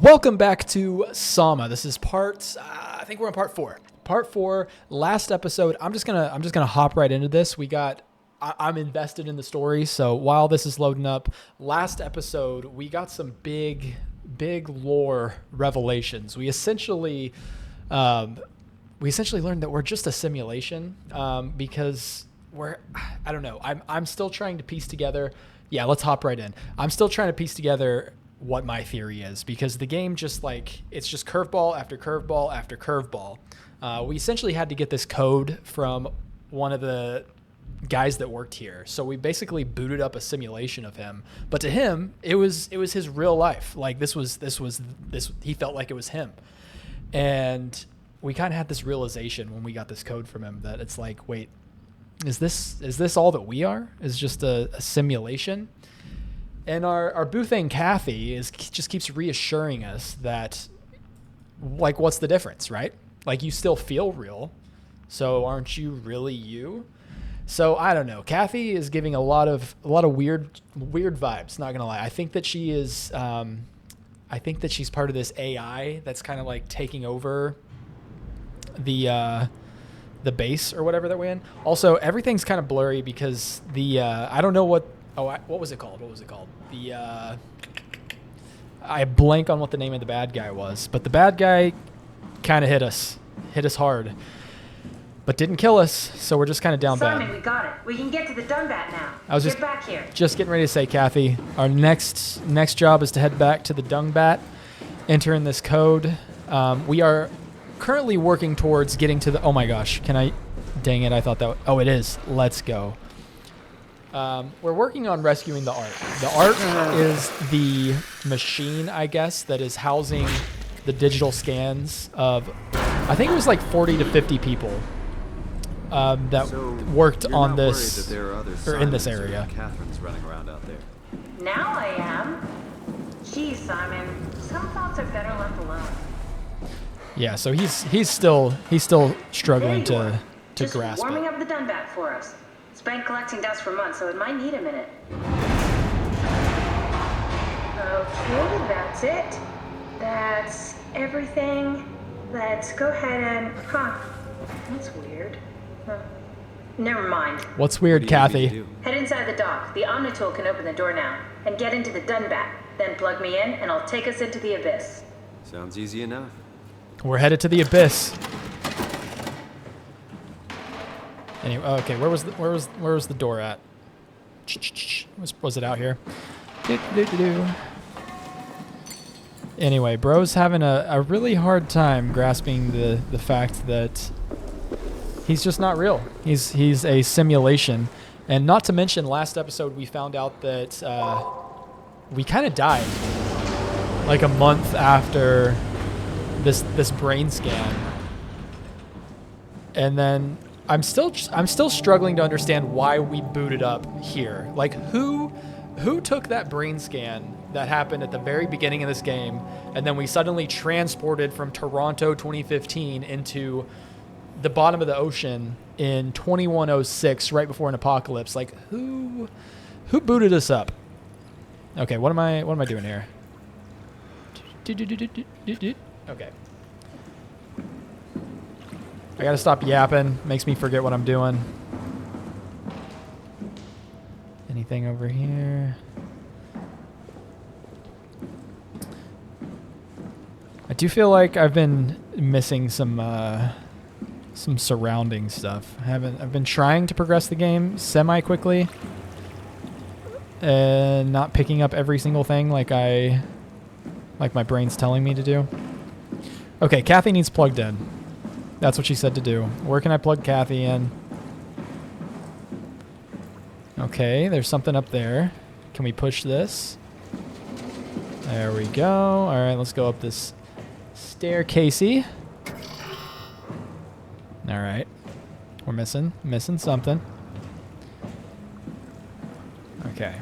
Welcome back to SOMA. This is I think we're on part 4. Part 4, last episode. I'm just gonna hop right into this. I'm invested in the story, so while this is loading up, last episode we got some big lore revelations. We essentially learned that we're just a simulation, because I don't know. I'm still trying to piece together. Yeah, let's hop right in. I'm still trying to piece together what my theory is, because the game it's just curveball after curveball after curveball. We essentially had to get this code from one of the guys that worked here. So we basically booted up a simulation of him, but to him, it was his real life. Like this he felt like it was him. And we kind of had this realization when we got this code from him that it's like, wait, is this all that we are? Is just a simulation? And our Boothang Kathy just keeps reassuring us that, like, what's the difference, right? Like, you still feel real, so aren't you really you? So I don't know. Kathy is giving a lot of weird vibes. Not gonna lie. I think that she is. I think that she's part of this AI that's kind of like taking over the base or whatever that we're in. Also, everything's kind of blurry because I don't know what. What was it called? I blank on what the name of the bad guy was, but the bad guy kind of hit us hard, but didn't kill us, so we're just kind of down Simon, bad. we got it. We can get to the Dunbat now. Get back here. Just getting ready to say, Kathy, our next job is to head back to the Dungbat, enter in this code. We are currently working towards getting to the. Oh my gosh! Dang it! I thought that. Oh, it is. Let's go. We're working on rescuing the Ark. The Ark is the machine, I guess, that is housing the digital scans of, I think it was like 40 to 50 people that worked on this, or in this area. Catherine's running around out there. Now I am. Geez, Simon, some thoughts are better left alone. Yeah, so he's still struggling to Just grasp warming it. up the Dunbat for us. It's been collecting dust for months, so it might need a minute. Okay, that's it. That's everything. Let's go ahead and... That's weird. Never mind. What's weird, Kathy? Head inside the dock. The Omnitool can open the door now. And get into the Dunbat. Then plug me in, and I'll take us into the Abyss. Sounds easy enough. We're headed to the Abyss. Anyway, okay, where was the door at? Was it out here? Anyway, bro's having a really hard time grasping the fact that he's just not real. He's a simulation. And not to mention, last episode we found out that we kind of died like a month after this brain scan. And then I'm still struggling to understand why we booted up here. Like, who took that brain scan that happened at the very beginning of this game, and then we suddenly transported from Toronto 2015 into the bottom of the ocean in 2106, right before an apocalypse? Like, who booted us up? Okay, what am I doing here? Okay. I gotta stop yapping. Makes me forget what I'm doing. Anything over here? I do feel like I've been missing some surrounding stuff. I've been trying to progress the game semi-quickly and not picking up every single thing like my brain's telling me to do. Okay, Kathy needs plugged in. That's what she said to do. Where can I plug Kathy in? Okay, there's something up there. Can we push this? There we go. All right, let's go up this staircasey. All right. We're missing something. Okay.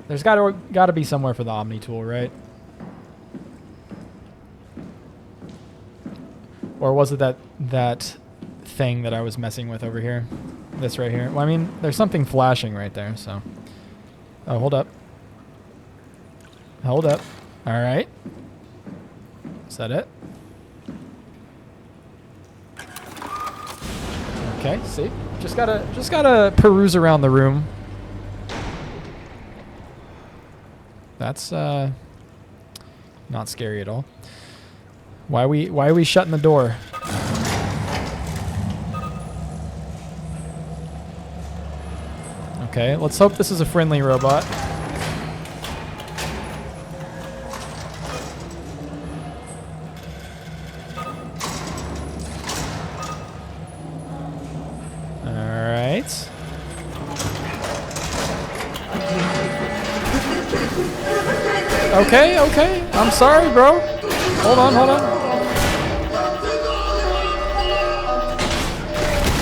There's got to be somewhere for the Omnitool, right? Or was it that thing that I was messing with over here? This right here. Well, I mean, there's something flashing right there, so. Oh, hold up. Hold up. All right. Is that it? Okay, see? Just gotta peruse around the room. That's not scary at all. Why are we shutting the door? Okay, let's hope this is a friendly robot. Alright. Okay. I'm sorry, bro. Hold on.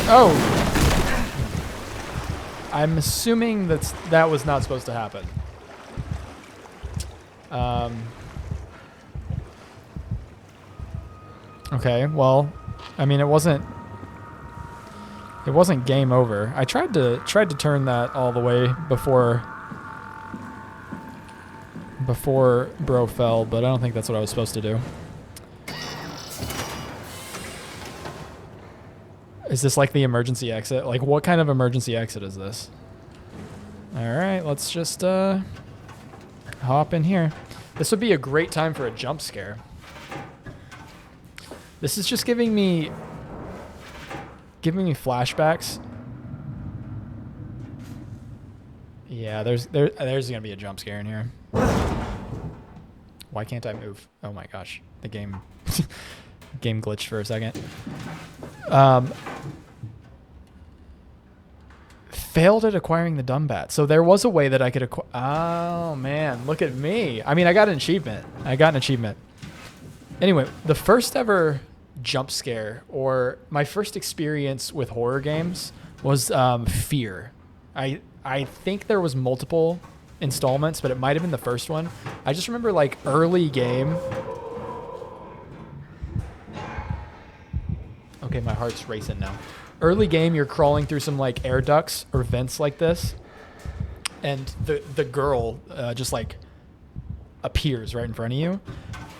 Oh. I'm assuming that was not supposed to happen. Okay, well, I mean, it wasn't game over. I tried to turn that all the way before bro fell, but I don't think that's what I was supposed to do. Is this like the emergency exit? Like, what kind of emergency exit is this? All right, let's just hop in here. This would be a great time for a jump scare. This is just giving me flashbacks. Yeah, there's gonna be a jump scare in here. Why can't I move? Oh my gosh, the game game glitched for a second. Failed at acquiring the dumb bat. So there was a way that I could acquire. Oh man, look at me. I mean, I got an achievement. Anyway, the first ever jump scare, or my first experience with horror games, was Fear. I think there was multiple installments, but it might have been the first one. I just remember like early game. Okay, my heart's racing now. Early game, you're crawling through some like air ducts or vents like this, and the girl just like appears right in front of you,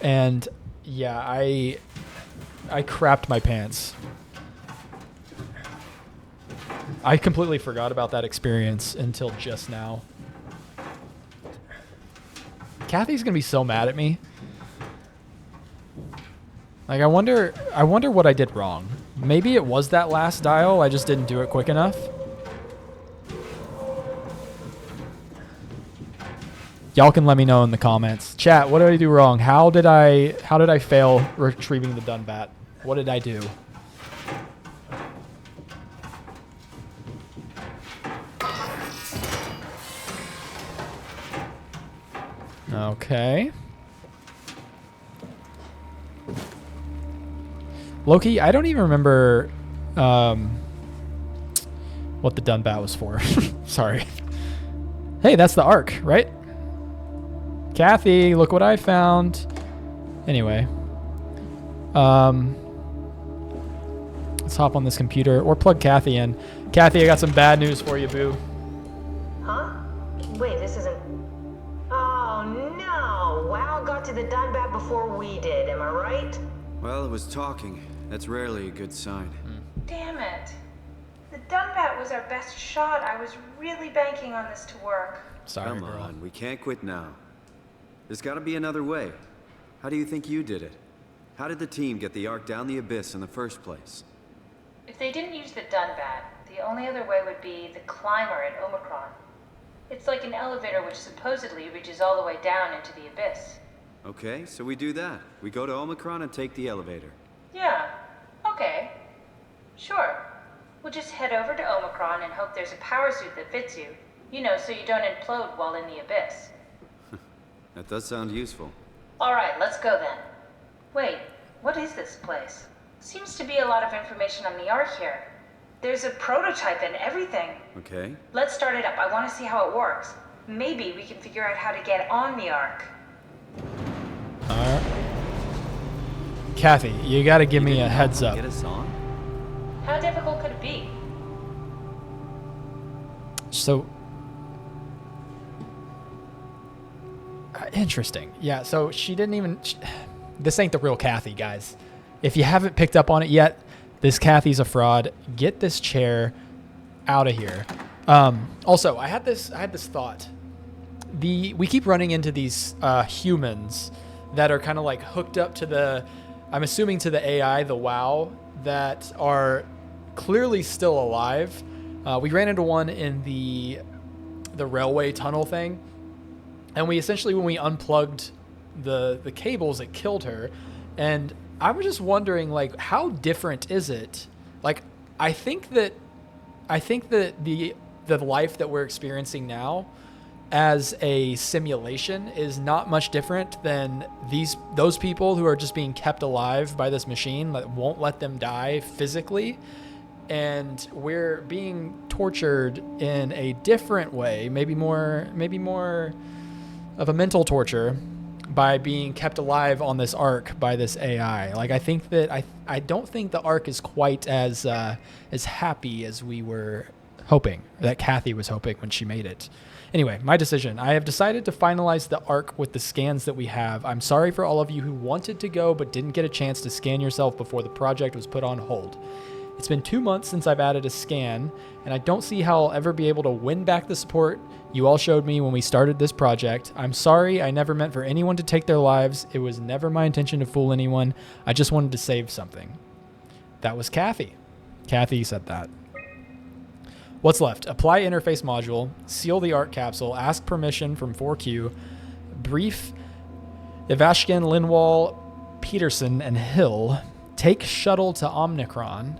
and yeah, I crapped my pants. I completely forgot about that experience until just now. Kathy's gonna be so mad at me. Like, I wonder what I did wrong. Maybe it was that last dial. I just didn't do it quick enough. Y'all can let me know in the comments. Chat, what did I do wrong? How did I fail retrieving the dun bat? What did I do? Okay. Loki, I don't even remember what the dun bat was for. Sorry. Hey, that's the Ark, right? Kathy, look what I found. Anyway. Let's hop on this computer or plug Kathy in. Kathy, I got some bad news for you, boo. Huh? Wait, this isn't... Oh, no! WoW got to the dun bat before we did, am I right? Well, it was talking. That's rarely a good sign. Damn it. The dun bat was our best shot. I was really banking on this to work. Sorry, Come girl. on, we can't quit now. There's got to be another way. How do you think you did it? How did the team get the Ark down the abyss in the first place? If they didn't use the dun bat, the only other way would be the climber at Omicron. It's like an elevator which supposedly reaches all the way down into the abyss. Okay, so we do that. We go to Omicron and take the elevator. Yeah, okay. Sure. We'll just head over to Omicron and hope there's a power suit that fits you. You know, so you don't implode while in the abyss. That does sound useful. Alright, let's go then. Wait, what is this place? Seems to be a lot of information on the Ark here. There's a prototype and everything. Okay. Let's start it up. I want to see how it works. Maybe we can figure out how to get on the Ark. Alright. Kathy, you gotta give me a heads up. Get us on? How difficult could it be? So, Interesting. Yeah, so she didn't even... This ain't the real Kathy, guys. If you haven't picked up on it yet, this Kathy's a fraud. Get this chair out of here. Also, I had this thought. We keep running into these humans that are kind of like hooked up to the... I'm assuming to the AI, the WoW, that are clearly still alive. We ran into one in the railway tunnel thing. And we essentially, when we unplugged the cables, it killed her. And I was just wondering, like, how different is it? Like, I think that the life that we're experiencing now as a simulation is not much different than those people who are just being kept alive by this machine that won't let them die physically. And we're being tortured in a different way, maybe more of a mental torture, by being kept alive on this ark by this AI. Like, I think that I don't think the ark is quite as happy as we were hoping, that Kathy was hoping when she made it. Anyway, my decision. I have decided to finalize the ark with the scans that we have. I'm sorry for all of you who wanted to go but didn't get a chance to scan yourself before the project was put on hold. It's been 2 months since I've added a scan, and I don't see how I'll ever be able to win back the support you all showed me when we started this project. I'm sorry, I never meant for anyone to take their lives. It was never my intention to fool anyone. I just wanted to save something. That was Kathy. Kathy said that. What's left? Apply interface module, seal the ARC capsule, ask permission from 4Q, brief Ivashkin, Linwall, Peterson, and Hill, take shuttle to Omicron,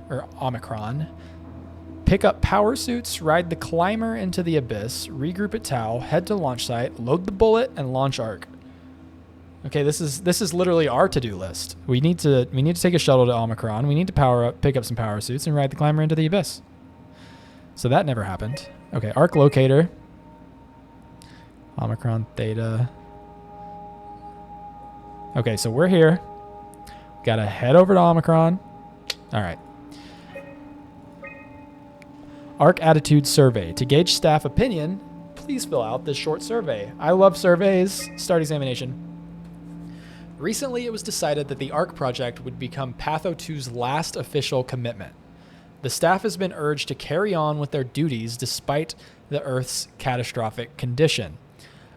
pick up power suits, ride the climber into the abyss, regroup at Tau, head to launch site, load the bullet, and launch ARC. Okay, this is literally our to-do list. We need to take a shuttle to Omicron. We need to pick up some power suits, and ride the climber into the abyss. So that never happened. Okay, ARC locator. Omicron Theta. Okay, so we're here. Gotta head over to Omicron. All right. ARC attitude survey. To gauge staff opinion, please fill out this short survey. I love surveys. Start examination. Recently, it was decided that the ARC project would become PATHOS-II's last official commitment. The staff has been urged to carry on with their duties despite the Earth's catastrophic condition.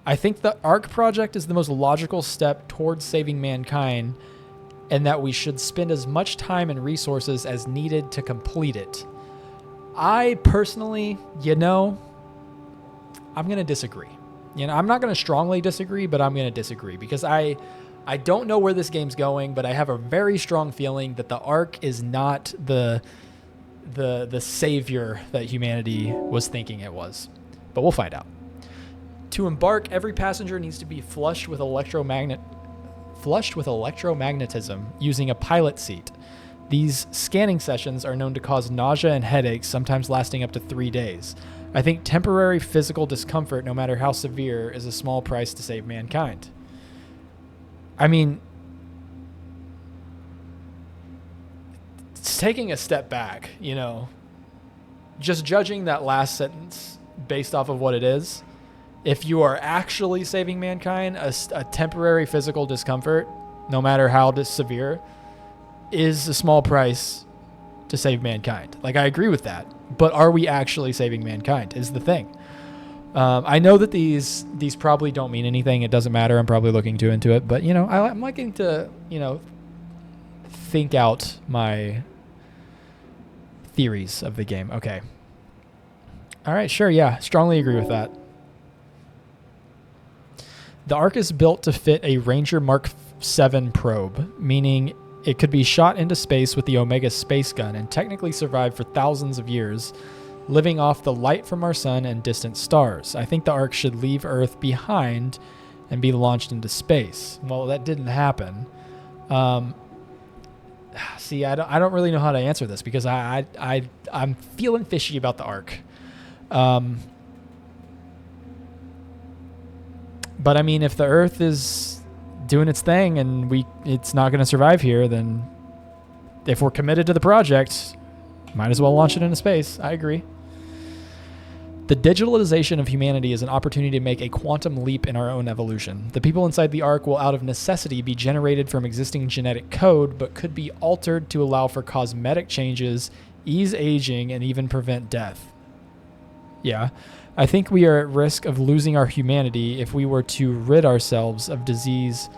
I think the ARC project is the most logical step towards saving mankind, and that we should spend as much time and resources as needed to complete it. I personally, I'm going to disagree. I'm not going to strongly disagree, but I'm going to disagree because I don't know where this game's going, but I have a very strong feeling that the ARC is not the savior that humanity was thinking it was. But we'll find out. To embark, every passenger needs to be flushed with electromagnetism using a pilot seat. These scanning sessions are known to cause nausea and headaches, sometimes lasting up to 3 days. I think temporary physical discomfort, no matter how severe, is a small price to save mankind. I mean, it's taking a step back, just judging that last sentence based off of what it is. If you are actually saving mankind, a temporary physical discomfort, no matter how severe, is a small price to save mankind. Like, I agree with that. But are we actually saving mankind is the thing. I know that these probably don't mean anything. It doesn't matter. I'm probably looking too into it. But, I'm liking to, think out my theories of the game. Okay. All right, sure. Yeah, strongly agree with that. The ARC is built to fit a Ranger Mark 7 probe, meaning it could be shot into space with the Omega space gun and technically survive for thousands of years, living off the light from our sun and distant stars. I think the ARC should leave Earth behind and be launched into space. Well, that didn't happen. See, I don't really know how to answer this because I'm feeling fishy about the ARC. But I mean, if the Earth is doing its thing and it's not going to survive here, then if we're committed to the project, might as well launch it into space. I agree. The digitalization of humanity is an opportunity to make a quantum leap in our own evolution. The people inside the Ark will out of necessity be generated from existing genetic code, but could be altered to allow for cosmetic changes, ease aging, and even prevent death. Yeah. I think we are at risk of losing our humanity if we were to rid ourselves of disease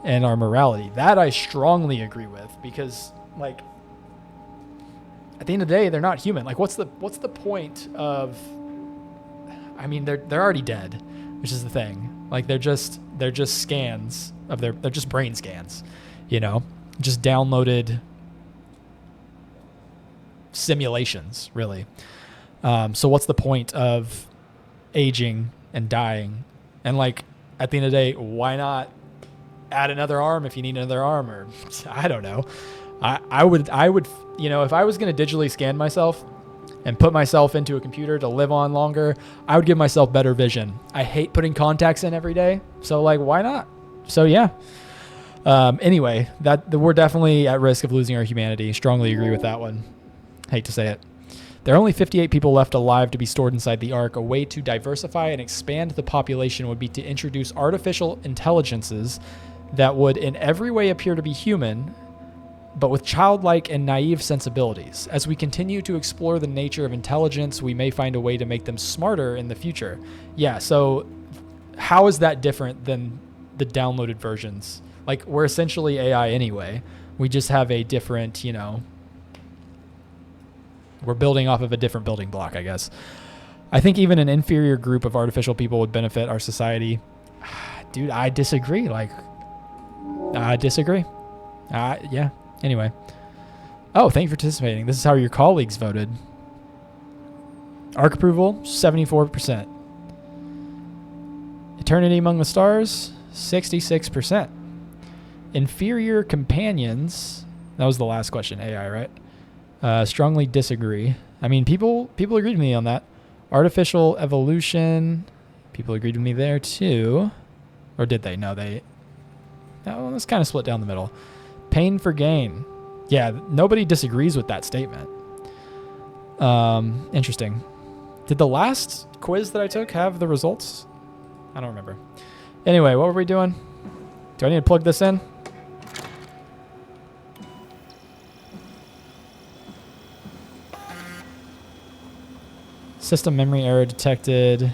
and our morality. That I strongly agree with, because like at the end of the day, they're not human. Like what's the point of, I mean, they're already dead, which is the thing. Like they're just scans of they're just brain scans, just downloaded simulations, really. So what's the point of aging and dying? And like at the end of the day, why not add another arm if you need another arm? Or I don't know. I would if I was going to digitally scan myself and put myself into a computer to live on longer, I would give myself better vision. I hate putting contacts in every day, so like why not? So yeah. Anyway, we're definitely at risk of losing our humanity. Strongly agree with that one. Hate to say it. There are only 58 people left alive to be stored inside the Ark. A way to diversify and expand the population would be to introduce artificial intelligences that would in every way appear to be human, but with childlike and naive sensibilities. As we continue to explore the nature of intelligence, we may find a way to make them smarter in the future. Yeah, so how is that different than the downloaded versions? Like, we're essentially AI anyway. We just have a different, we're building off of a different building block, I guess. I think even an inferior group of artificial people would benefit our society. Dude, I disagree. I disagree. Yeah. Anyway. Oh, thank you for participating. This is how your colleagues voted. Ark approval, 74%. Eternity Among the Stars, 66%. Inferior companions, that was the last question, AI, right? Strongly disagree. I mean, people agreed with me on that. Artificial evolution, people agreed with me there too. Or did they? No, let's kind of split down the middle. Pain for gain. Yeah, nobody disagrees with that statement. Interesting. Did the last quiz that I took have the results? I don't remember. Anyway, what were we doing? Do I need to plug this in? System memory error detected.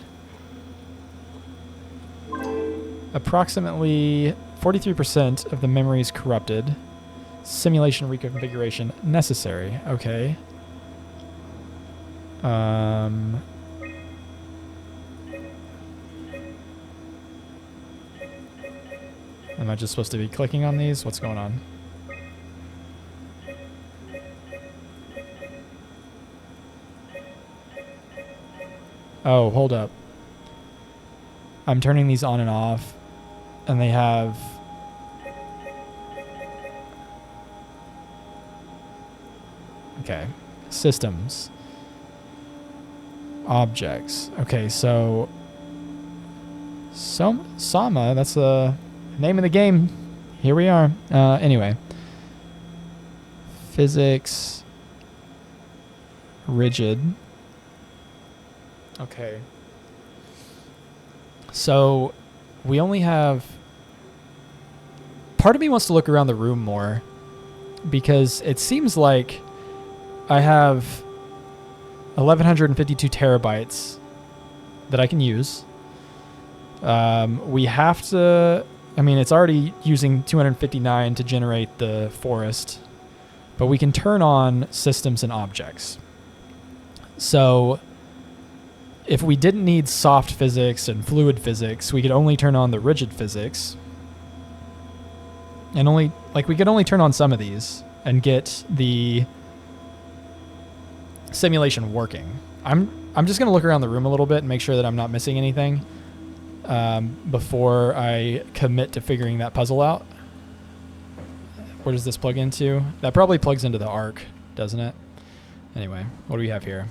Approximately 43% of the memory is corrupted. Simulation reconfiguration necessary. Okay. Am I just supposed to be clicking on these? What's going on? Oh, hold up. I'm turning these on and off, and they have... Okay. Systems. Objects. Okay, so... SOMA, that's the name of the game. Here we are. Anyway. Physics. Rigid. Okay. So, we only have... Part of me wants to look around the room more, because it seems like I have 1,152 terabytes that I can use. We have to... I mean, it's already using 259 to generate the forest, but we can turn on systems and objects. So... if we didn't need soft physics and fluid physics, we could only turn on the rigid physics. And we could only turn on some of these and get the simulation working. I'm just going to look around the room a little bit and make sure that I'm not missing anything before I commit to figuring that puzzle out. Where does this plug into? That probably plugs into the Ark, doesn't it? Anyway, what do we have here?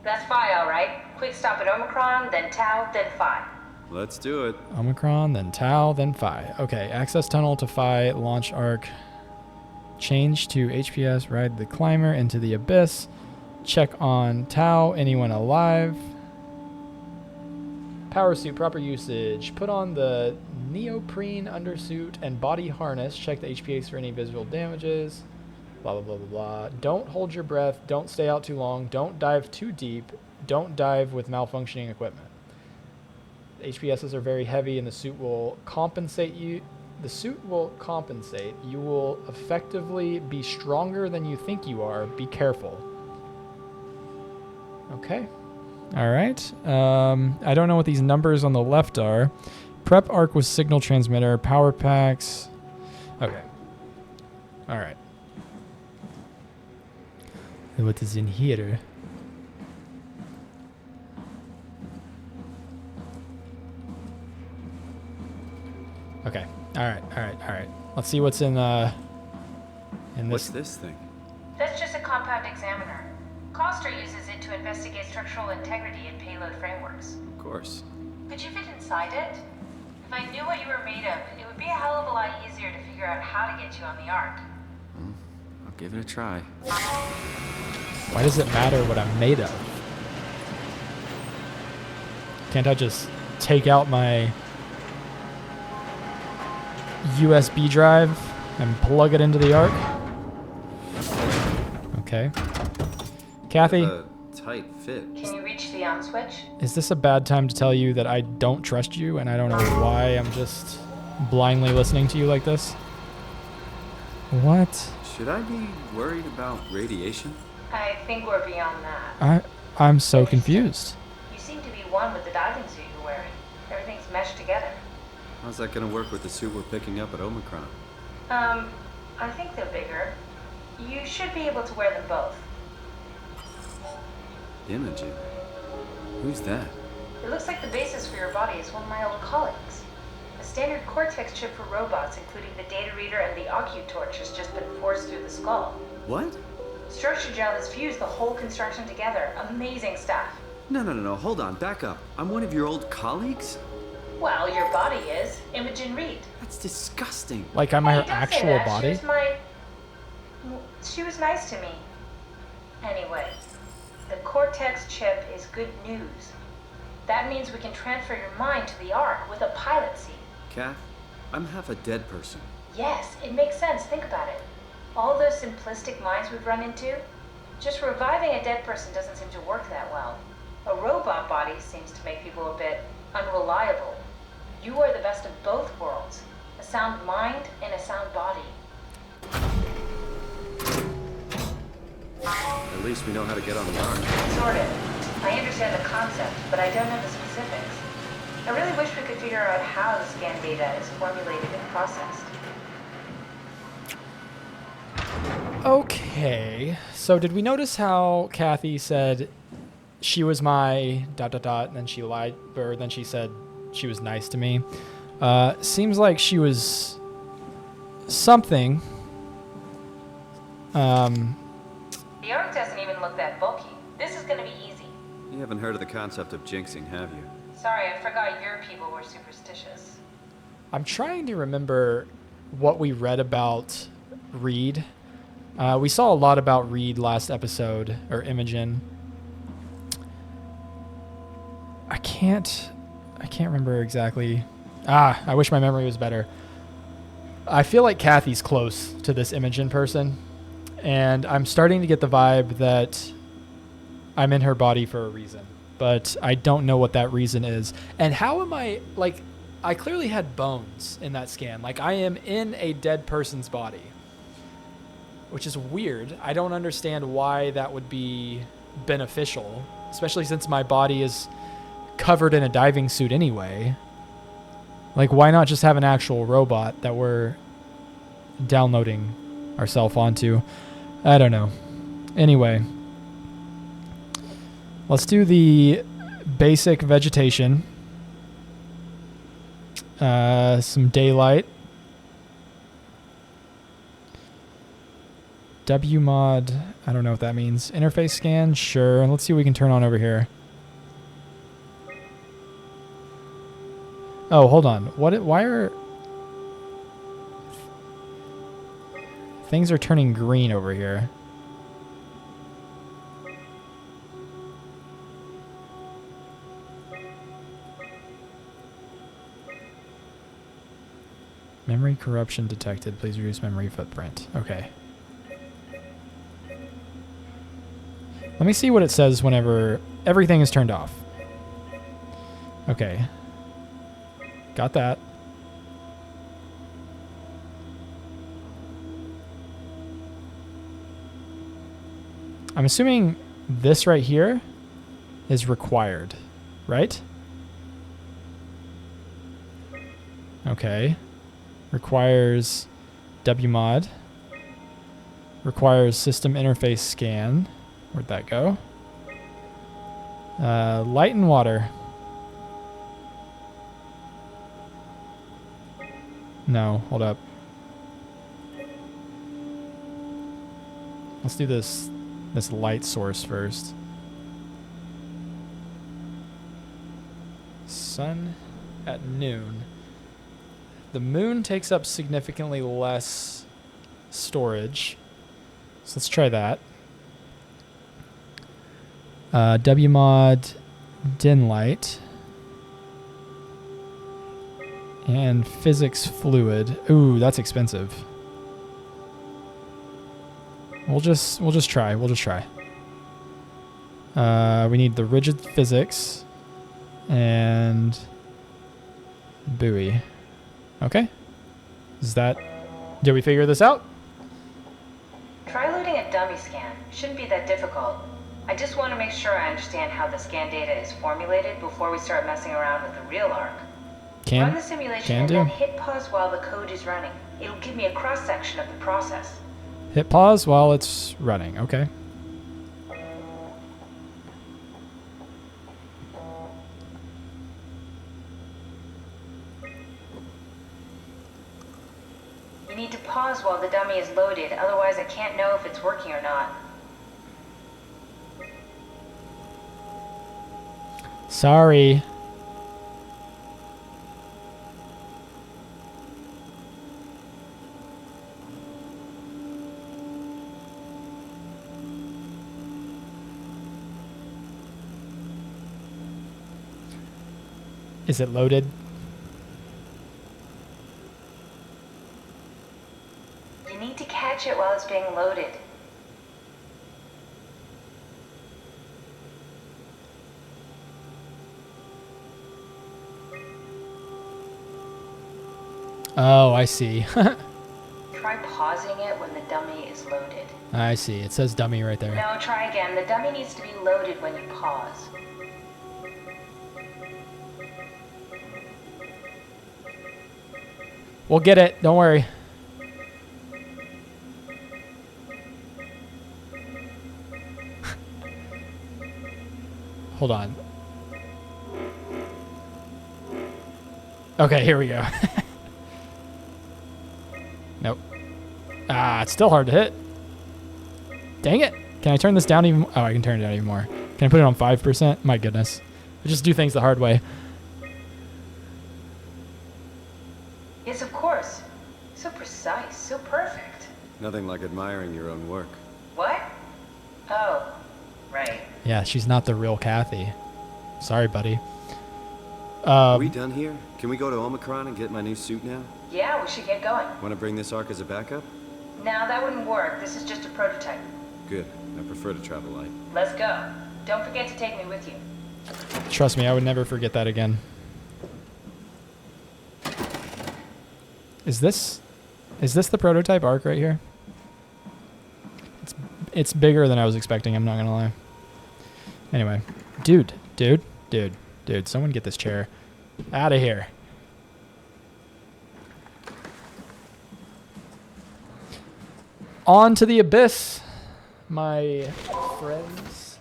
That's Phi, all right. Quick stop at Omicron, then Tau, then Phi. Let's do it. Omicron, then Tau, then Phi. Okay, access tunnel to Phi, launch Ark. Change to HPS, ride the climber into the abyss. Check on Tau. Anyone alive? Power suit, proper usage. Put on the neoprene undersuit and body harness. Check the HPAs for any visible damages. Blah, blah, blah, blah, blah. Don't hold your breath. Don't stay out too long. Don't dive too deep. Don't dive with malfunctioning equipment. The HPSs are very heavy and the suit will compensate you. The suit will compensate. You will effectively be stronger than you think you are. Be careful. Okay. All right. I don't know what these numbers on the left are. Prep arc with signal transmitter, power packs. Okay. All right. What is in here? Okay. All right. Let's see what's in this. What's this thing? That's just a compound examiner. Coster uses it to investigate structural integrity in payload frameworks. Of course. Could you fit inside it? If I knew what you were made of, it would be a hell of a lot easier to figure out how to get you on the Ark. I'll give it a try. Why does it matter what I'm made of? Can't I just take out my USB drive and plug it into the Ark? Okay. Kathy, A tight fit. Can you reach the on switch? is this a bad time to tell you that I don't trust you and I don't know why I'm just blindly listening to you like this? What? Should I be worried about radiation? I think we're beyond that. I'm so confused. You seem to be one with the diving suit you're wearing. Everything's meshed together. How's that gonna work with the suit we're picking up at Omicron? I think they're bigger. You should be able to wear them both. Imogen? Who's that? It looks like the basis for your body is one of my old colleagues. A standard Cortex chip for robots, including the data reader and the OcuTorch, has just been forced through the skull. What? Structure gel has fused the whole construction together. Amazing stuff. No, hold on, back up. I'm one of your old colleagues? Well, your body is. Imogen Reed. That's disgusting. Like I'm Hey, her don't say actual that. body? She was nice to me. Anyway, the Cortex chip is good news. That means we can transfer your mind to the Ark with a pilot seat. Kath, I'm half a dead person. Yes, it makes sense. Think about it. All those simplistic minds we've run into, just reviving a dead person doesn't seem to work that well. A robot body seems to make people a bit unreliable. You are the best of both worlds. A sound mind and a sound body. At least we know how to get on the Ark. Sort of. I understand the concept, but I don't know the specifics. I really wish we could figure out how the scan data is formulated and processed. Okay. So did we notice how Kathy said she was my ... and then she lied, or then she said she was nice to me? Seems like she was something. The Ark doesn't even look that bulky. This is gonna be easy. You haven't heard of the concept of jinxing, have you? Sorry, I forgot your people were superstitious. I'm trying to remember what we read about Reed. We saw a lot about Reed last episode, or Imogen. I can't remember exactly. I wish my memory was better. I feel like Kathy's close to this Imogen person, and I'm starting to get the vibe that I'm in her body for a reason, but I don't know what that reason is. And how am I, like, I clearly had bones in that scan. Like, I am in a dead person's body, which is weird. I don't understand why that would be beneficial, especially since my body is covered in a diving suit anyway. Like, why not just have an actual robot that we're downloading ourselves onto? I don't know. Anyway, let's do the basic vegetation. Some daylight. WMod, I don't know what that means. Interface scan, sure. Let's see what we can turn on over here. Oh, hold on. Why are things are turning green over here? Memory corruption detected. Please reduce memory footprint. Okay. Let me see what it says whenever everything is turned off. Okay. Got that. I'm assuming this right here is required, right? Okay. Requires wmod. Requires system interface scan. Where'd that go? Light and water. No, hold up. Let's do this light source first. Sun at noon. The moon takes up significantly less storage. So let's try that. Wmod dim light. And physics fluid. Ooh, that's expensive. We'll just try. We'll just try. We need the rigid physics and buoy. Okay. Did we figure this out? Try loading a dummy scan. Shouldn't be that difficult. I just want to make sure I understand how the scan data is formulated before we start messing around with the real ARC. Run the simulation and then hit pause while the code is running. It'll give me a cross-section of the process. Hit pause while it's running. Okay. You need to pause while the dummy is loaded, otherwise I can't know if it's working or not. Sorry. Is it loaded? You need to catch it while it's being loaded. Oh, I see. Try pausing it when the dummy is loaded. I see. It says dummy right there. No, try again. The dummy needs to be loaded when you pause. We'll get it. Don't worry. Hold on. Okay, here we go. Nope. Ah, it's still hard to hit. Dang it. Can I turn this down even? Oh, I can turn it down even more. Can I put it on 5%? My goodness. I just do things the hard way. Yes, of course. So precise, so perfect. Nothing like admiring your own work. What? Oh, right. Yeah, she's not the real Kathy. Sorry, buddy. Are we done here? Can we go to Omicron and get my new suit now? Yeah, we should get going. Want to bring this arc as a backup? No, that wouldn't work. This is just a prototype. Good. I prefer to travel light. Let's go. Don't forget to take me with you. Trust me, I would never forget that again. Is this the prototype arc right here? It's bigger than I was expecting, I'm not gonna lie. Anyway. Dude, someone get this chair out of here. On to the abyss, my friends.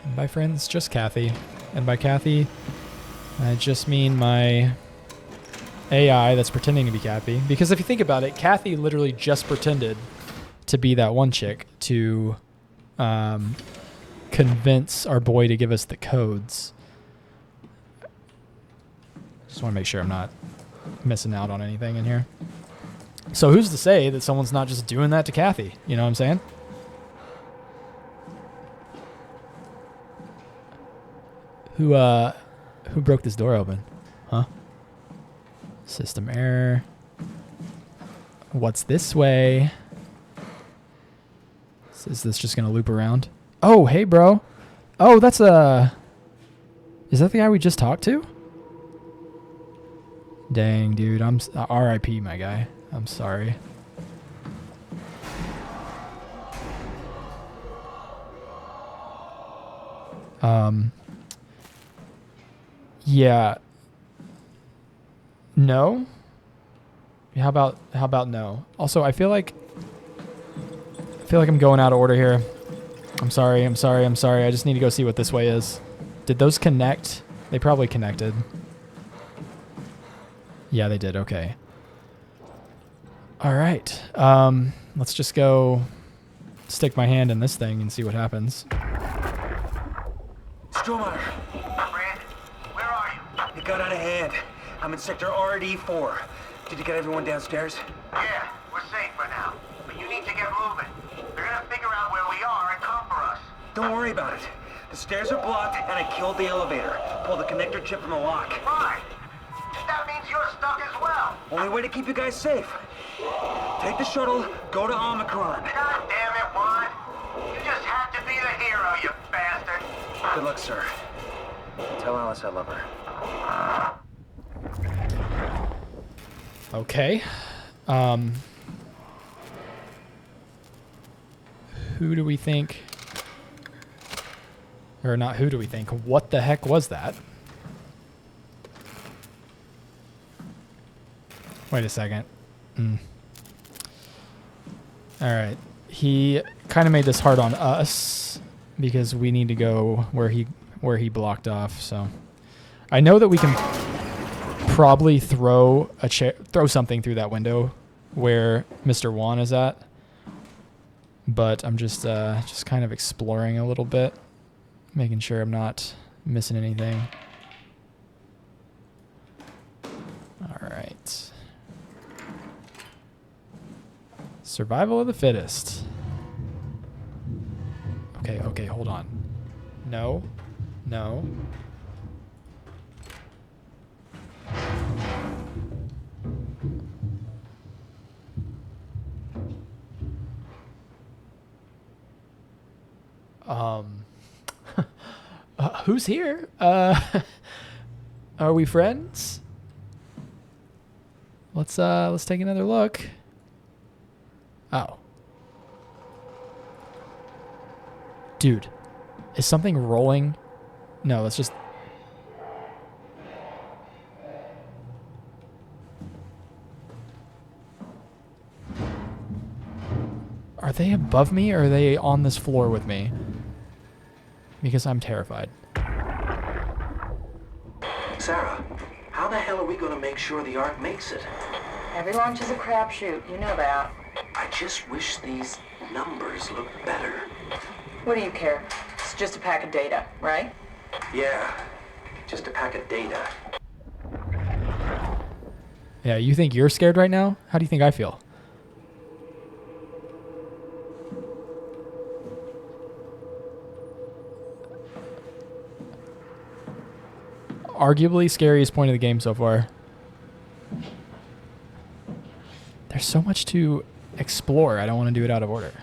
And by friends, just Kathy. And by Kathy, I just mean my AI that's pretending to be Kathy. Because if you think about it, Kathy literally just pretended to be that one chick to convince our boy to give us the codes. Just want to make sure I'm not missing out on anything in here. So who's to say that someone's not just doing that to Kathy? You know what I'm saying? Who broke this door open? Huh? System error. What's this way? Is this just going to loop around? Oh, hey, bro. Oh, that's a... Is that the guy we just talked to? Dang, dude. I'm R.I.P., my guy. I'm sorry. Yeah. No? How about no? Also, I feel like I'm going out of order here. I'm sorry. I just need to go see what this way is. Did those connect? They probably connected. Yeah, they did. Okay. All right. Let's just go stick my hand in this thing and see what happens. Stromeyer. Brandon, where are you? It got out of hand. I'm in sector RD4. Did you get everyone downstairs? Yeah, we're safe for now. But you need to get moving. They're gonna figure out where we are and come for us. Don't worry about it. The stairs are blocked, and I killed the elevator. Pulled the connector chip from the lock. Fine. That means you're stuck as well. Only way to keep you guys safe. Take the shuttle, go to Omicron. God damn it, Juan. You just had to be the hero, you bastard. Good luck, sir. Tell Alice I love her. Okay. Who do we think? Or not who do we think? What the heck was that? Wait a second. Alright. He kind of made this hard on us because we need to go where he blocked off, so I know that we can probably throw something through that window where Mr. Juan is at. But I'm just kind of exploring a little bit, making sure I'm not missing anything. All right. Survival of the fittest. Okay, hold on. No. Who's here? Are we friends? Let's take another look. Oh. Dude, is something rolling? No, let's just... Are they above me or are they on this floor with me? Because I'm terrified. Sarah, how the hell are we going to make sure the Ark makes it? Every launch is a crapshoot, you know that. I just wish these numbers looked better. What do you care? It's just a pack of data, right? Yeah, just a pack of data. Yeah, you think you're scared right now? How do you think I feel? Arguably scariest point of the game so far. There's so much to explore. I don't want to do it out of order.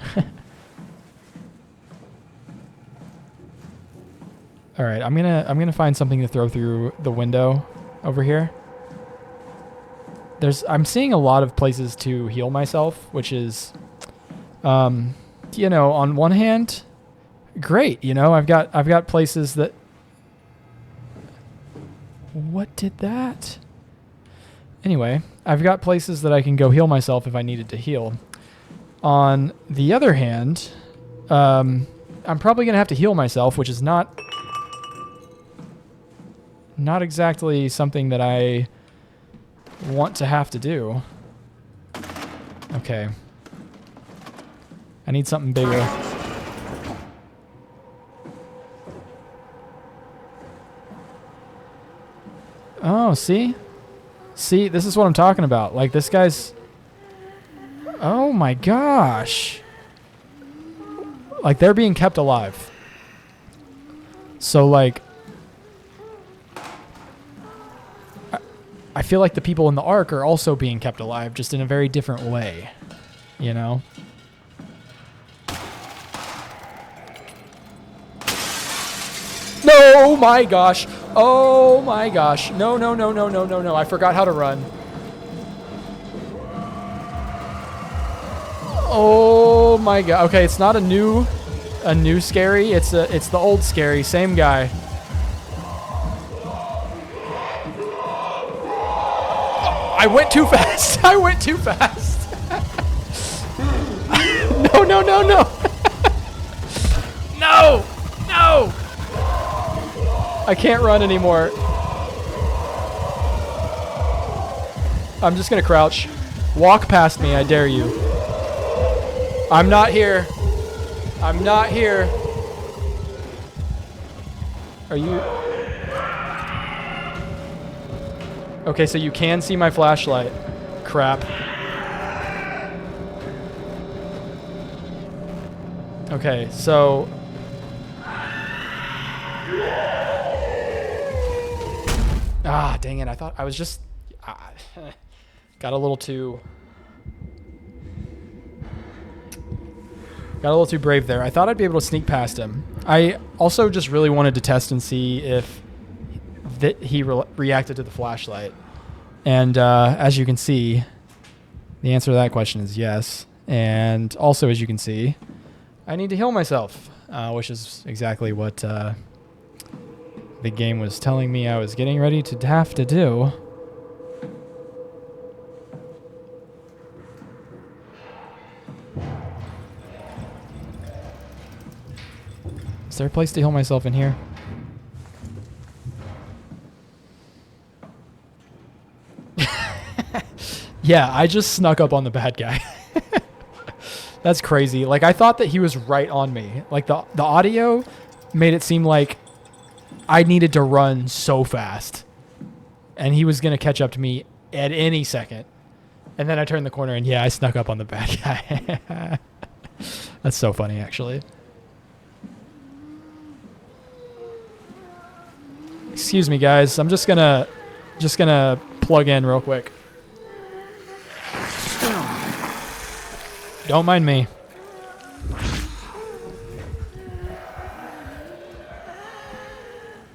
All right, I'm gonna find something to throw through the window over here. I'm seeing a lot of places to heal myself, which is, you know, on one hand, great. You know, I've got places that. What did that? Anyway, I've got places that I can go heal myself if I needed to heal. On the other hand, I'm probably going to have to heal myself, which is not exactly something that I want to have to do. Okay. I need something bigger. Oh, see? See, this is what I'm talking about. Like, this guy's... Oh, my gosh. Like, they're being kept alive. So, like... I feel like the people in the Ark are also being kept alive, just in a very different way, you know? No, my gosh. Oh my gosh. No, no, no, no, no, no, no. I forgot how to run. Oh my god. Okay, it's not a new scary. It's the old scary. Same guy. Oh, I went too fast. I went too fast. No, no, no, no. No. No. I can't run anymore. I'm just gonna crouch. Walk past me, I dare you. I'm not here. I'm not here. Are you? Okay, so you can see my flashlight. Crap. Okay, so... Ah, dang it. I thought I was just... got a little too brave there. I thought I'd be able to sneak past him. I also just really wanted to test and see if he reacted to the flashlight. And as you can see, the answer to that question is yes. And also, as you can see, I need to heal myself, which is exactly what the game was telling me I was getting ready to have to do. Is there a place to heal myself in here? Yeah, I just snuck up on the bad guy. That's crazy. Like, I thought that he was right on me. Like, the audio made it seem like I needed to run so fast. And he was going to catch up to me at any second. And then I turned the corner and, yeah, I snuck up on the bad guy. That's so funny, actually. Excuse me, guys. I'm just gonna plug in real quick. Don't mind me.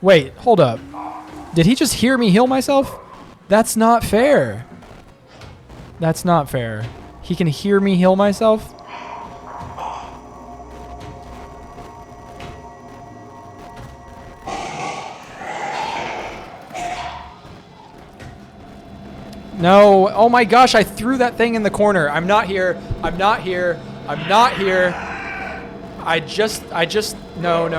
Wait, hold up. Did he just hear me heal myself? That's not fair. That's not fair. He can hear me heal myself? No. Oh my gosh, I threw that thing in the corner. I'm not here. I'm not here. I'm not here. No.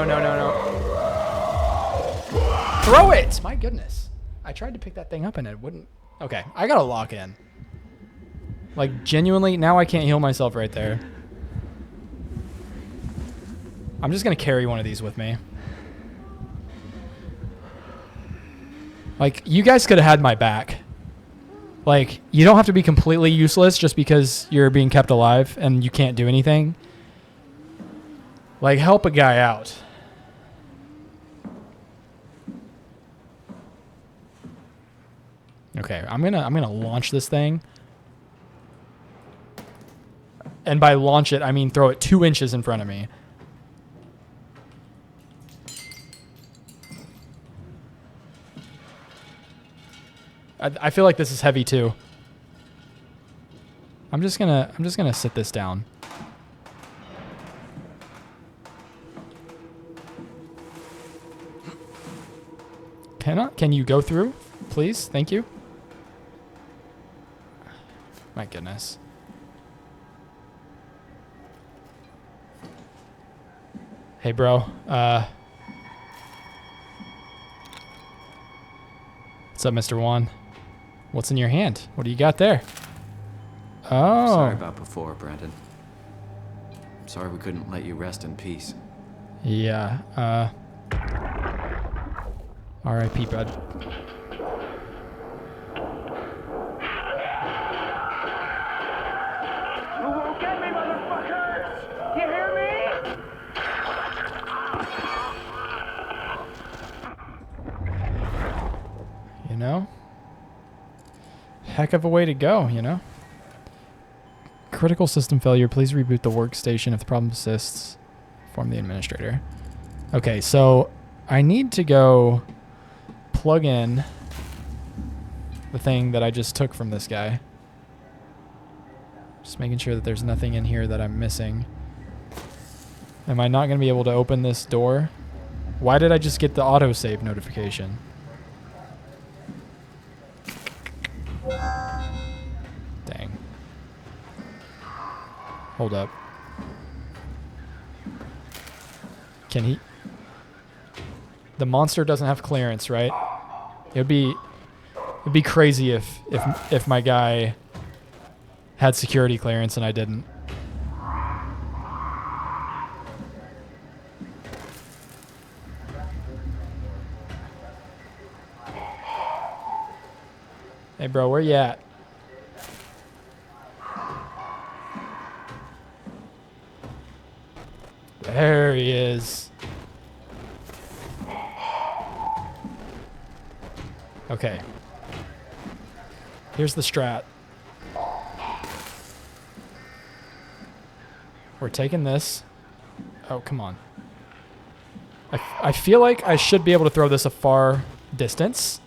Throw it! My goodness. I tried to pick that thing up and it wouldn't. Okay, I gotta lock in. Like, genuinely, now I can't heal myself right there. I'm just gonna carry one of these with me. Like, you guys could have had my back. Like, you don't have to be completely useless just because you're being kept alive and you can't do anything. Like, help a guy out. Okay, I'm gonna launch this thing. And by launch it, I mean throw it 2 inches in front of me. I feel like this is heavy too. I'm just gonna sit this down. Can you go through, please? Thank you. My goodness. Hey, bro. What's up, Mr. Wan? What's in your hand? What do you got there? Oh. Sorry about before, Brandon. Sorry we couldn't let you rest in peace. Yeah. R.I.P., bud. You won't get me, motherfuckers! You hear me? You know? heck of a way to go, you know? Critical system failure. Please reboot the workstation if the problem persists. Inform the administrator. Okay, so I need to go plug in the thing that I just took from this guy. Just making sure that there's nothing in here that I'm missing. Am I not going to be able to open this door? Why did I just get the autosave notification? Dang. Hold up. Can he? The monster doesn't have clearance, right? It'd be crazy if my guy had security clearance and I didn't. Hey bro, where you at? There he is. Okay. Here's the strat. We're taking this. Oh, come on. I feel like I should be able to throw this a far distance.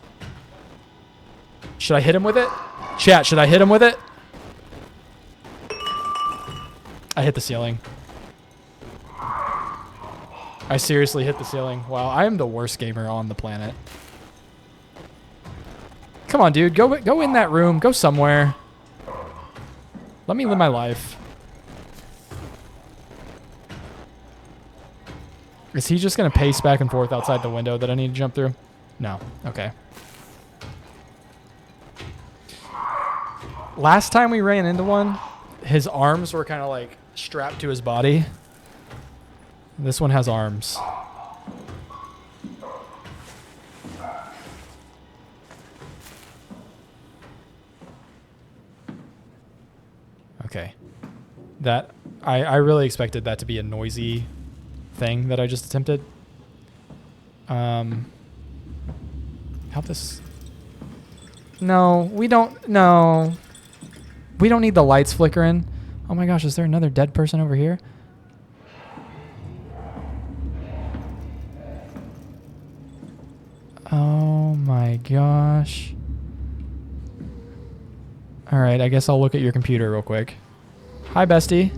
Should I hit him with it? Chat, should I hit him with it? I hit the ceiling. I seriously hit the ceiling. Wow, I am the worst gamer on the planet. Come on, dude. Go in that room. Go somewhere. Let me live my life. Is he just going to pace back and forth outside the window that I need to jump through? No. Okay. Last time we ran into one, his arms were kind of like strapped to his body. This one has arms. Okay. That I really expected that to be a noisy thing that I just attempted. Help this. No, we don't. No. We don't need the lights flickering. Oh my gosh, is there another dead person over here? Oh my gosh. All right, I guess I'll look at your computer real quick. Hi, bestie.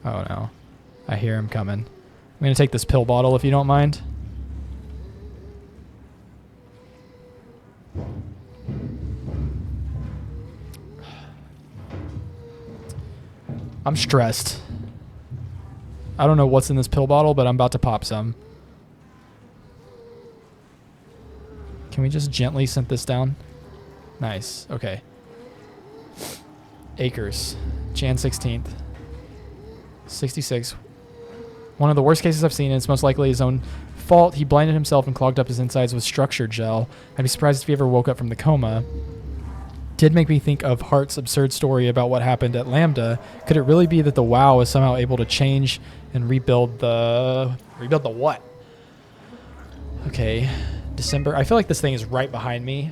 Oh no. I hear him coming. I'm going to take this pill bottle if you don't mind. I'm stressed. I don't know what's in this pill bottle, but I'm about to pop some. Can we just gently scent this down? Nice. Okay. Acres. Jan 16th. 66. One of the worst cases I've seen, and it's most likely his own fault. He blinded himself and clogged up his insides with structure gel. I'd be surprised if he ever woke up from the coma. Did make me think of Hart's absurd story about what happened at Lambda. Could it really be that the WoW is somehow able to change and rebuild the what? Okay, December. I feel like this thing is right behind me.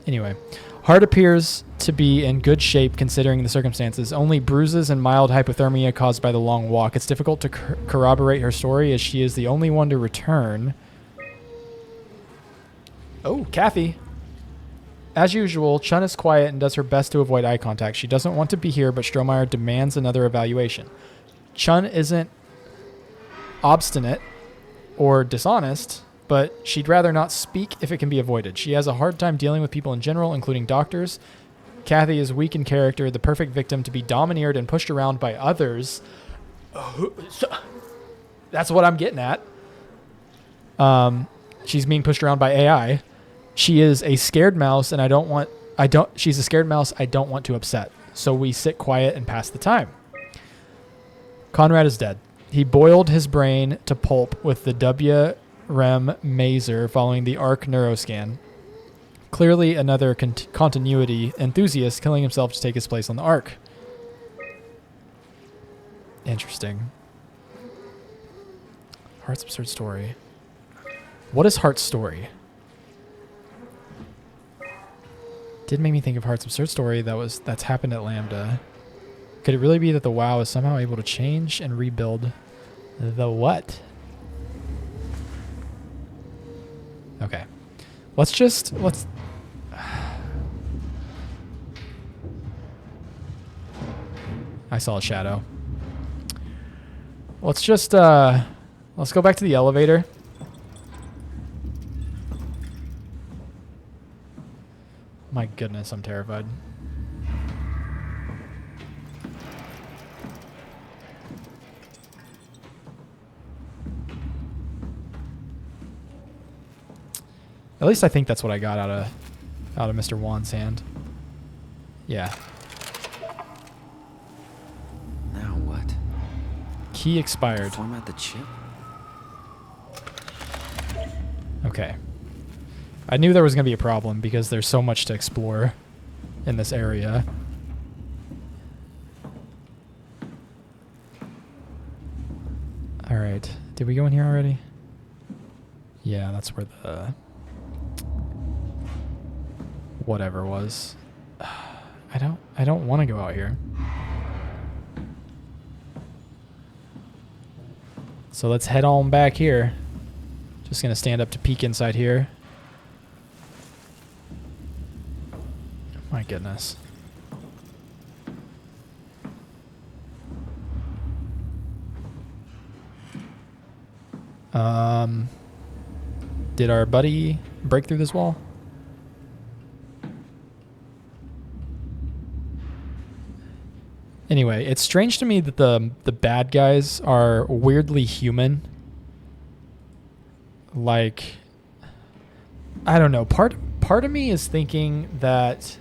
Anyway, Hart appears to be in good shape considering the circumstances. Only bruises and mild hypothermia caused by the long walk. It's difficult to corroborate her story as she is the only one to return. Oh, Kathy. As usual, Chun is quiet and does her best to avoid eye contact. She doesn't want to be here, but Strohmeyer demands another evaluation. Chun isn't obstinate or dishonest, but she'd rather not speak if it can be avoided. She has a hard time dealing with people in general, including doctors. Kathy is weak in character, the perfect victim to be domineered and pushed around by others. That's what I'm getting at. She's being pushed around by AI. She is a scared mouse, and she's a scared mouse I don't want to upset. So we sit quiet and pass the time. Conrad is dead. He boiled his brain to pulp with the WREM maser following the ARC neuroscan. Clearly another continuity enthusiast killing himself to take his place on the ARC. Interesting. Hart's absurd story. What is Hart's story? Did make me think of Heart's absurd story that's happened at Lambda. Could it really be that the WoW is somehow able to change and rebuild the what? Okay. Let's I saw a shadow. Let's go back to the elevator. My goodness, I'm terrified. At least I think that's what I got out of Mr. Wan's hand. Yeah. Now what? Key expired. Format the chip? Okay. I knew there was going to be a problem because there's so much to explore in this area. All right. Did we go in here already? Yeah, that's where the whatever was. I don't want to go out here. So let's head on back here. Just going to stand up to peek inside here. My goodness. Did our buddy break through this wall? Anyway, it's strange to me that the bad guys are weirdly human. Like, I don't know. Part of me is thinking that,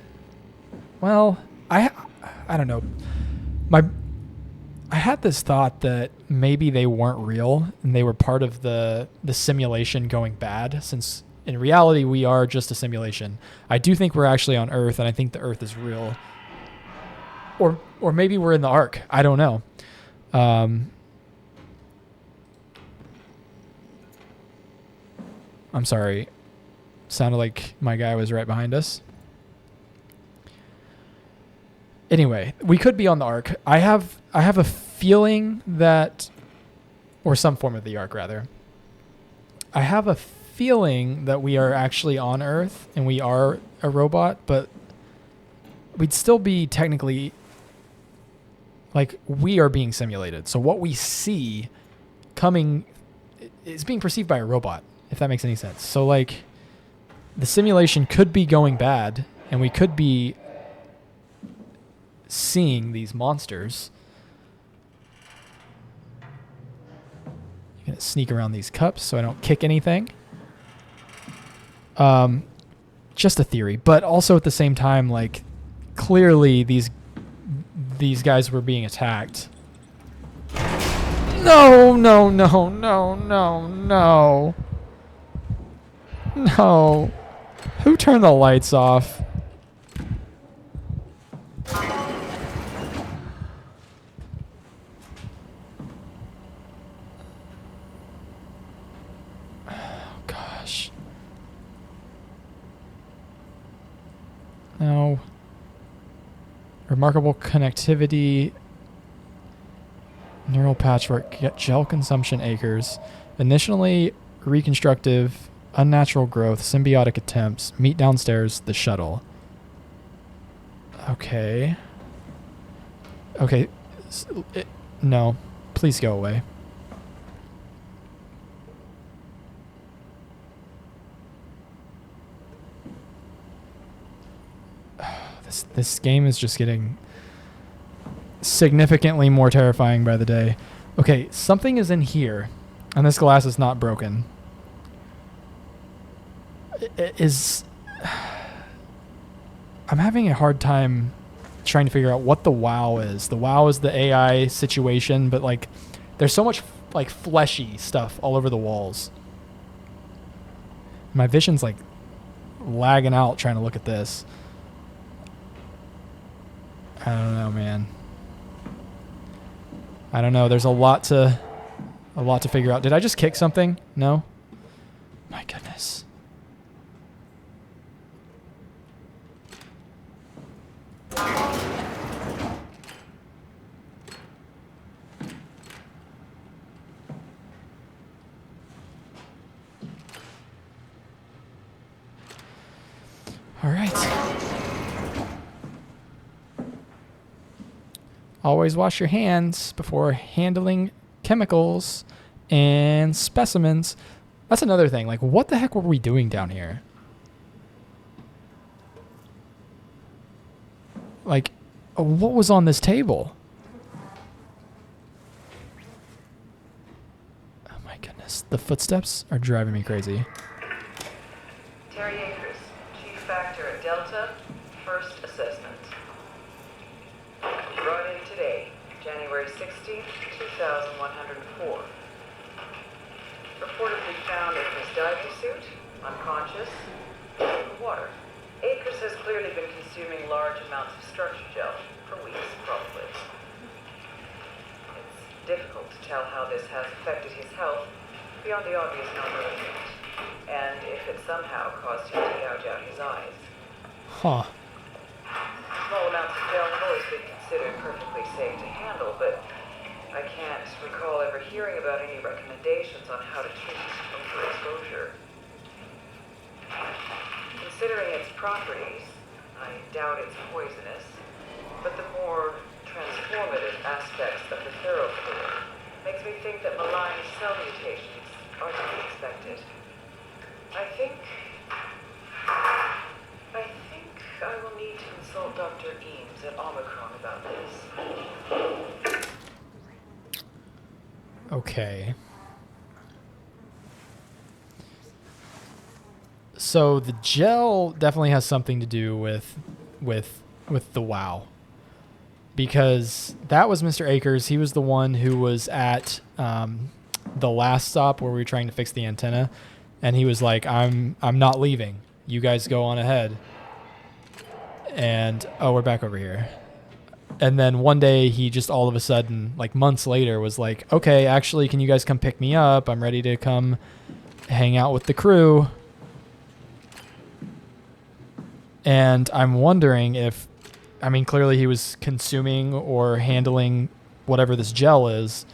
well, I don't know. I had this thought that maybe they weren't real and they were part of the simulation going bad, since in reality we are just a simulation. I do think we're actually on Earth, and I think the Earth is real. Or maybe we're in the Ark. I don't know. I'm sorry. Sounded like my guy was right behind us. Anyway, we could be on the Ark. I have a feeling that, or some form of the Ark rather. I have a feeling that we are actually on Earth and we are a robot, but we'd still be technically, like, we are being simulated. So what we see coming is being perceived by a robot, if that makes any sense. So, like, the simulation could be going bad and we could be seeing these monsters. I'm gonna sneak around these cups so I don't kick anything. Just a theory, but also at the same time, like, clearly these guys were being attacked. No. Who turned the lights off? No. Remarkable connectivity. Neural patchwork. Gel consumption acres. Initially reconstructive. Unnatural growth. Symbiotic attempts. Meet downstairs. The shuttle. Okay. Okay. No. Please go away. This game is just getting significantly more terrifying by the day. Okay, something is in here, and this glass is not broken. I'm having a hard time trying to figure out what the WoW is. The WoW is the AI situation, but, like, there's so much, like, fleshy stuff all over the walls. My vision's, like, lagging out trying to look at this. I don't know, man. I don't know. There's a lot to figure out. Did I just kick something? No? My goodness. All right. Always wash your hands before handling chemicals and specimens. That's another thing. Like, what the heck were we doing down here? Like, what was on this table? Oh my goodness. The footsteps are driving me crazy. Terry Akers, Chief Factor at Delta, first assessment. Brought in today, January 16th, 2104. Reportedly found in his diving suit, unconscious, in the water. Akers has clearly been consuming large amounts of structure gel for weeks, probably. It's difficult to tell how this has affected his health beyond the obvious non-malignant, and if it somehow caused him to gouge out his eyes. Huh. Small amounts of gel have always been considered perfectly safe to handle, but I can't recall ever hearing about any recommendations on how to treat overexposure. Considering its properties, I doubt it's poisonous, but the more transformative aspects of the ferrofluid makes me think that malign cell mutations are to be expected. I think I will need to consult Dr. Eames at Omicron about this. Okay. So the gel definitely has something to do with the WoW. Because that was Mr. Akers. He was the one who was at the last stop where we were trying to fix the antenna, and he was like, I'm not leaving. You guys go on ahead. And oh, we're back over here. And then one day he just all of a sudden, like months later, was like, okay, actually, can you guys come pick me up? I'm ready to come hang out with the crew. And I'm wondering if, I mean, clearly he was consuming or handling whatever this gel is.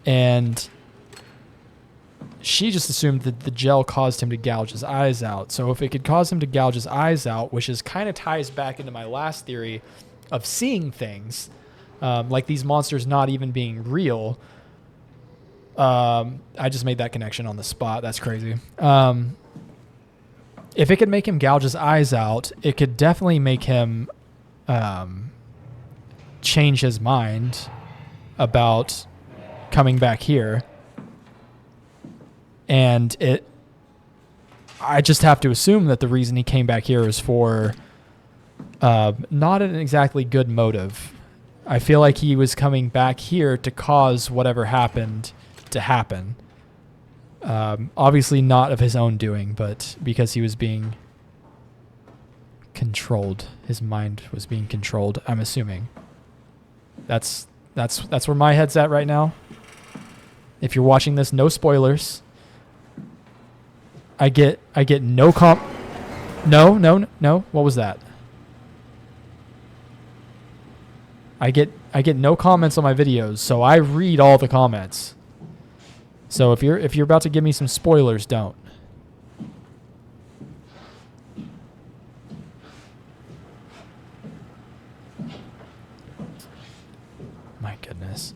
And she just assumed that the gel caused him to gouge his eyes out. So if it could cause him to gouge his eyes out, which is kind of ties back into my last theory of seeing things, like these monsters not even being real. I just made that connection on the spot. That's crazy. If it could make him gouge his eyes out, it could definitely make him change his mind about coming back here. And I just have to assume that the reason he came back here is for not an exactly good motive. I feel like he was coming back here to cause whatever happened to happen. Obviously not of his own doing, but because he was being controlled. His mind was being controlled, I'm assuming. That's where my head's at right now. If you're watching this, no spoilers. I get no No. What was that? I get no comments on my videos, so I read all the comments. So if you're about to give me some spoilers, don't. My goodness.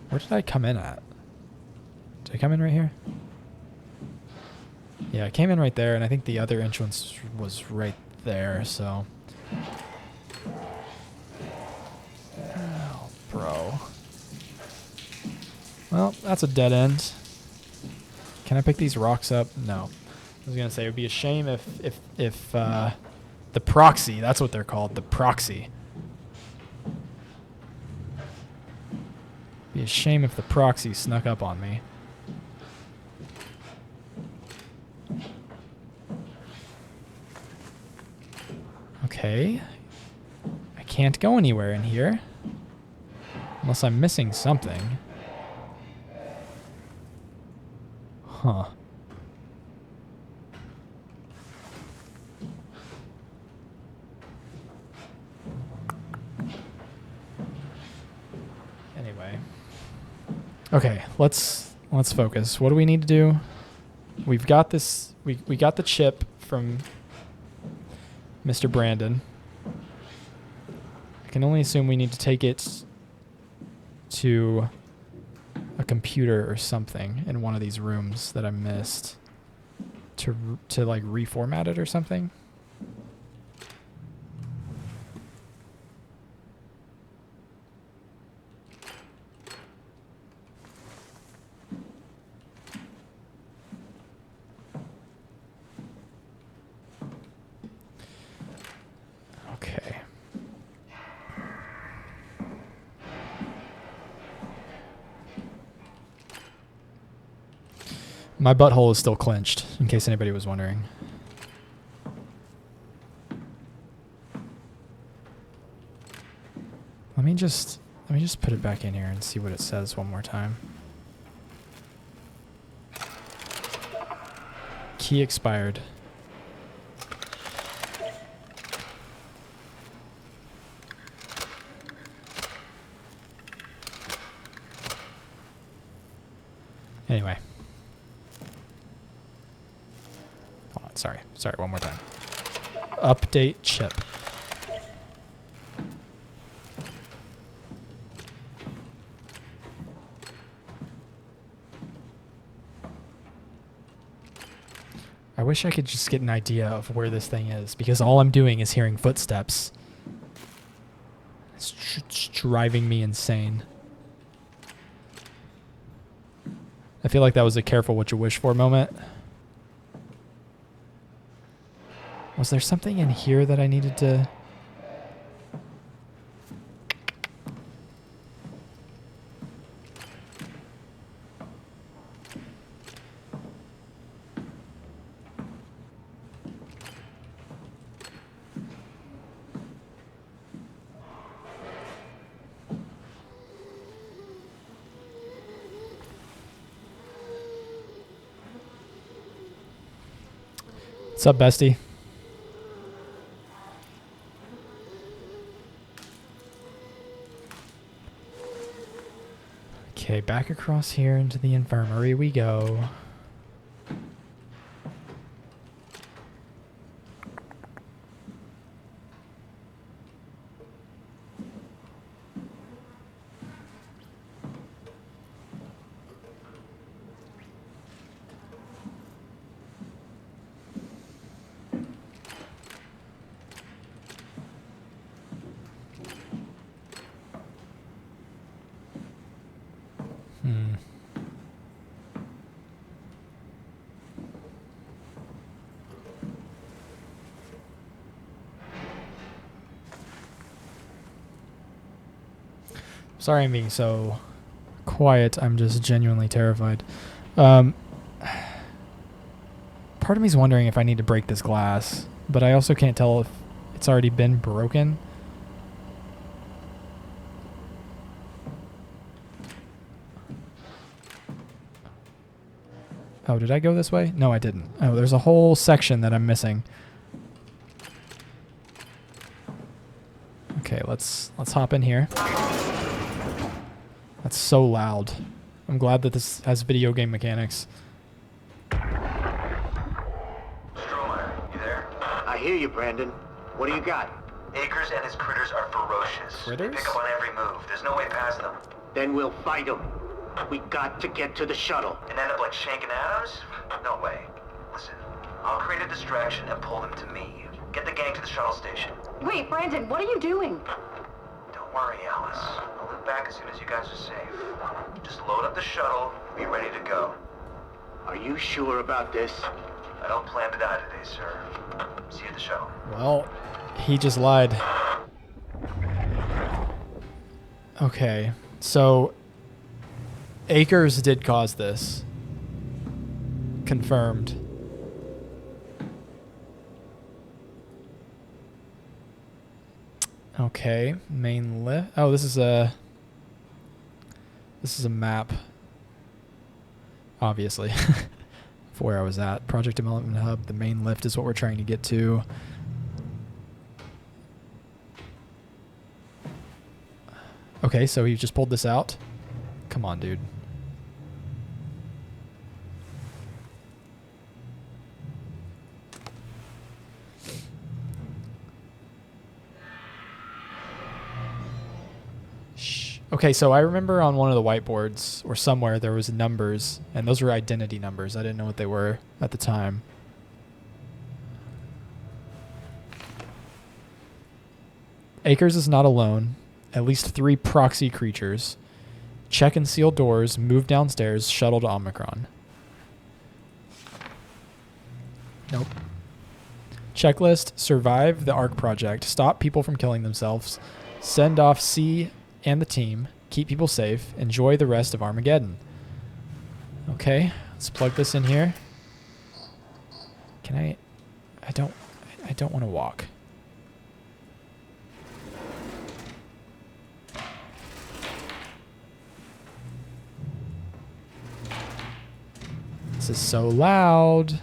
Where did I come in at? Did I come in right here? Yeah, I came in right there, and I think the other entrance was right there, so. Oh, bro. Well, that's a dead end. Can I pick these rocks up? No. I was gonna say it would be a shame if the proxy, that's what they're called, the proxy. Be a shame if the proxy snuck up on me. Okay. I can't go anywhere in here. Unless I'm missing something. Huh. Anyway. Okay, let's focus. What do we need to do? we've got this. We got the chip from Mr. Brandon. I can only assume we need to take it to a computer or something in one of these rooms that I missed to like reformat it or something. Okay. My butthole is still clenched, in case anybody was wondering. Let me just put it back in here and see what it says one more time. Key expired. Anyway. Hold on, sorry, one more time. Update chip. I wish I could just get an idea of where this thing is, because all I'm doing is hearing footsteps. It's driving me insane. I feel like that was a careful what you wish for moment. Was there something in here that I needed to... What's up, bestie? Okay, back across here into the infirmary we go. Sorry I'm being so quiet. I'm just genuinely terrified. Part of me's wondering if I need to break this glass, but I also can't tell if it's already been broken. Oh, did I go this way? No, I didn't. Oh, there's a whole section that I'm missing. Okay, let's hop in here. That's so loud. I'm glad that this has video game mechanics. Stromer, you there? I hear you, Brandon. What do you got? Akers and his critters are ferocious. Critters? They pick up on every move. There's no way past them. Then we'll fight them. We got to get to the shuttle. And end up like Shank and Adams? No way. Listen, I'll create a distraction and pull them to me. Get the gang to the shuttle station. Wait, Brandon, what are you doing? Don't worry, Alice. I'll look back as soon as you guys are safe. Just load up the shuttle, be ready to go. Are you sure about this? I don't plan to die today, sir. See you at the shuttle. Well, he just lied. Okay, so Akers did cause this. Confirmed. Okay, main lift. Oh, this is a map. Obviously. For where I was at. Project Development Hub. The main lift is what we're trying to get to. Okay, so he just pulled this out. Come on, dude. Okay, so I remember on one of the whiteboards or somewhere there was numbers, and those were identity numbers. I didn't know what they were at the time. Akers is not alone. At least 3 proxy creatures. Check and seal doors. Move downstairs. Shuttle to Omicron. Nope. Checklist. Survive the ARC project. Stop people from killing themselves. Send off C and the team. Keep people safe. Enjoy the rest of Armageddon. Okay. Let's plug this in here. Can I don't want to walk. This is so loud.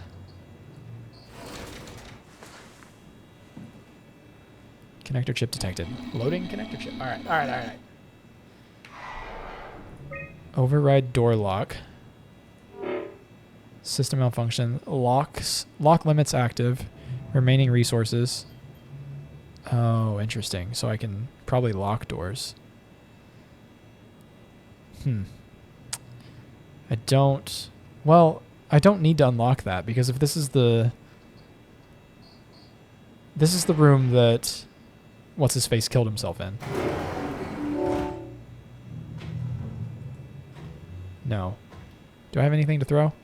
Connector chip detected. Loading connector chip. All right. Override door lock. System malfunction. Lock limits active. Remaining resources. Oh, interesting. So I can probably lock doors. I don't need to unlock that because if this is the room that what's his face killed himself in. No. Do I have anything to throw?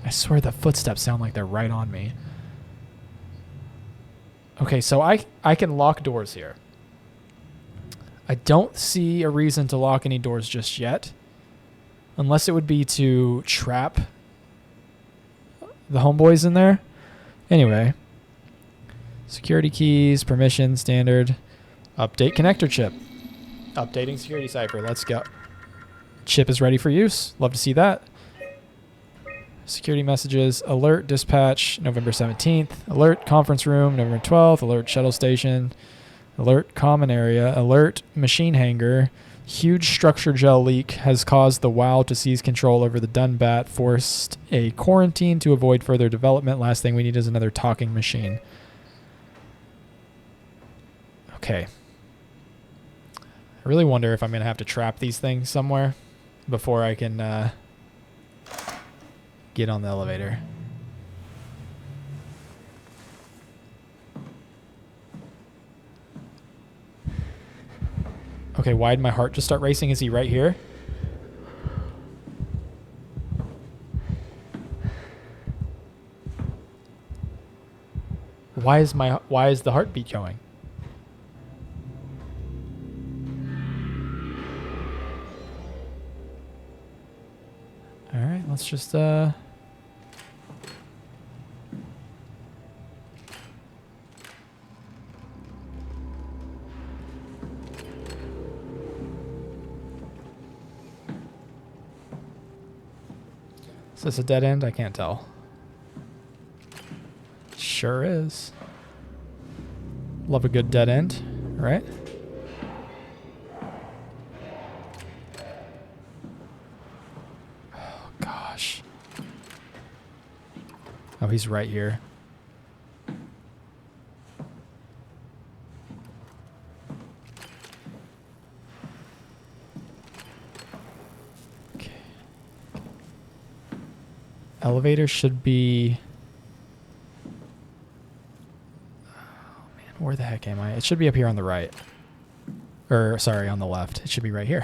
I swear the footsteps sound like they're right on me. Okay, so I can lock doors here. I don't see a reason to lock any doors just yet. Unless it would be to trap the homeboys in there. Anyway. Security keys, permission, standard. Update connector chip. Updating security cipher. Let's go. Chip is ready for use. Love to see that. Security messages. Alert dispatch November 17th. Alert conference room November 12th. Alert shuttle station. Alert common area. Alert machine hangar. Huge structure gel leak has caused the WoW to seize control over the Dunbat, forced a quarantine to avoid further development. Last thing we need is another talking machine. Okay. I really wonder if I'm going to have to trap these things somewhere before I can get on the elevator. Okay, why did my heart just start racing? Is he right here? Why is the heartbeat going? All right, let's just Is this a dead end? I can't tell. Sure is. Love a good dead end, right? Oh, gosh. Oh, he's right here. Elevator should be... Oh, man, where the heck am I? It should be up here on the right. Or, sorry, on the left. It should be right here.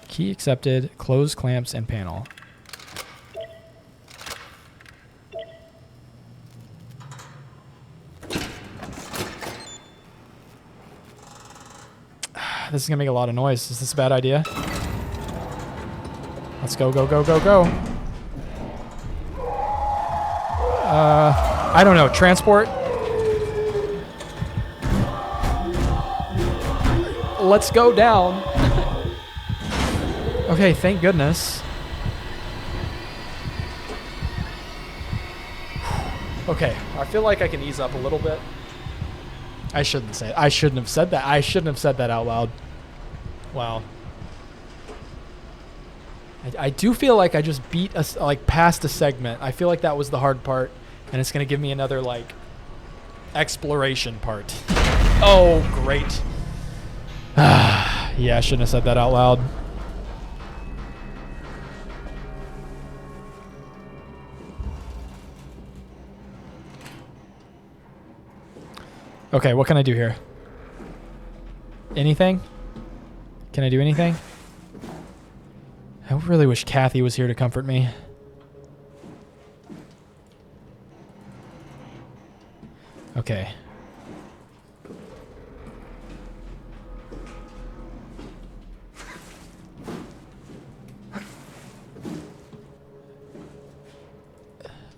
Key accepted. Close clamps and panel. This is going to make a lot of noise. Is this a bad idea? Let's go, go, go, go, go. I don't know. Transport? Let's go down. Okay, thank goodness. Okay, I feel like I can ease up a little bit. I shouldn't say it. I shouldn't have said that. I shouldn't have said that out loud. Wow. I do feel like I just beat us like past a segment. I feel like that was the hard part, and it's gonna give me another like exploration part. Oh, great. Yeah, I shouldn't have said that out loud. Okay, what can I do here? Anything? Can I do anything? I really wish Kathy was here to comfort me. Okay.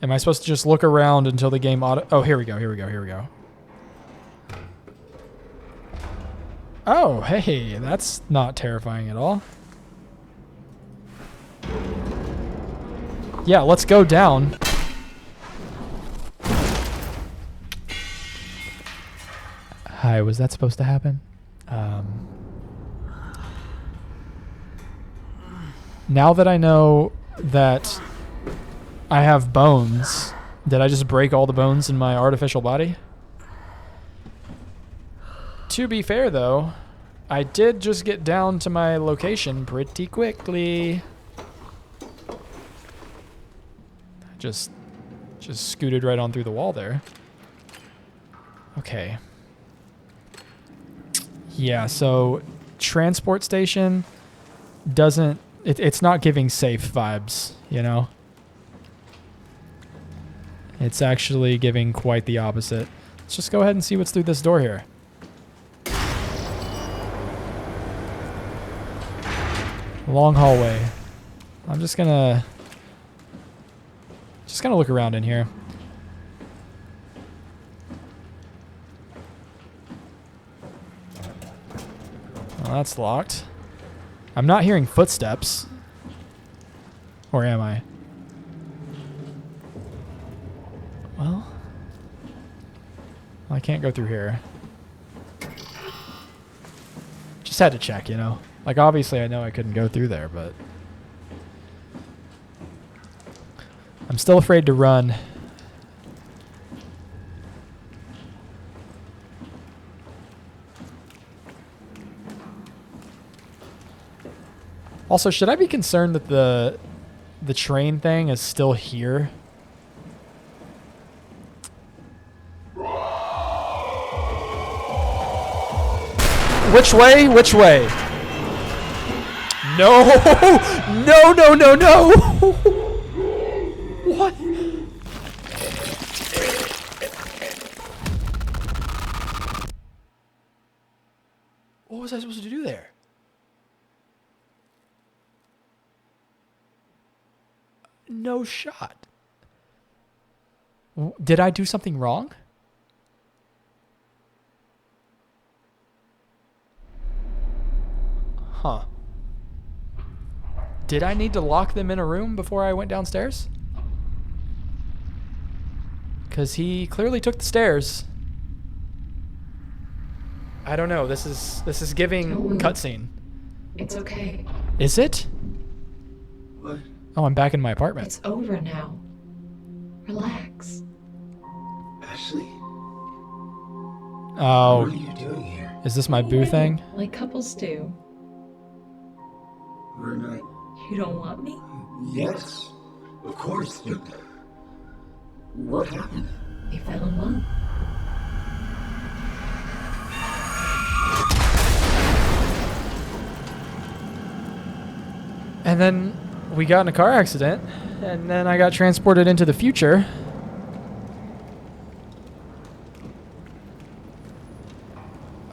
Am I supposed to just look around until the game auto... Oh, here we go, here we go, here we go. Oh, hey, that's not terrifying at all. Yeah, let's go down. Hi, was that supposed to happen? Now that I know that I have bones, did I just break all the bones in my artificial body? To be fair, though, I did just get down to my location pretty quickly. Just scooted right on through the wall there. Okay. Yeah, so transport station doesn't... It's not giving safe vibes, you know? It's actually giving quite the opposite. Let's just go ahead and see what's through this door here. Long hallway. I'm just gonna look around in here. Well, that's locked. I'm not hearing footsteps. Or am I? Well, I can't go through here. Just had to check, you know. Like, obviously I know I couldn't go through there, but I'm still afraid to run. Also, should I be concerned that the train thing is still here? Which way? Which way? No! No, no, no, no! What? What was I supposed to do there? No shot. Did I do something wrong? Huh. Did I need to lock them in a room before I went downstairs? Because he clearly took the stairs. I don't know. This is giving cutscene. It's okay. Is it? What? Oh, I'm back in my apartment. It's over now. Relax. Ashley? Oh. What are you doing here? Is this my boo thing? Like couples do. We're not... You don't want me? Yes, of course, but... What happened? We fell in love. And then we got in a car accident, and then I got transported into the future.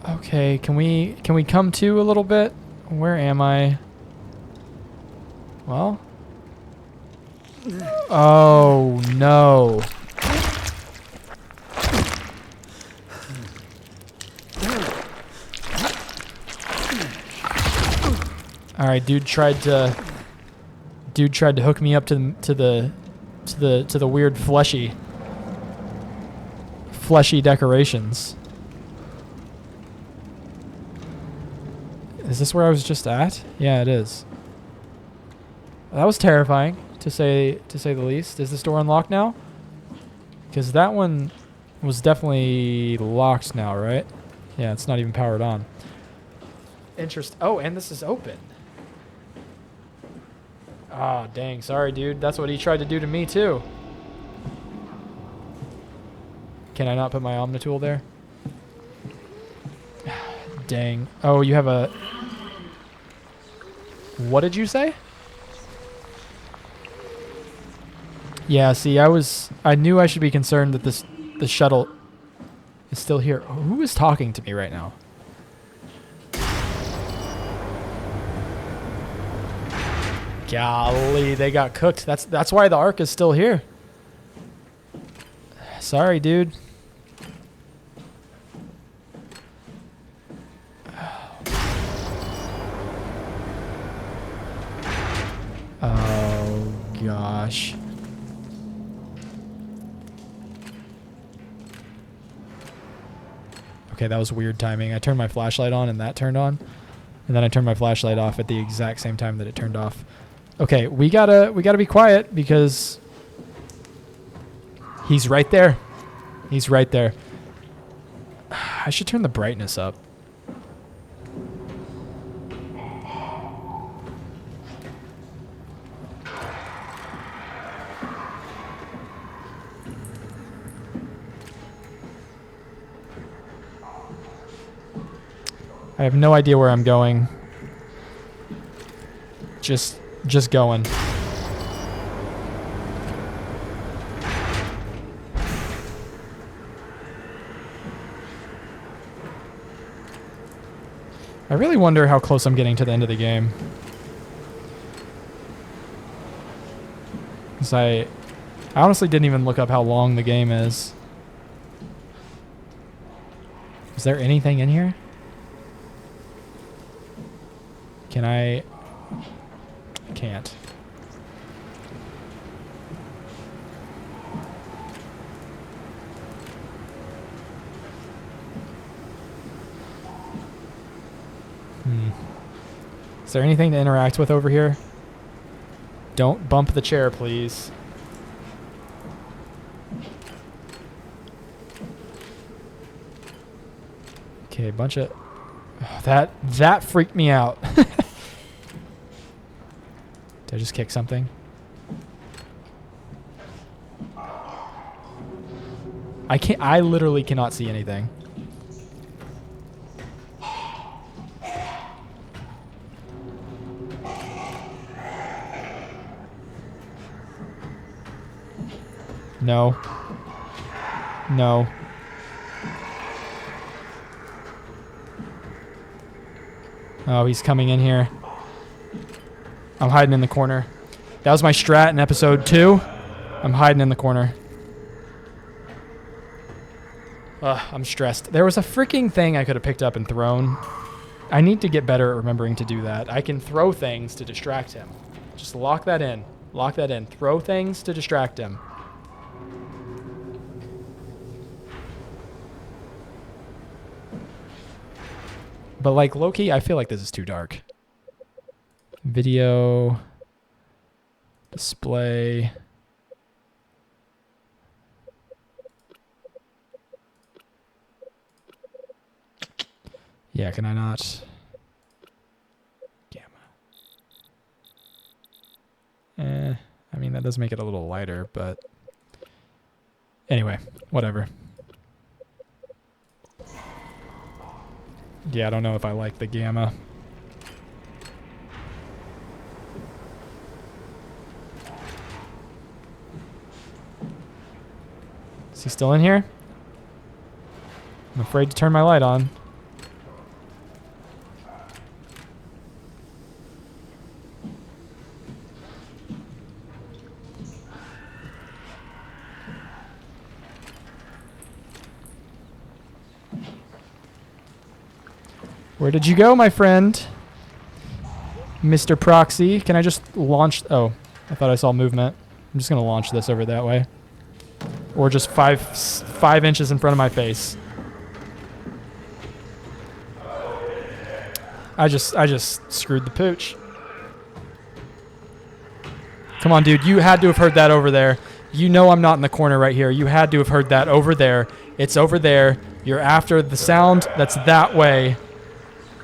Okay, can we come to a little bit? Where am I? Well. Oh no. All right, dude tried to hook me up to the weird fleshy decorations. Is this where I was just at? Yeah, it is. That was terrifying, to say the least. Is this door unlocked now? Because that one was definitely locked now, right? Yeah, it's not even powered on. Oh, and this is open. Ah, dang. Sorry, dude. That's what he tried to do to me, too. Can I not put my Omnitool there? Dang. Oh, you have a... What did you say? Yeah, see, I knew I should be concerned that the shuttle is still here. Who is talking to me right now? Golly, they got cooked. That's why the Ark is still here. Sorry, dude. Oh gosh. Okay, that was weird timing. I turned my flashlight on and that turned on. And then I turned my flashlight off at the exact same time that it turned off. Okay, we gotta be quiet because he's right there. He's right there. I should turn the brightness up. I have no idea where I'm going. Just going. I really wonder how close I'm getting to the end of the game. Because I honestly didn't even look up how long the game is. Is there anything in here? Can I can't. Is there anything to interact with over here? Don't bump the chair, please. Okay, a bunch of... Oh, that freaked me out. Did I just kick something? I literally cannot see anything. No. No. Oh, he's coming in here. I'm hiding in the corner. That was my strat in episode 2. I'm hiding in the corner. I'm stressed. There was a freaking thing I could have picked up and thrown. I need to get better at remembering to do that. I can throw things to distract him. Just lock that in. Lock that in. Throw things to distract him. But like low-key, I feel like this is too dark. Video. Display. Yeah, can I not? Gamma. I mean, that does make it a little lighter, but... Anyway, whatever. Yeah, I don't know if I like the gamma. Is he still in here? I'm afraid to turn my light on. Where did you go, my friend? Mr. Proxy. Can I just launch? Oh, I thought I saw movement. I'm just going to launch this over that way. Or just five inches in front of my face. I just screwed the pooch. Come on, dude. You had to have heard that over there. You know I'm not in the corner right here. You had to have heard that over there. It's over there. You're after the sound that's that way.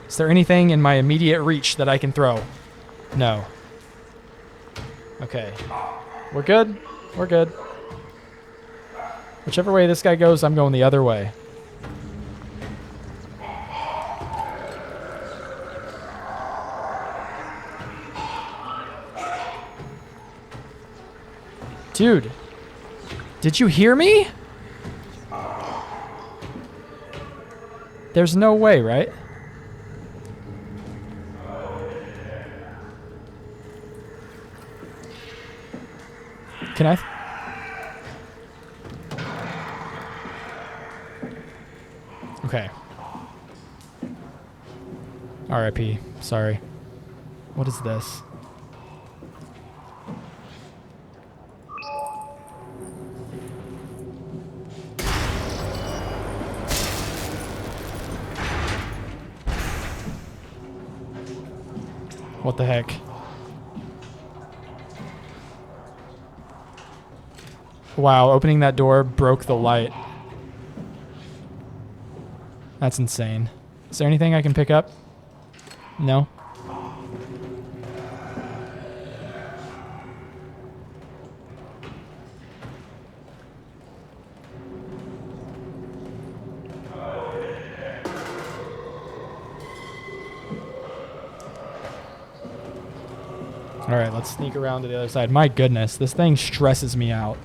Is there anything in my immediate reach that I can throw? No. Okay. We're good. We're good. Whichever way this guy goes, I'm going the other way. Dude, did you hear me? There's no way, right? Can I? Okay. RIP. Sorry. What is this? What the heck? Wow, opening that door broke the light. That's insane. Is there anything I can pick up? No? Alright, let's sneak around to the other side. My goodness, this thing stresses me out.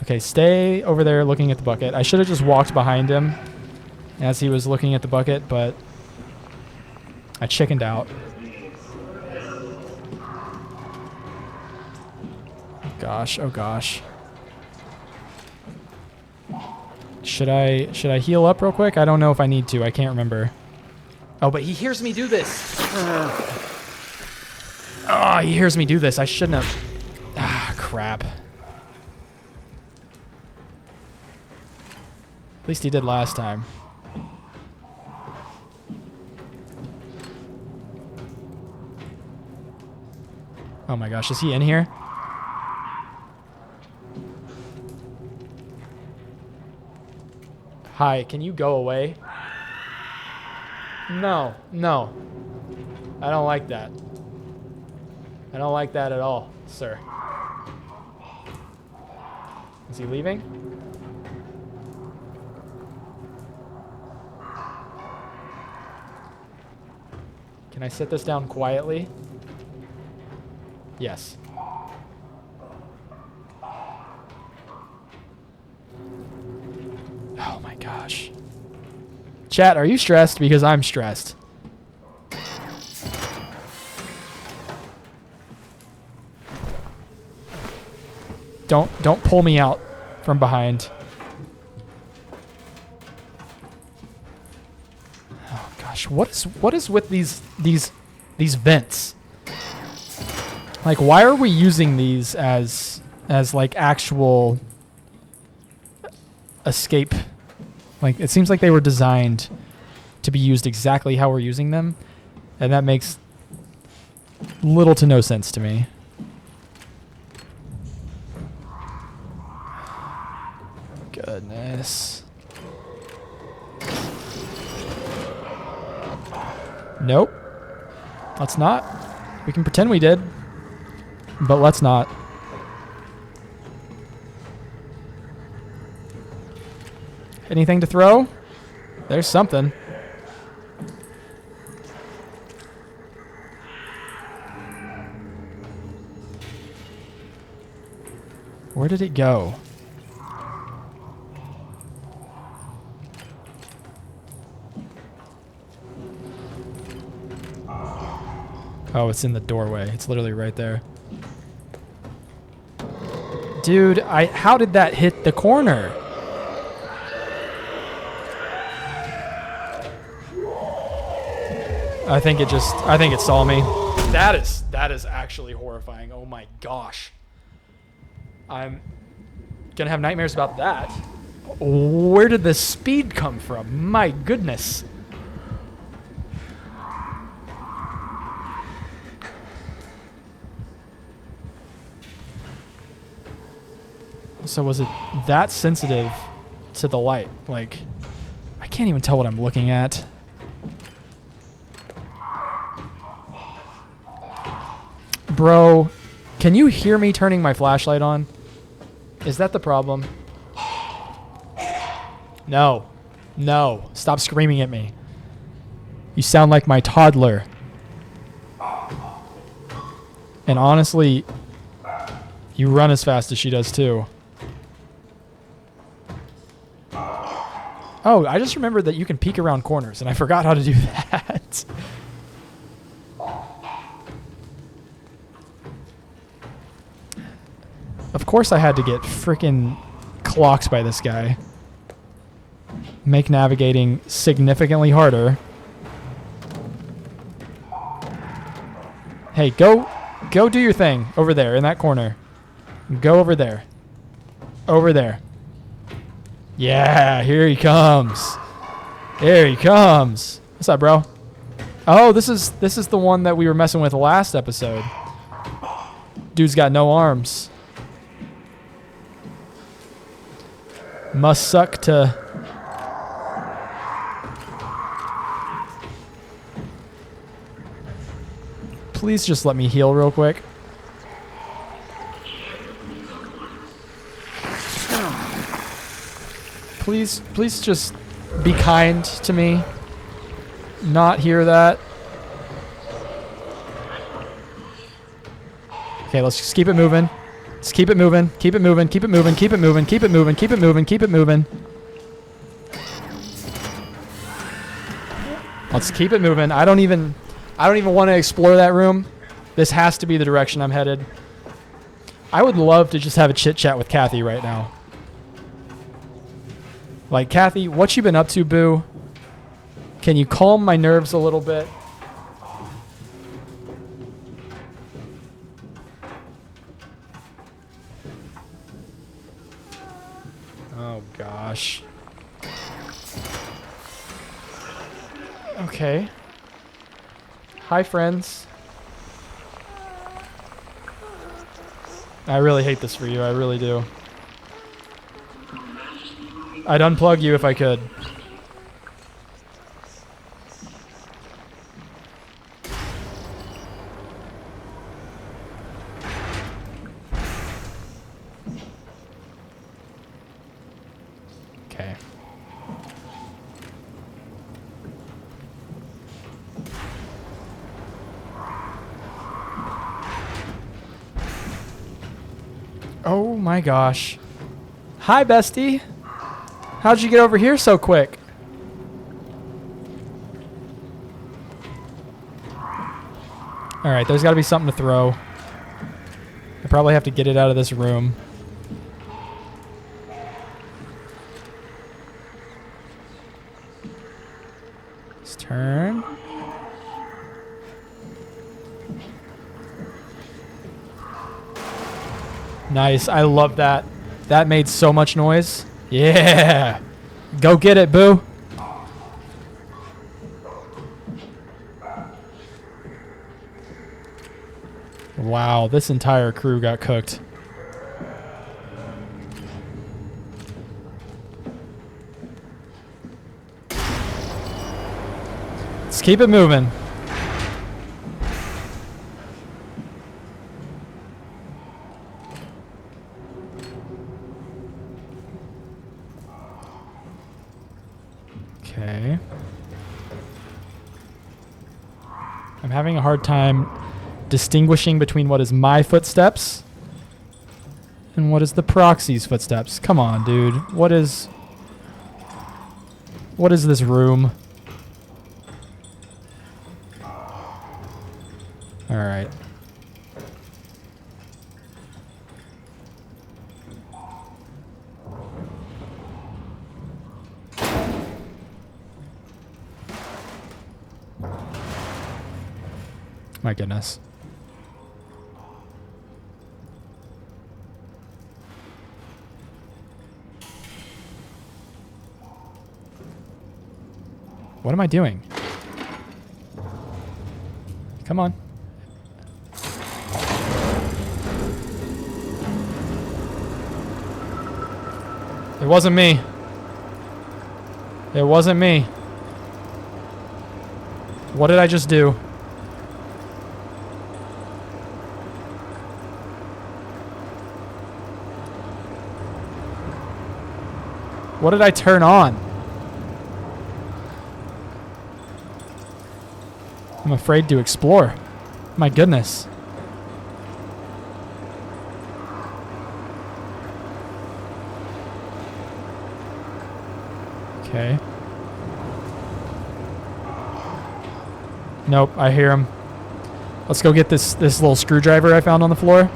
Okay, stay over there looking at the bucket. I should have just walked behind him as he was looking at the bucket, but I chickened out. Gosh, oh gosh. Should I heal up real quick? I don't know if I need to. I can't remember. Oh, but he hears me do this. Oh, he hears me do this. I shouldn't have. Ah, crap. At least he did last time. Oh my gosh, is he in here? Hi, can you go away? No, no. I don't like that. I don't like that at all, sir. Is he leaving? Can I sit this down quietly? Yes. Oh my gosh. Chat, are you stressed? Because I'm stressed. Don't pull me out from behind. Oh gosh, what is with these vents? Like, why are we using these as like actual escape? Like, it seems like they were designed to be used exactly how we're using them, and that makes little to no sense to me. Goodness. Nope. Let's not. We can pretend we did, but let's not. Anything to throw? There's something. Where did it go? Oh, it's in the doorway. It's literally right there. Dude, how did that hit the corner? I think it saw me. That is actually horrifying. Oh my gosh. I'm gonna have nightmares about that. Where did the speed come from? My goodness. So was it that sensitive to the light? Like, I can't even tell what I'm looking at. Bro, can you hear me turning my flashlight on? Is that the problem? No. No. Stop screaming at me. You sound like my toddler. And honestly, you run as fast as she does too. Oh, I just remembered that you can peek around corners, and I forgot how to do that. Of course I had to get freaking clocked by this guy. Make navigating significantly harder. Hey, go do your thing over there in that corner. Go over there. Over there. Yeah, here he comes. Here he comes. What's up, bro? Oh, this is the one that we were messing with last episode. Dude's got no arms. Must suck to... Please just let me heal real quick. Please just be kind to me. Not hear that. Okay, let's just keep it moving. Let's keep it moving. Keep it moving. Keep it moving. Keep it moving. Keep it moving. Keep it moving. Keep it moving. Let's keep it moving. I don't even want to explore that room. This has to be the direction I'm headed. I would love to just have a chit chat with Kathy right now. Like, Kathy, what you been up to, boo? Can you calm my nerves a little bit? Oh, gosh. Okay. Hi, friends. I really hate this for you. I really do. I'd unplug you if I could. Okay. Oh my gosh. Hi, bestie. How'd you get over here so quick? Alright, there's got to be something to throw. I probably have to get it out of this room. Let's turn. Nice. I love that. That made so much noise. Yeah. Go get it, boo. Wow, this entire crew got cooked. Let's keep it moving. Okay. I'm having a hard time distinguishing between what is my footsteps and what is the proxy's footsteps. Come on, dude. What is this room? All right. My goodness. What am I doing? Come on. It wasn't me. It wasn't me. What did I just do? What did I turn on? I'm afraid to explore. My goodness. Okay. Nope, I hear him. Let's go get this little screwdriver I found on the floor.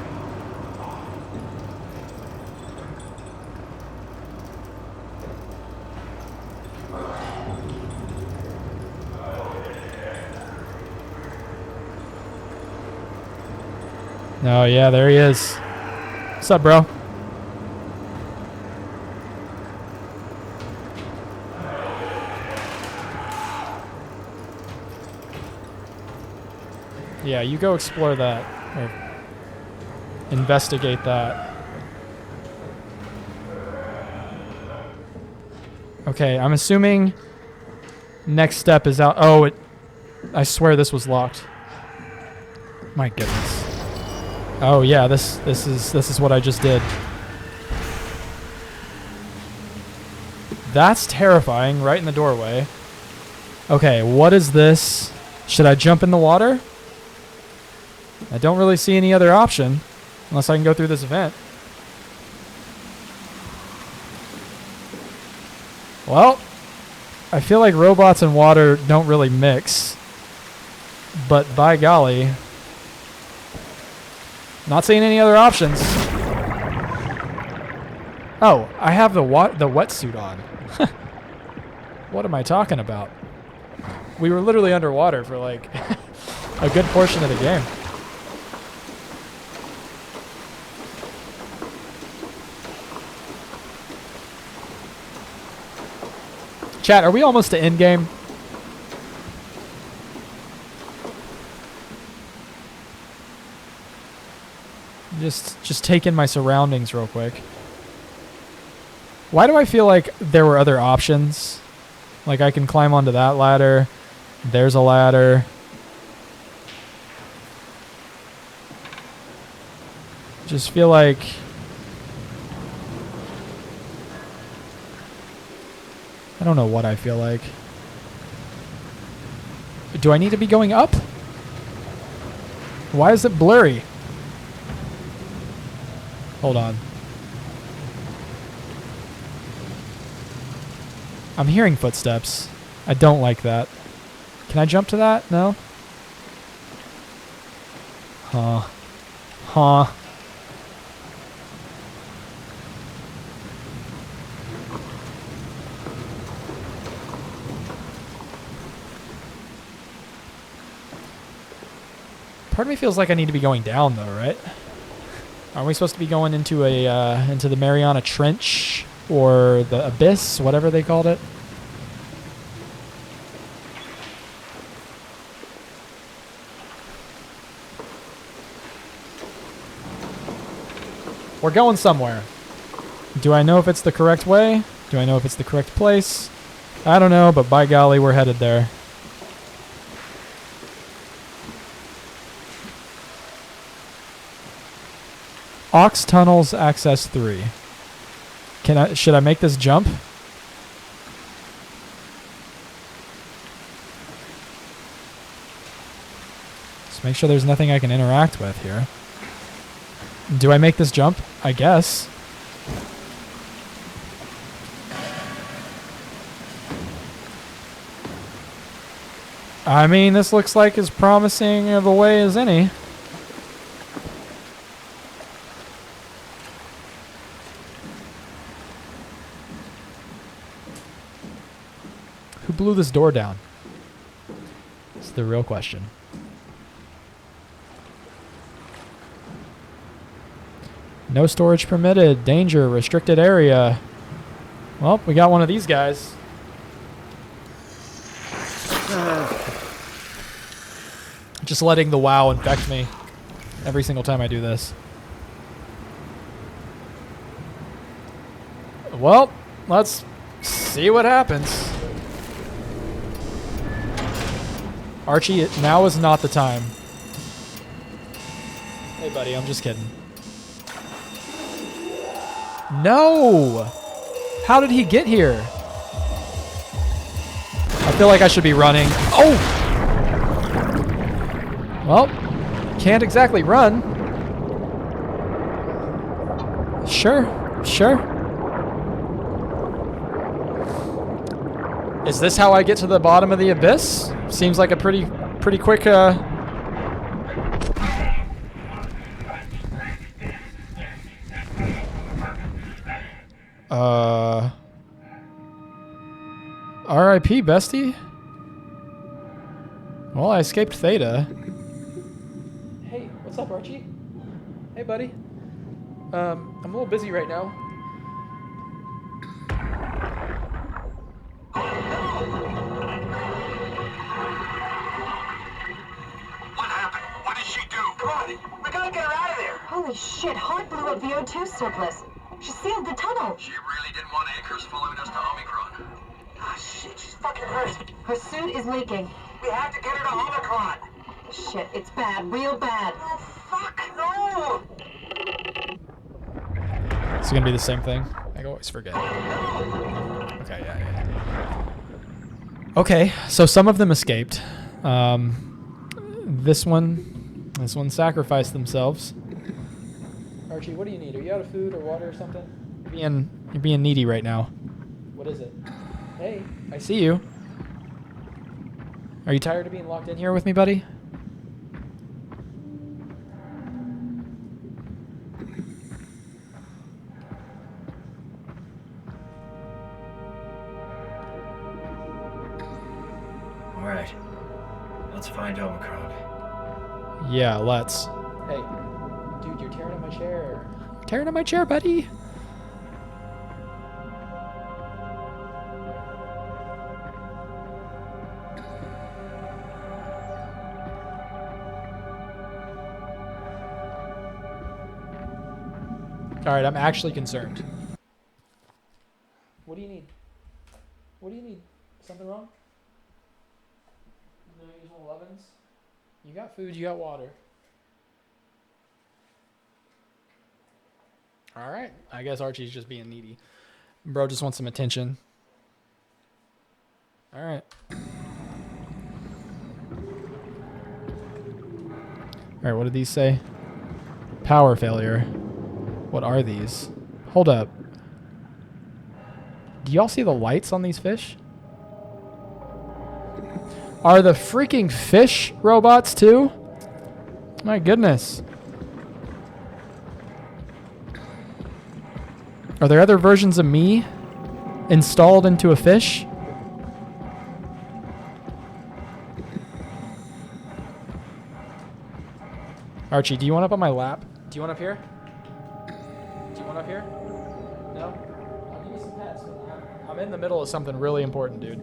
Oh yeah, there he is. What's up, bro? Yeah, you go explore that. Or investigate that. Okay, I'm assuming next step is out. Oh, I swear this was locked. My goodness. Oh yeah, this is what I just did. That's terrifying, right in the doorway. Okay, what is this? Should I jump in the water? I don't really see any other option unless I can go through this vent. Well, I feel like robots and water don't really mix. But by golly, not seeing any other options. Oh, I have the wetsuit on. What am I talking about? We were literally underwater for like a good portion of the game. Chat, are we almost to end game? Just take in my surroundings real quick. Why do I feel like there were other options? Like I can climb onto that ladder. There's a ladder. Just feel like I don't know what I feel like. Do I need to be going up? Why is it blurry? Hold on. I'm hearing footsteps. I don't like that. Can I jump to that? No? Huh. Huh. Part of me feels like I need to be going down though, right? Aren't we supposed to be going into into the Mariana Trench or the Abyss, whatever they called it? We're going somewhere. Do I know if it's the correct way? Do I know if it's the correct place? I don't know, but by golly, we're headed there. Ox Tunnels Access 3. Should I make this jump? Just make sure there's nothing I can interact with here. Do I make this jump? I guess. I mean, this looks like as promising of a way as any. Who blew this door down? That's the real question. No storage permitted. Danger. Restricted area. Well, we got one of these guys. Just letting the WoW infect me every single time I do this. Well, let's see what happens. Archie, now is not the time. Hey, buddy, I'm just kidding. No! How did he get here? I feel like I should be running. Oh! Well, can't exactly run. Sure. Is this how I get to the bottom of the abyss? Seems like a pretty quick, R.I.P. bestie? Well, I escaped Theta. Hey, what's up, Archie? Hey, buddy. I'm a little busy right now. What happened? What did she do? Come on, we gotta get her out of there. Holy shit, Hart blew up the O2 surplus. She sealed the tunnel. She really didn't want anchors following us to Omicron. Ah, shit, she's fucking hurt. Her suit is leaking. We have to get her to Omicron. Shit, it's bad, real bad. Oh, fuck, no! It's gonna be the same thing. I always forget. Okay, yeah. Okay, so some of them escaped. This one sacrificed themselves. Archie, what do you need? Are you out of food or water or something? You're being needy right now. What is it? Hey, I see you. Are you tired of being locked in here with me, buddy? Alright. Let's find Omicron. Yeah, let's. Hey, dude, you're tearing up my chair. Tearing up my chair, buddy. All right, I'm actually concerned. What do you need? What do you need? Something wrong? No usual 11s? You got food, you got water. All right, I guess Archie's just being needy. Bro just wants some attention. All right. All right, what did these say? Power failure. What are these? Hold up. Do y'all see the lights on these fish? Are the freaking fish robots too? My goodness. Are there other versions of me installed into a fish? Archie, do you want up on my lap? Do you want up here? Do you want up here? No? I'll give you some pets. I'm in the middle of something really important, dude.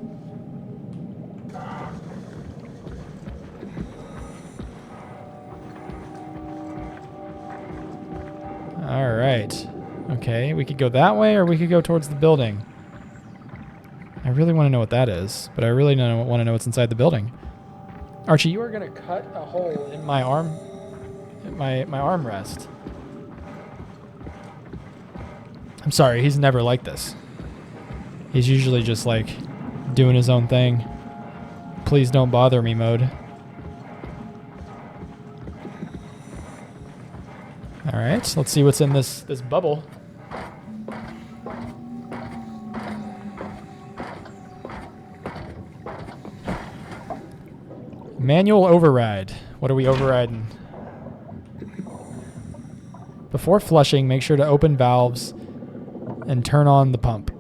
All right. Okay, we could go that way or we could go towards the building. I really want to know what that is, but I really want to know what's inside the building. Archie, you are going to cut a hole in my arm, my armrest. I'm sorry, he's never like this. He's usually just like doing his own thing. Please don't bother me mode. All right, let's see what's in this bubble. Manual override. What are we overriding? Before flushing, make sure to open valves and turn on the pump.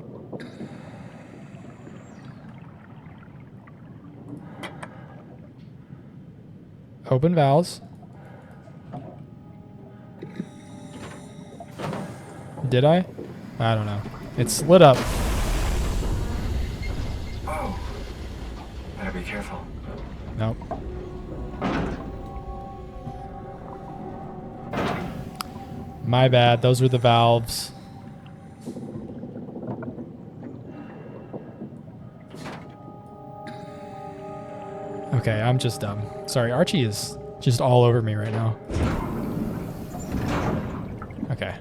Open valves. Did I? I don't know. It's lit up. Oh. Better be careful. Nope. My bad. Those were the valves. Okay, I'm just dumb. Sorry, Archie is just all over me right now. Okay.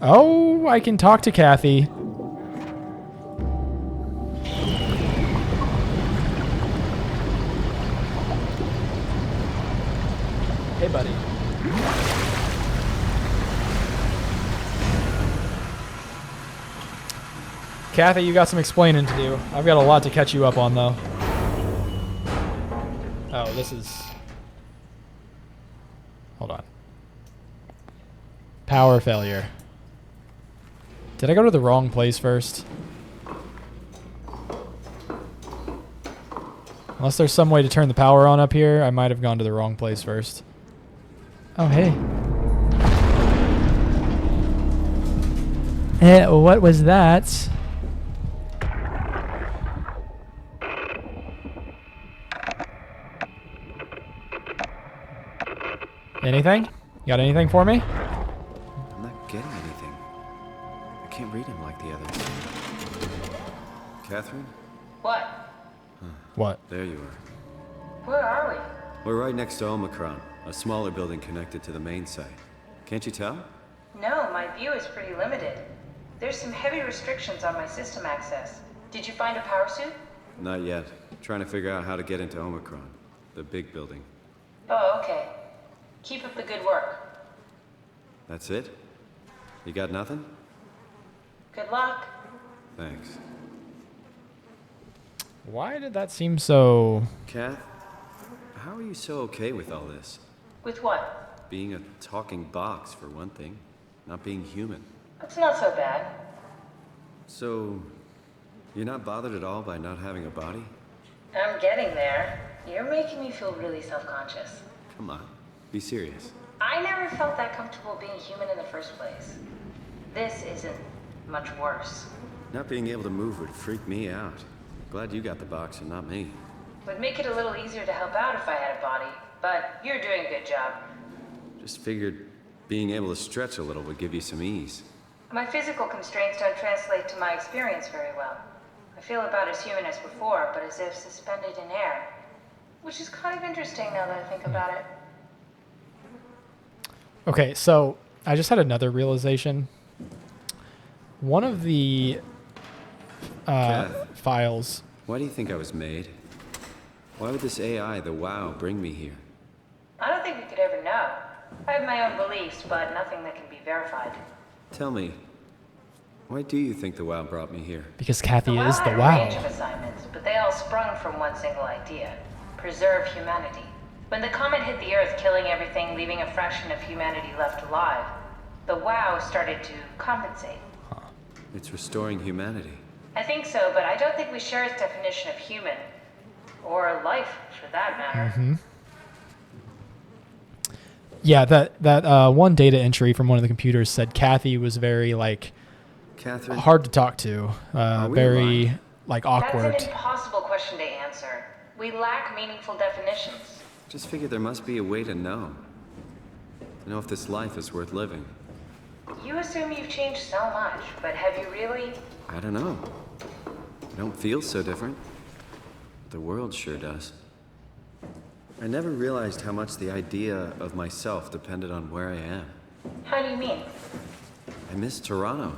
Oh, I can talk to Kathy. Hey, buddy. Kathy, you got some explaining to do. I've got a lot to catch you up on, though. Oh, this is... Hold on. Power failure. Did I go to the wrong place first? Unless there's some way to turn the power on up here, I might have gone to the wrong place first. Oh, hey. What was that? Anything? You got anything for me? I'm not getting anything. I can't read him like the others. Catherine? What? What? There you are. Where are we? We're right next to Omicron, a smaller building connected to the main site. Can't you tell? No, my view is pretty limited. There's some heavy restrictions on my system access. Did you find a power suit? Not yet. Trying to figure out how to get into Omicron, the big building. Oh, okay. Keep up the good work. That's it? You got nothing? Good luck. Thanks. Why did that seem so... Kath, how are you so okay with all this? With what? Being a talking box, for one thing. Not being human. It's not so bad. So, you're not bothered at all by not having a body? I'm getting there. You're making me feel really self-conscious. Come on, be serious. I never felt that comfortable being human in the first place. This isn't much worse. Not being able to move would freak me out. Glad you got the box and not me. Would make it a little easier to help out if I had a body, but you're doing a good job. Just figured being able to stretch a little would give you some ease. My physical constraints don't translate to my experience very well. I feel about as human as before, but as if suspended in air. Which is kind of interesting now that I think about it. Okay, so I just had another realization. One of the Kath, files... why do you think I was made? Why would this AI, the WoW, bring me here? I don't think we could ever know. I have my own beliefs, but nothing that can be verified. Tell me, why do you think the WoW brought me here? Because Kathy is the had a range of WoW. assignments, but they all sprung from one single idea. Preserve humanity. When the comet hit the Earth, killing everything, leaving a fraction of humanity left alive, the WoW started to compensate. It's restoring humanity. I think so, but I don't think we share its definition of human. Or life, for that matter. Mm-hmm. Yeah, that one data entry from one of the computers said Kathy was very, like, Catherine? hard to talk to. we Very, alive? like, awkward. That's an impossible question to answer. We lack meaningful definitions. Just figured there must be a way to know. To know if this life is worth living. You assume you've changed so much, but have you really? I don't know. I don't feel so different. The world sure does. I never realized how much the idea of myself depended on where I am. How do you mean? I miss Toronto.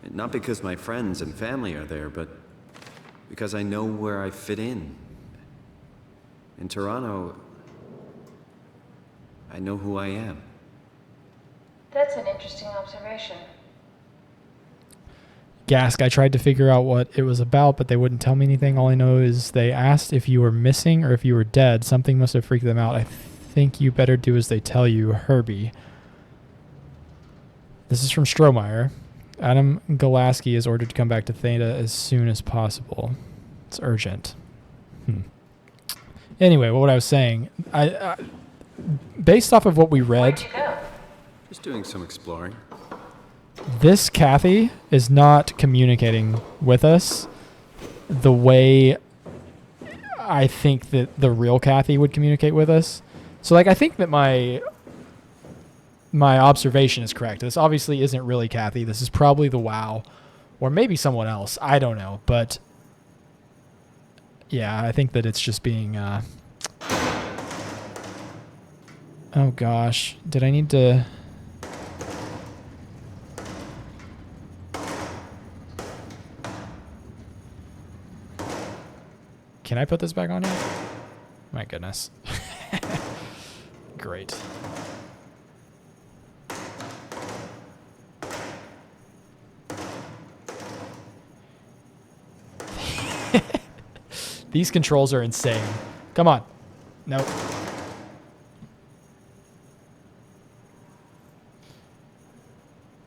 And not because my friends and family are there, but because I know where I fit in. In Toronto, I know who I am. That's an interesting observation. Gask, I tried to figure out what it was about, but they wouldn't tell me anything. All I know is they asked if you were missing or if you were dead. Something must have freaked them out. I think you better do as they tell you, Herbie. This is from Strohmeyer. Adam Golaski is ordered to come back to Theta as soon as possible. It's urgent. Anyway, what I was saying, I based off of what we read, Where'd you go? Just doing some exploring. this Kathy is not communicating with us the way I think that the real Kathy would communicate with us. So, like, I think that my observation is correct. This obviously isn't really Kathy. This is probably the WoW, or maybe someone else. I don't know. But Yeah, I think that it's just being... Oh gosh, did I need to... Can I put this back on here? My goodness. Great. These controls are insane. Come on. Nope.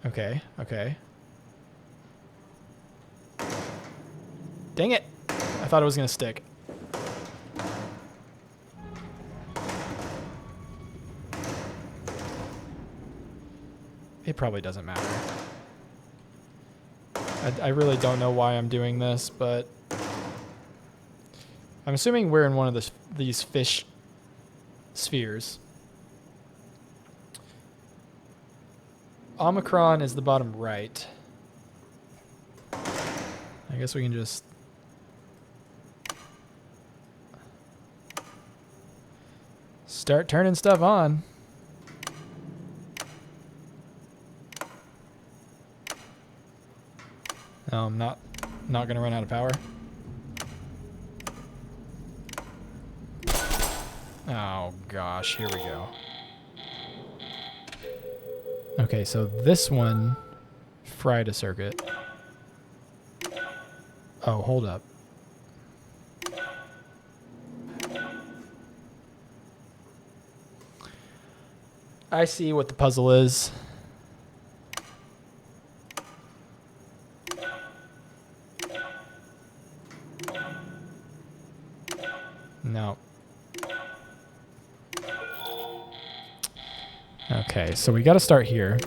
Okay, okay. Dang it. I thought it was going to stick. It probably doesn't matter. I really don't know why I'm doing this, but I'm assuming we're in one of these fish spheres. Omicron is the bottom right. I guess we can just... start turning stuff on. No, I'm not gonna run out of power. Oh gosh, here we go. Okay, so this one fried a circuit. Oh, hold up. I see what the puzzle is. No. Okay, so we got to start here.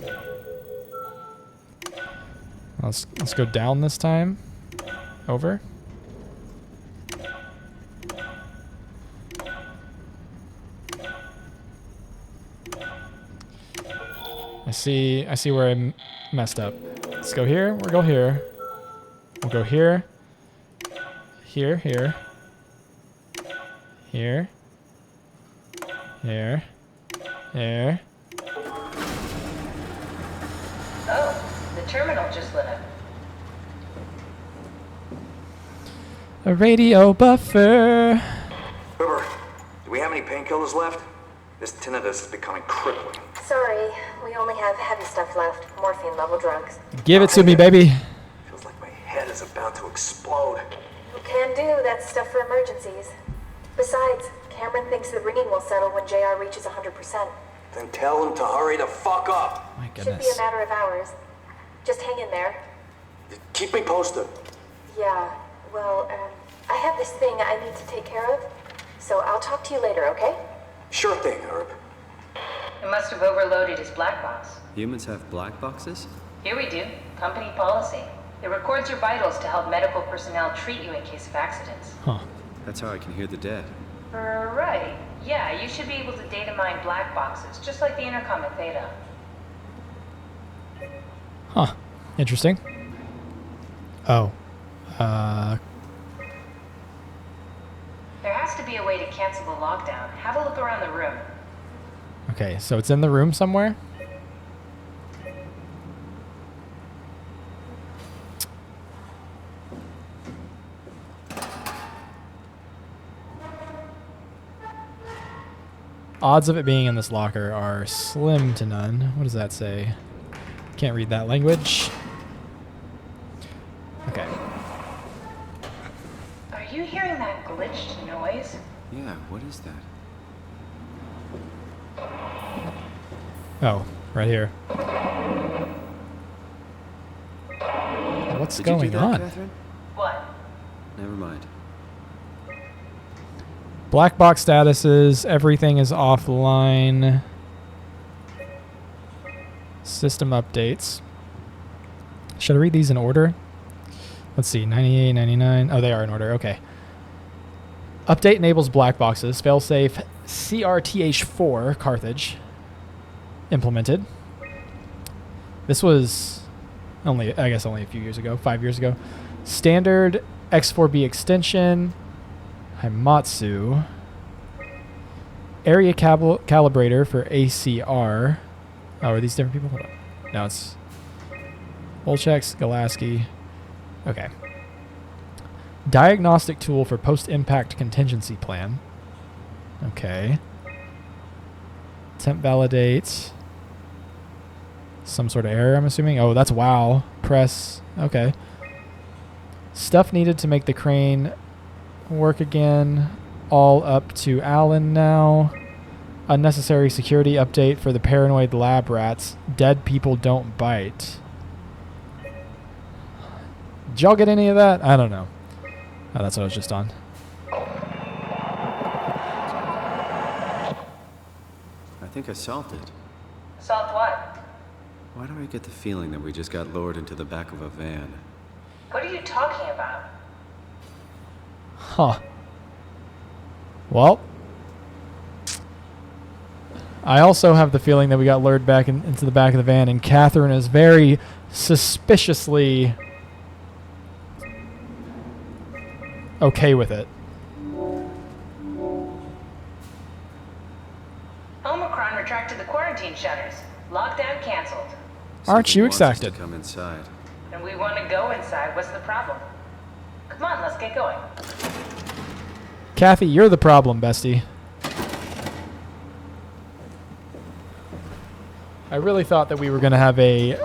Let's go down this time. Over. I see where I messed up. Let's go here. We'll go here. We'll go here. Here, here. Here. Here. Here. Oh, the terminal just lit up. A radio buffer. River, do we have any painkillers left? This tinnitus is becoming crippling. Sorry, we only have heavy stuff left. Morphine-level drugs. Give it to me, baby. Feels like my head is about to explode. Can do. That's stuff for emergencies. Besides, Cameron thinks the ringing will settle when JR reaches 100%. Then tell him to hurry the fuck up. My Should goodness. be a matter of hours. Just hang in there. Keep me posted. Yeah, well, I have this thing I need to take care of, so I'll talk to you later, okay? Sure thing, Herb. It must have overloaded his black box. Humans have black boxes? Here we do. Company policy. It records your vitals to help medical personnel treat you in case of accidents. Huh. That's how I can hear the dead. Right. Yeah, you should be able to data mine black boxes, just like the intercom at Theta. Huh. Interesting. Oh. There has to be a way to cancel the lockdown. Have a look around the room. Okay, so it's in the room somewhere? Odds of it being in this locker are slim to none. What does that say? Can't read that language. Okay. Are you hearing that glitched noise? Yeah, what is that? Oh, right here. What's Did you do going that, on? Catherine? What? Never mind. Black box statuses. Everything is offline. System updates. Should I read these in order? Let's see. 98, 99. Oh, they are in order. Okay. Update enables black boxes. Failsafe CRTH4 Carthage implemented. This was I guess only a few years ago, 5 years ago. Standard X4B extension. Haimatsu. Area calibrator for ACR. Oh, are these different people? Hold on. No, it's Olchek, Galaski. Okay. Diagnostic tool for post-impact contingency plan. Okay. Temp validates. Some sort of error, I'm assuming. Oh, that's wow. Press. Okay. Stuff needed to make the crane work again. All up to Alan now. Unnecessary security update for the paranoid lab rats. Dead people don't bite. Did y'all get any of that? I don't know. Oh, that's what I was just on. I think I solved it. Solved what? Why do I get the feeling that we just got lowered into the back of a van? What are you talking about? Huh. Well, I also have the feeling that we got lured back into the back of the van, and Catherine is very suspiciously okay with it. Omicron retracted the quarantine shutters. Lockdown canceled. Aren't you Something wants us excited? to come inside. And we want to go inside. What's the problem? Come on, let's get going. Kathy, you're the problem, bestie. I really thought that we were going to have a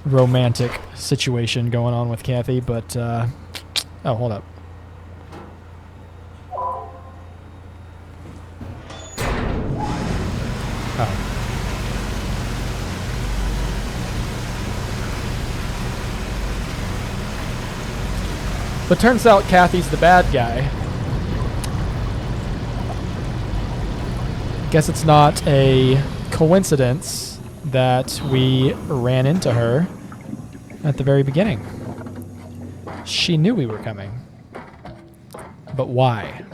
romantic situation going on with Kathy, but oh, hold up. Oh. But turns out Kathy's the bad guy. Guess it's not a coincidence that we ran into her at the very beginning. She knew we were coming. But why?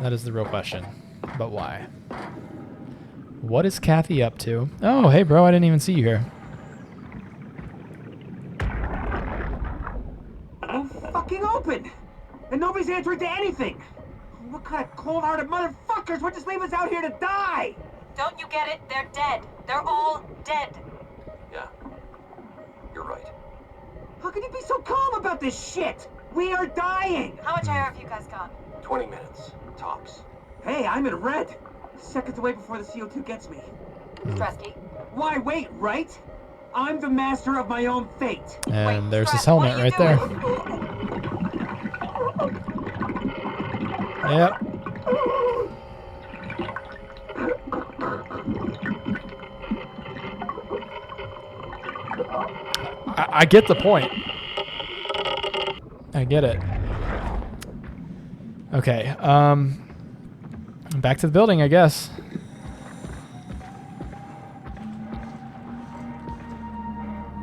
That is the real question. But why? What is Kathy up to? Oh, hey bro, I didn't even see you here. Fucking open! And nobody's answering to anything! What kind of cold-hearted motherfuckers would just leave us out here to die? Don't you get it? They're dead. They're all dead. Yeah, you're right. How can you be so calm about this shit? We are dying! How much air have you guys got? 20 minutes, tops. Hey, I'm in red. Seconds away before the CO2 gets me. Stresky. Why wait, right? I'm the master of my own fate. And Wait, there's his Strat, helmet what are you right there. doing? Yep. I get the point. I get it. Okay, back to the building, I guess.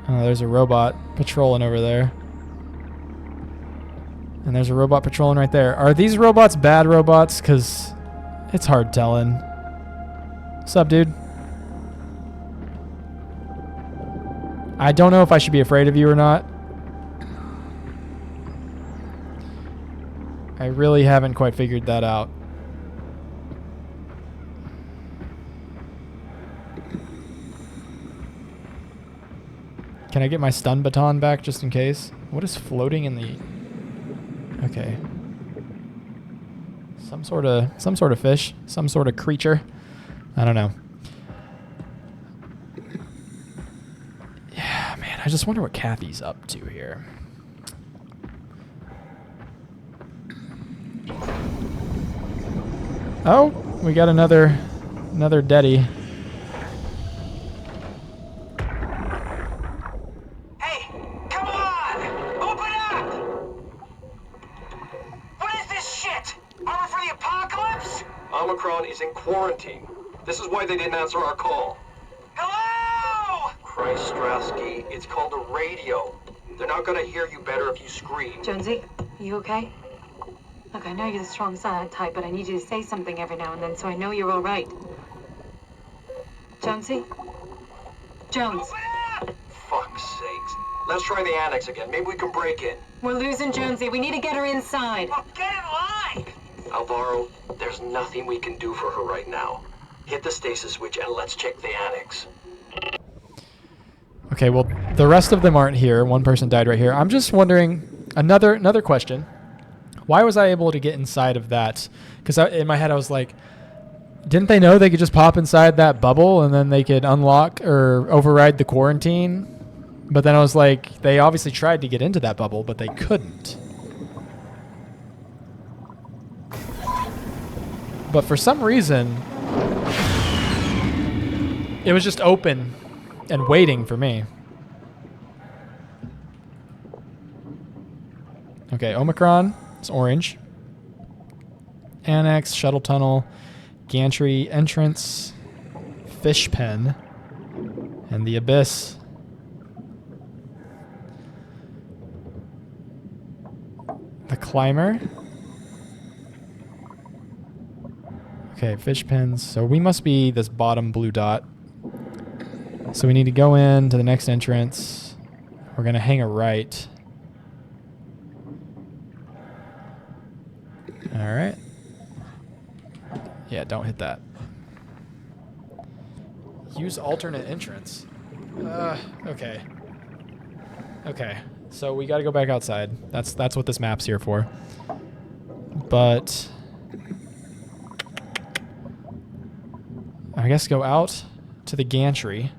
Oh, there's a robot patrolling over there. And there's a robot patrolling right there. Are these robots bad robots? Because it's hard telling. What's up, dude? I don't know if I should be afraid of you or not. I really haven't quite figured that out. Can I get my stun baton back just in case? What is floating in the... Okay. Some sort of fish, some sort of creature. I don't know. Yeah, man, I just wonder what Kathy's up to here. Oh, we got another deadie. Hey, come on! Open up! What is this shit? Armor for the apocalypse? Omicron is in quarantine. This is why they didn't answer our call. Hello! Christ, Strasky, it's called a radio. They're not gonna hear you better if you scream. Jonesy, are you okay? Look, I know you're the strong silent type, but I need you to say something every now and then so I know you're all right. Jonesy? Jones. Fuck's sakes. Let's try the annex again. Maybe we can break in. We're losing Jonesy. We need to get her inside. Oh, get in line! Alvaro, there's nothing we can do for her right now. Hit the stasis switch and let's check the annex. Okay, well, the rest of them aren't here. One person died right here. I'm just wondering, another question. Why was I able to get inside of that? Because in my head I was like, didn't they know they could just pop inside that bubble and then they could unlock or override the quarantine? But then I was like, they obviously tried to get into that bubble, but they couldn't. But for some reason, it was just open and waiting for me. Okay, Omicron. It's orange. Annex, shuttle tunnel, gantry, entrance, fish pen, and the abyss. The climber. Okay, fish pens. So we must be this bottom blue dot. So we need to go in to the next entrance. We're going to hang a right. All right. Yeah, don't hit that. Use alternate entrance. Okay. Okay. So we got to go back outside. That's what this map's here for. But I guess go out to the gantry.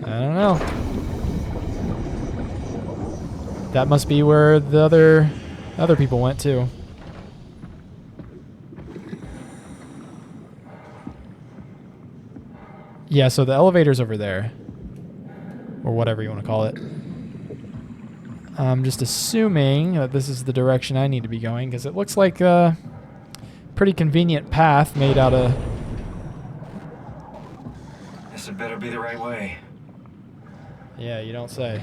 I don't know. That must be where the other people went too. Yeah, so the elevator's over there. Or whatever you want to call it. I'm just assuming that this is the direction I need to be going, because it looks like a pretty convenient path made out of... This had better be the right way. Yeah, you don't say.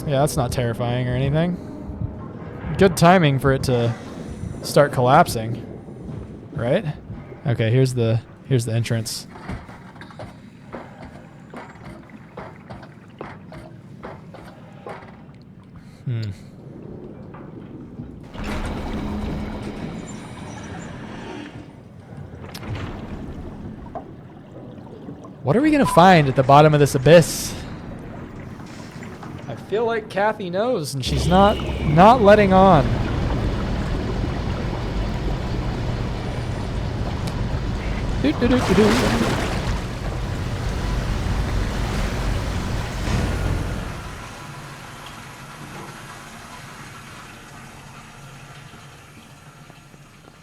Yeah, that's not terrifying or anything. Good timing for it to start collapsing. Right? Okay, here's the entrance. What are we gonna find at the bottom of this abyss? I feel like Kathy knows, and she's not letting on.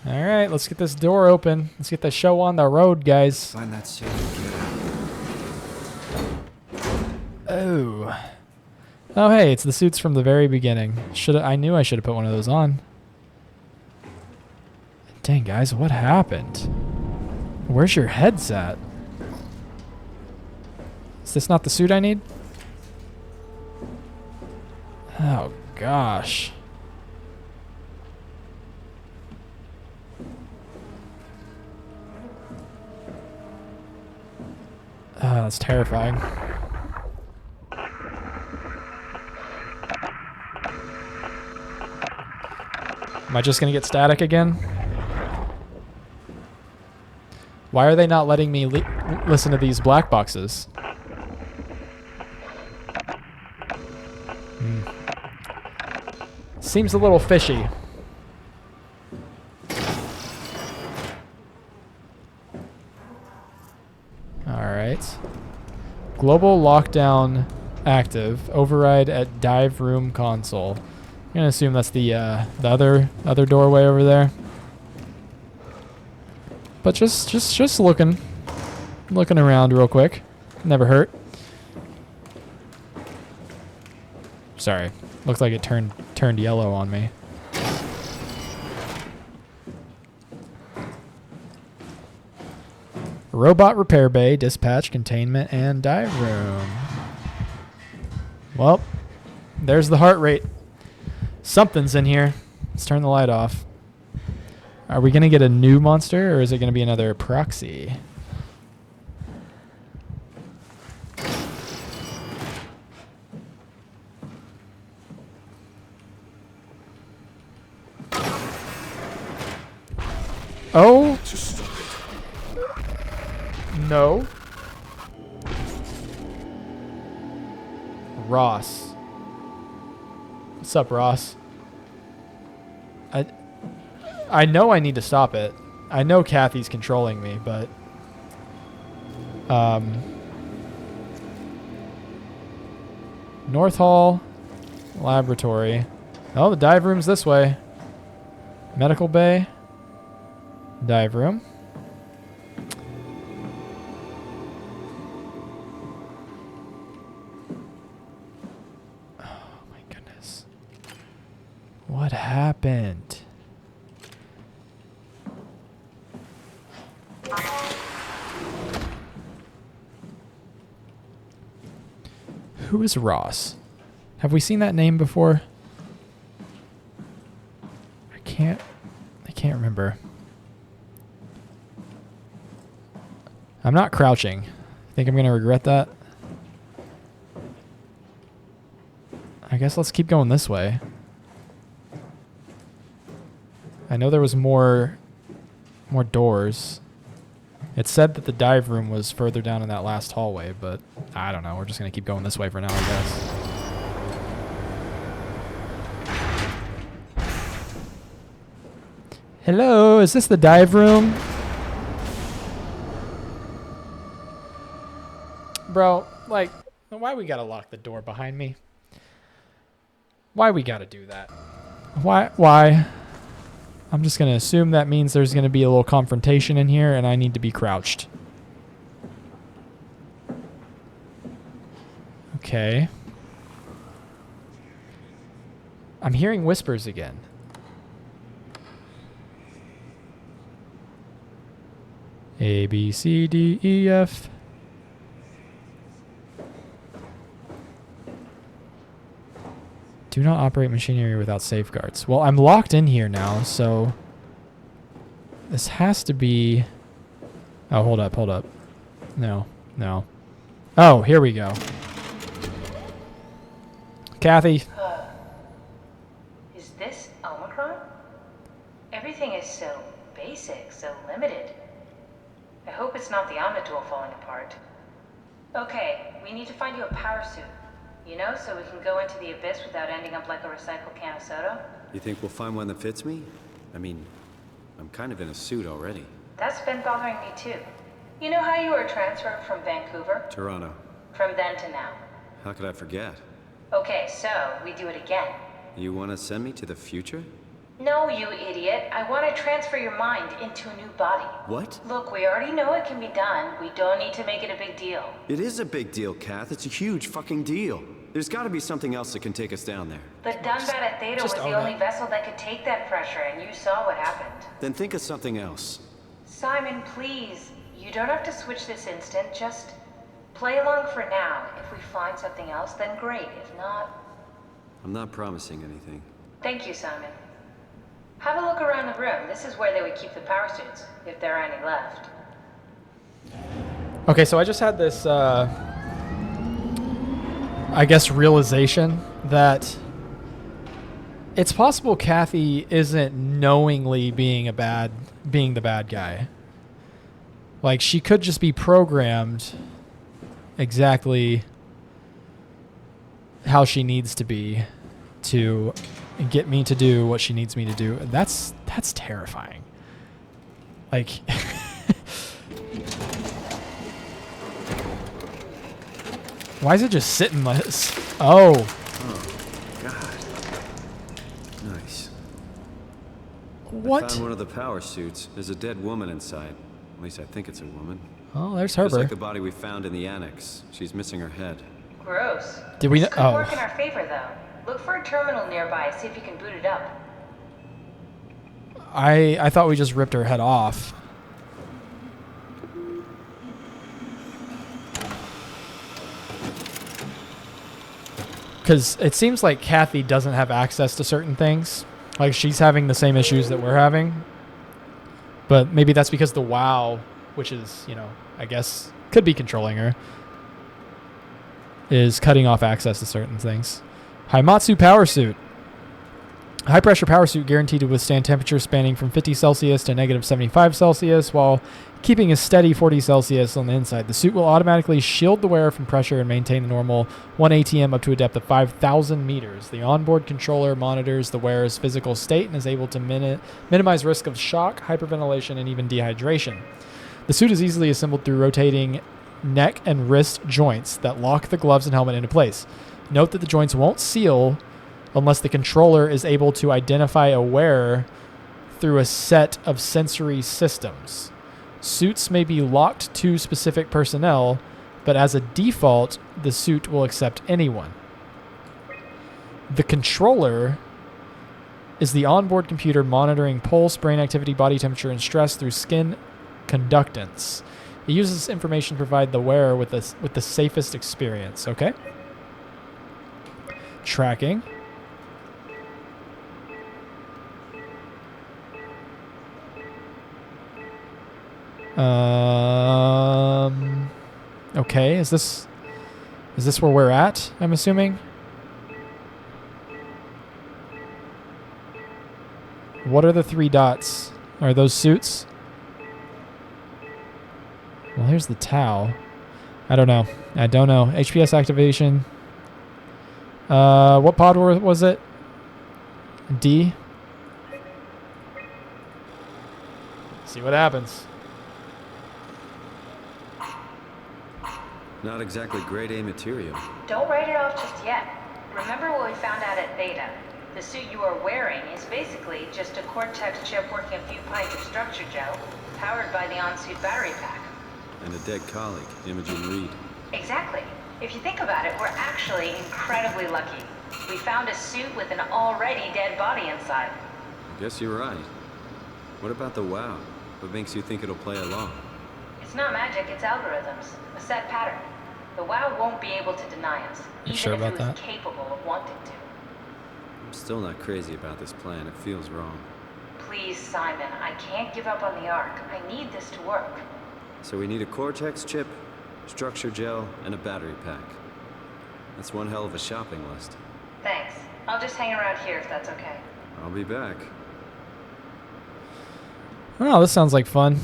All right, let's get this door open. Let's get the show on the road, guys. Find that suit. Oh. Oh, hey, it's the suits from the very beginning. I knew I should have put one of those on. Dang, guys, what happened? Where's your heads at? Is this not the suit I need? Oh, gosh. That's terrifying. Am I just gonna get static again? Why are they not letting me listen to these black boxes? Seems a little fishy. Alright. Global lockdown active. Override at dive room console. I'm gonna assume that's the other doorway over there. But just looking around real quick. Never hurt. Sorry. Looks like it turned yellow on me. Robot repair bay, dispatch, containment, and dive room. Well, there's the heart rate. Something's in here. Let's turn the light off. Are we going to get a new monster, or is it going to be another proxy? Oh. No. Ross. What's up, Ross? I know I need to stop it. I know Kathy's controlling me, but North Hall Laboratory. Oh, the dive room's this way. Medical bay. Dive room. Oh my goodness. What happened? Who is Ross? Have we seen that name before? I can't remember. I'm not crouching. Think I'm gonna regret that? I guess let's keep going this way. I know there was more doors. It said that the dive room was further down in that last hallway, but I don't know. We're just going to keep going this way for now, I guess. Hello, is this the dive room? Bro, like, why we got to lock the door behind me? Why we got to do that? Why? I'm just going to assume that means there's going to be a little confrontation in here and I need to be crouched. Okay. I'm hearing whispers again. A, B, C, D, E, F. Do not operate machinery without safeguards. Well, I'm locked in here now, so this has to be... Oh, hold up. No. Oh, here we go. Kathy. Is this Omicron? Everything is so basic, so limited. I hope it's not the Omnitool falling apart. Okay, we need to find you a power suit. You know, so we can go into the abyss without ending up like a recycled can of soda? You think we'll find one that fits me? I mean, I'm kind of in a suit already. That's been bothering me too. You know how you were transferred from Vancouver? Toronto. From then to now. How could I forget? Okay, so we do it again. You want to send me to the future? No, you idiot. I want to transfer your mind into a new body. What? Look, we already know it can be done. We don't need to make it a big deal. It is a big deal, Kath. It's a huge fucking deal. There's got to be something else that can take us down there. But Dunbat Theta was the only vessel that could take that pressure, and you saw what happened. Then think of something else. Simon, please. You don't have to switch this instant. Just play along for now. If we find something else, then great. If not... I'm not promising anything. Thank you, Simon. Have a look around the room. This is where they would keep the power suits, if there are any left. Okay, so I just had this, I guess, realization that it's possible Kathy isn't knowingly being the bad guy. Like, she could just be programmed exactly how she needs to be to get me to do what she needs me to do. That's terrifying. Like, why is it just sitting like this? Oh. Oh, God. Nice. What? I found one of the power suits. There's a dead woman inside. At least I think it's a woman. Oh, there's Herbert. Just like the body we found in the annex. She's missing her head. Gross. Did we? This could work in our favor, though. Look for a terminal nearby. See if you can boot it up. I thought we just ripped her head off. Because it seems like Kathy doesn't have access to certain things. Like, she's having the same issues that we're having. But maybe that's because the WoW, which is, you know, I guess could be controlling her, is cutting off access to certain things. Haimatsu power suit. High pressure power suit guaranteed to withstand temperatures spanning from 50 Celsius to negative 75 Celsius while keeping a steady 40 Celsius on the inside. The suit will automatically shield the wearer from pressure and maintain the normal 1 ATM up to a depth of 5,000 meters. The onboard controller monitors the wearer's physical state and is able to minimize risk of shock, hyperventilation, and even dehydration. The suit is easily assembled through rotating neck and wrist joints that lock the gloves and helmet into place. Note that the joints won't seal unless the controller is able to identify a wearer through a set of sensory systems. Suits may be locked to specific personnel, but as a default, the suit will accept anyone. The controller is the onboard computer monitoring pulse, brain activity, body temperature, and stress through skin conductance. It uses this information to provide the wearer with the safest experience. Okay. Tracking. Okay, is this where we're at, I'm assuming? What are the 3 dots? Are those suits? Well, here's the towel. I don't know. HPS activation. What pod was it? D? See what happens. Not exactly grade A material. Don't write it off just yet. Remember what we found out at Beta? The suit you are wearing is basically just a Cortex chip working a few pints of structure gel, powered by the on-suit battery pack. And a dead colleague, Imogen Reed. Exactly. If you think about it, we're actually incredibly lucky. We found a suit with an already dead body inside. I guess you're right. What about the WoW? What makes you think it'll play along? It's not magic, it's algorithms. A set pattern. The WoW won't be able to deny us, even if it was capable of wanting to. I'm still not crazy about this plan. It feels wrong. Please, Simon, I can't give up on the Ark. I need this to work. So we need a Cortex chip, structure gel, and a battery pack. That's one hell of a shopping list. Thanks. I'll just hang around here if that's okay. I'll be back. Oh, this sounds like fun.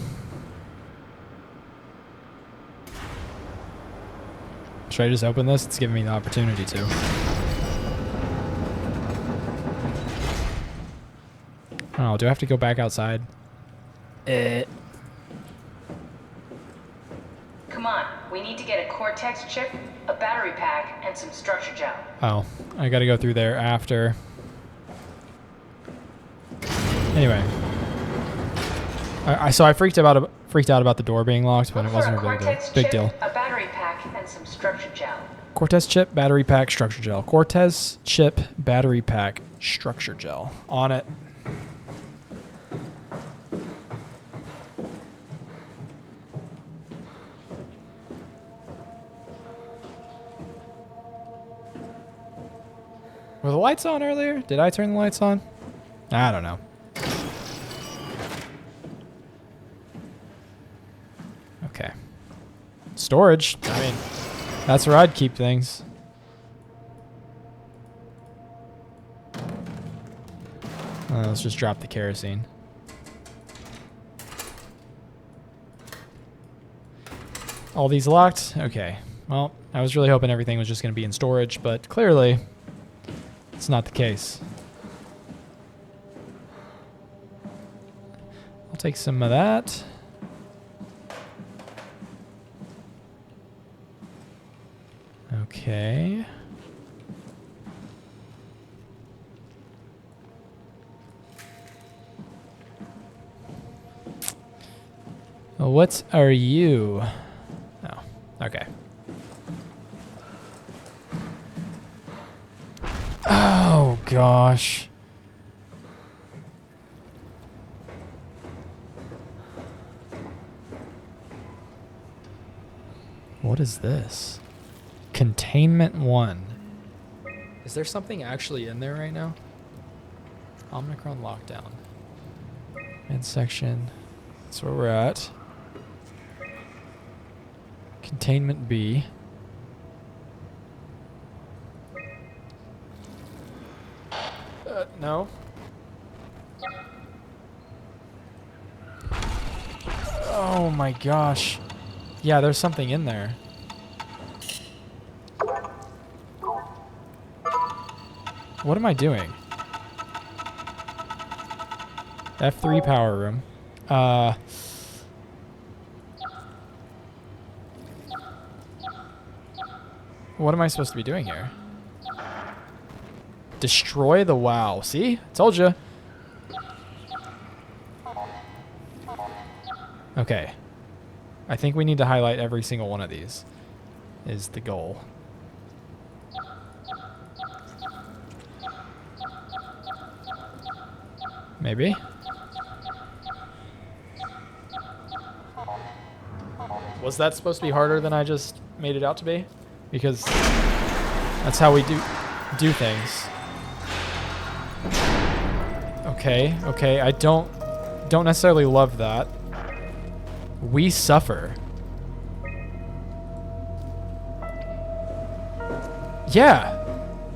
Should I just open this? It's giving me the opportunity to. Oh, do I have to go back outside? Come on, we need to get a Cortex chip, a battery pack, and some structure gel. Oh, I gotta go through there after. Anyway. So I freaked out about the door being locked, but it wasn't a big deal. A battery pack and some structure gel. Cortez chip, battery pack, structure gel. Cortez chip, battery pack, structure gel. On it. Were the lights on earlier? Did I turn the lights on? I don't know. Okay. Storage. I mean, that's where I'd keep things. Let's just drop the kerosene. All these locked? Okay. Well, I was really hoping everything was just going to be in storage, but clearly it's not the case. I'll take some of that. Okay. What are you? Oh, okay. Oh, gosh. What is this? Containment 1. Is there something actually in there right now? Omicron lockdown. Midsection. That's where we're at. Containment B. No. Oh my gosh. Yeah, there's something in there. What am I doing? F3 power room. What am I supposed to be doing here? Destroy the WoW. See? Told you. Okay. I think we need to highlight every single one of these. Is the goal. Maybe? Was that supposed to be harder than I just made it out to be? Because that's how we do things. Okay, okay. I don't necessarily love that. We suffer. Yeah.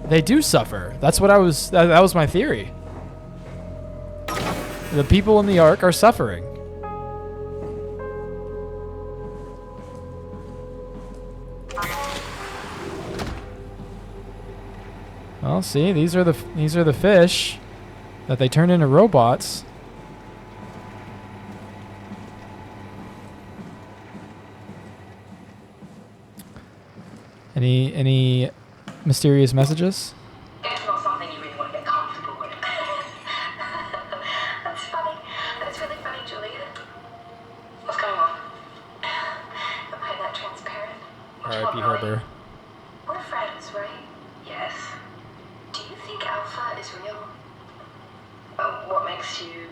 They do suffer. That's what I was that was my theory. The people in the Ark are suffering. Well, see, these are the fish that they turned into robots. Any mysterious messages? It's not something you really want to get comfortable with. That's funny. That's really funny, Julia. What's going on? Am I that transparent? R.I.P. Herber. We're friends, right? Yes. Do you think Alpha is real? What makes you...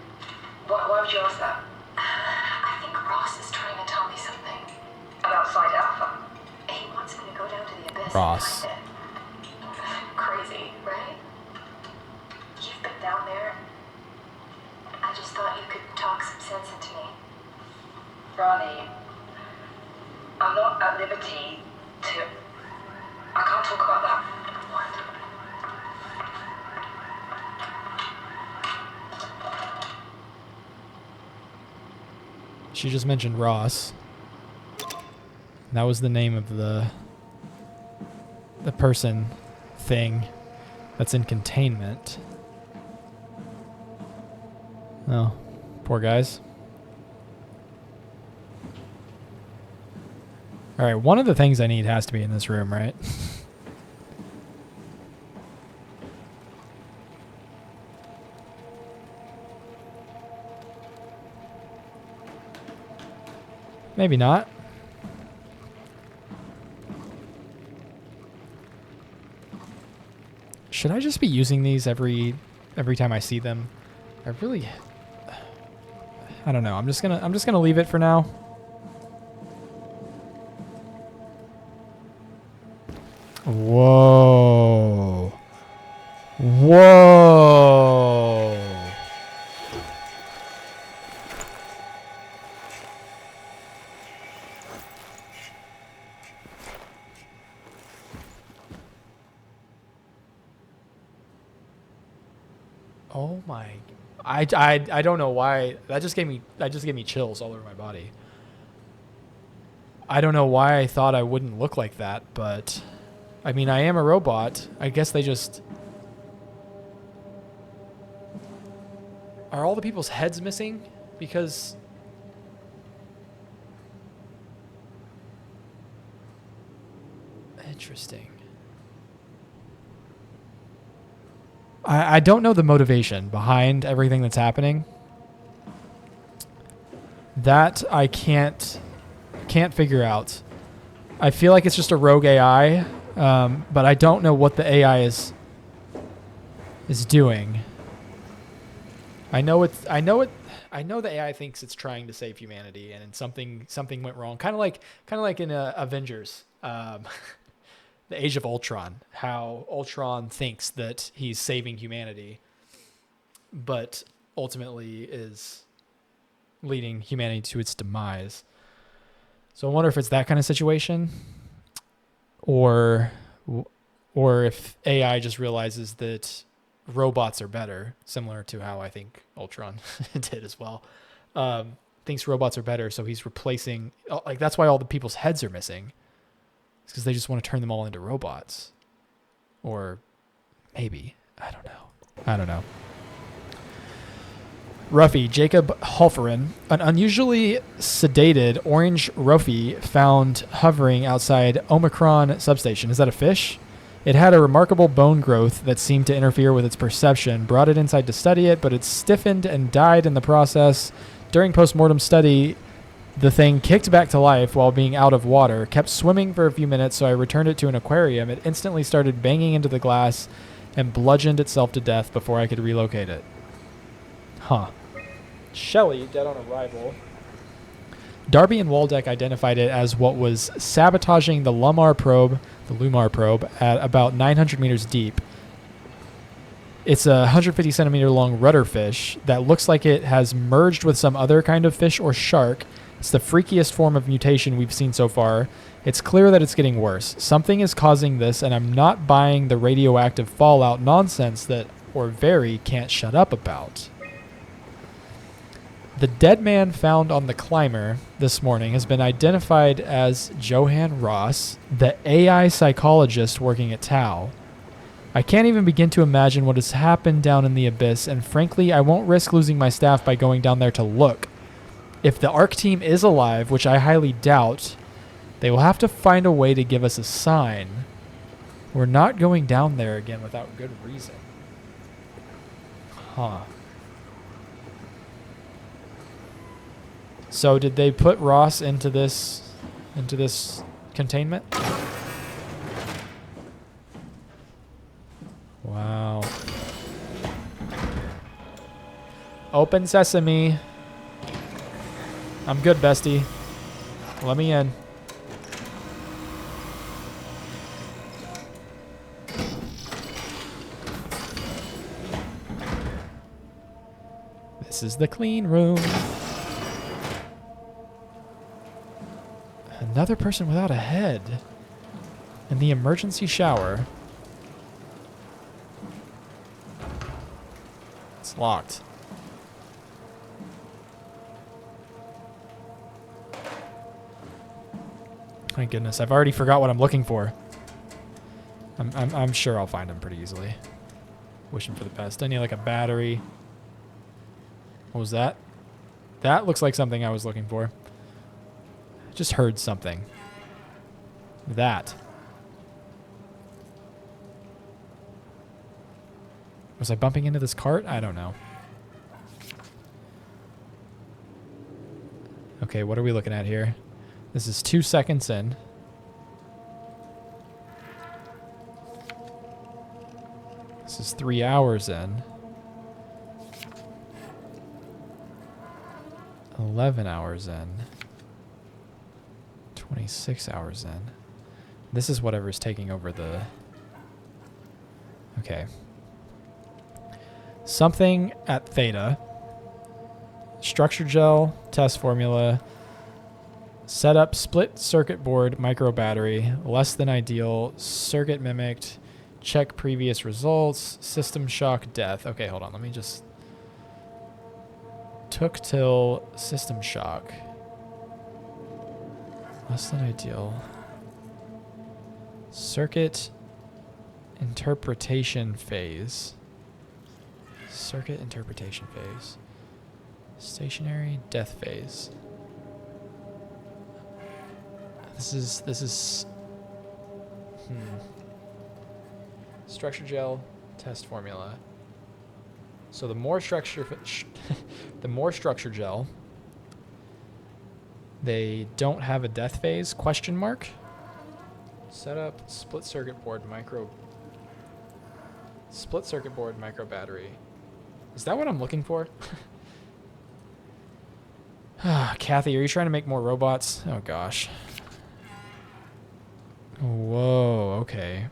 Why would you ask that? I think Ross is trying to tell me something. About Side Alpha? He wants me to go down to the abyss Ross. and find it. Crazy, right? You've been down there. I just thought you could talk some sense into me. Ronnie, I'm not at liberty to... I can't talk about that. She just mentioned Ross. That was the name of the person thing that's in containment. Oh, poor guys. All right, one of the things I need has to be in this room, right? Maybe not. Should I just be using these every time I see them? I don't know. I'm just gonna leave it for now. Whoa. Whoa. Oh my! I don't know why that just gave me chills all over my body. I don't know why I thought I wouldn't look like that, but I mean I am a robot. I guess they just are all the people's heads missing because interesting. I don't know the motivation behind everything that's happening. That I can't figure out. I feel like it's just a rogue AI, but I don't know what the AI is doing. I know the AI thinks it's trying to save humanity, and something went wrong. Kind of like in Avengers. The Age of Ultron, how Ultron thinks that he's saving humanity, but ultimately is leading humanity to its demise. So I wonder if it's that kind of situation, or if AI just realizes that robots are better, similar to how I think Ultron did as well. thinks robots are better, so he's replacing, like, that's why all the people's heads are missing. It's because they just want to turn them all into robots. Or maybe. I don't know. Ruffy, Jacob Halferin, an unusually sedated orange Ruffy found hovering outside Omicron substation. Is that a fish? It had a remarkable bone growth that seemed to interfere with its perception. Brought it inside to study it, but it stiffened and died in the process. During post-mortem study, the thing kicked back to life while being out of water, kept swimming for a few minutes, so I returned it to an aquarium. It instantly started banging into the glass and bludgeoned itself to death before I could relocate it. Huh. Shelley, dead on arrival. Darby and Waldeck identified it as what was sabotaging the Lumar probe at about 900 meters deep. It's a 150 centimeter long rudder fish that looks like it has merged with some other kind of fish or shark. It's the freakiest form of mutation we've seen so far. It's clear that it's getting worse. Something is causing this, and I'm not buying the radioactive fallout nonsense that Orveri can't shut up about. The dead man found on the climber this morning has been identified as Johan Ross, the AI psychologist working at Tau. I can't even begin to imagine what has happened down in the abyss, and frankly, I won't risk losing my staff by going down there to look. If the ARC team is alive, which I highly doubt, they will have to find a way to give us a sign. We're not going down there again without good reason. Huh. So did they put Ross into this containment? Wow. Open sesame. I'm good, bestie. Let me in. This is the clean room. Another person without a head. In the emergency shower. It's locked. My goodness, I've already forgot what I'm looking for. I'm sure I'll find them pretty easily. Wishing for the best. I need like a battery. What was that? That looks like something I was looking for. I just heard something. That. Was I bumping into this cart? I don't know. Okay, what are we looking at here? This is 2 seconds in. This is 3 hours in. 11 hours in. 26 hours in. This is whatever's taking over the... Okay. Something at Theta. Structure gel, test formula. Setup, split circuit board, micro battery. Less than ideal. Circuit mimicked. Check previous results. System shock, death. Okay, hold on. Let me just... Took till system shock. Less than ideal. Circuit interpretation phase. Circuit interpretation phase. Stationary death phase. This is structure gel test formula. So the more structure gel, they don't have a death phase, question mark. Setup, split circuit board micro battery. Is that what I'm looking for? Kathy, are you trying to make more robots? Oh gosh. Whoa, okay.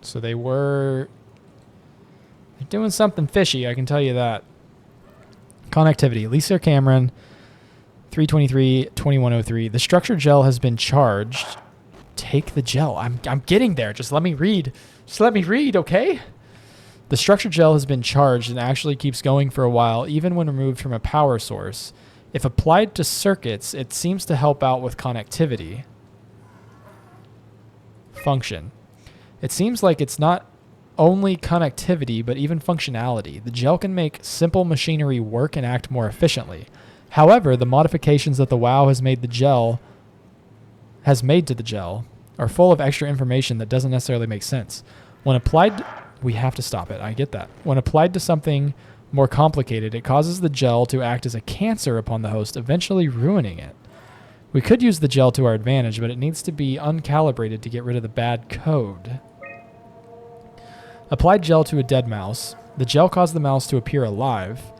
So they're doing something fishy, I can tell you that. Connectivity. Lisa Cameron, 323-2103. The structure gel has been charged. Take the gel. I'm getting there. Just let me read. Okay? The structured gel has been charged and actually keeps going for a while, even when removed from a power source. If applied to circuits, it seems to help out with connectivity. Function. It seems like it's not only connectivity, but even functionality. The gel can make simple machinery work and act more efficiently. However, the modifications that the WoW has made to the gel are full of extra information that doesn't necessarily make sense. When applied, we have to stop it. I get that. When applied to something more complicated, it causes the gel to act as a cancer upon the host, eventually ruining it. We could use the gel to our advantage, but it needs to be uncalibrated to get rid of the bad code. Applied gel to a dead mouse. The gel caused the mouse to appear alive.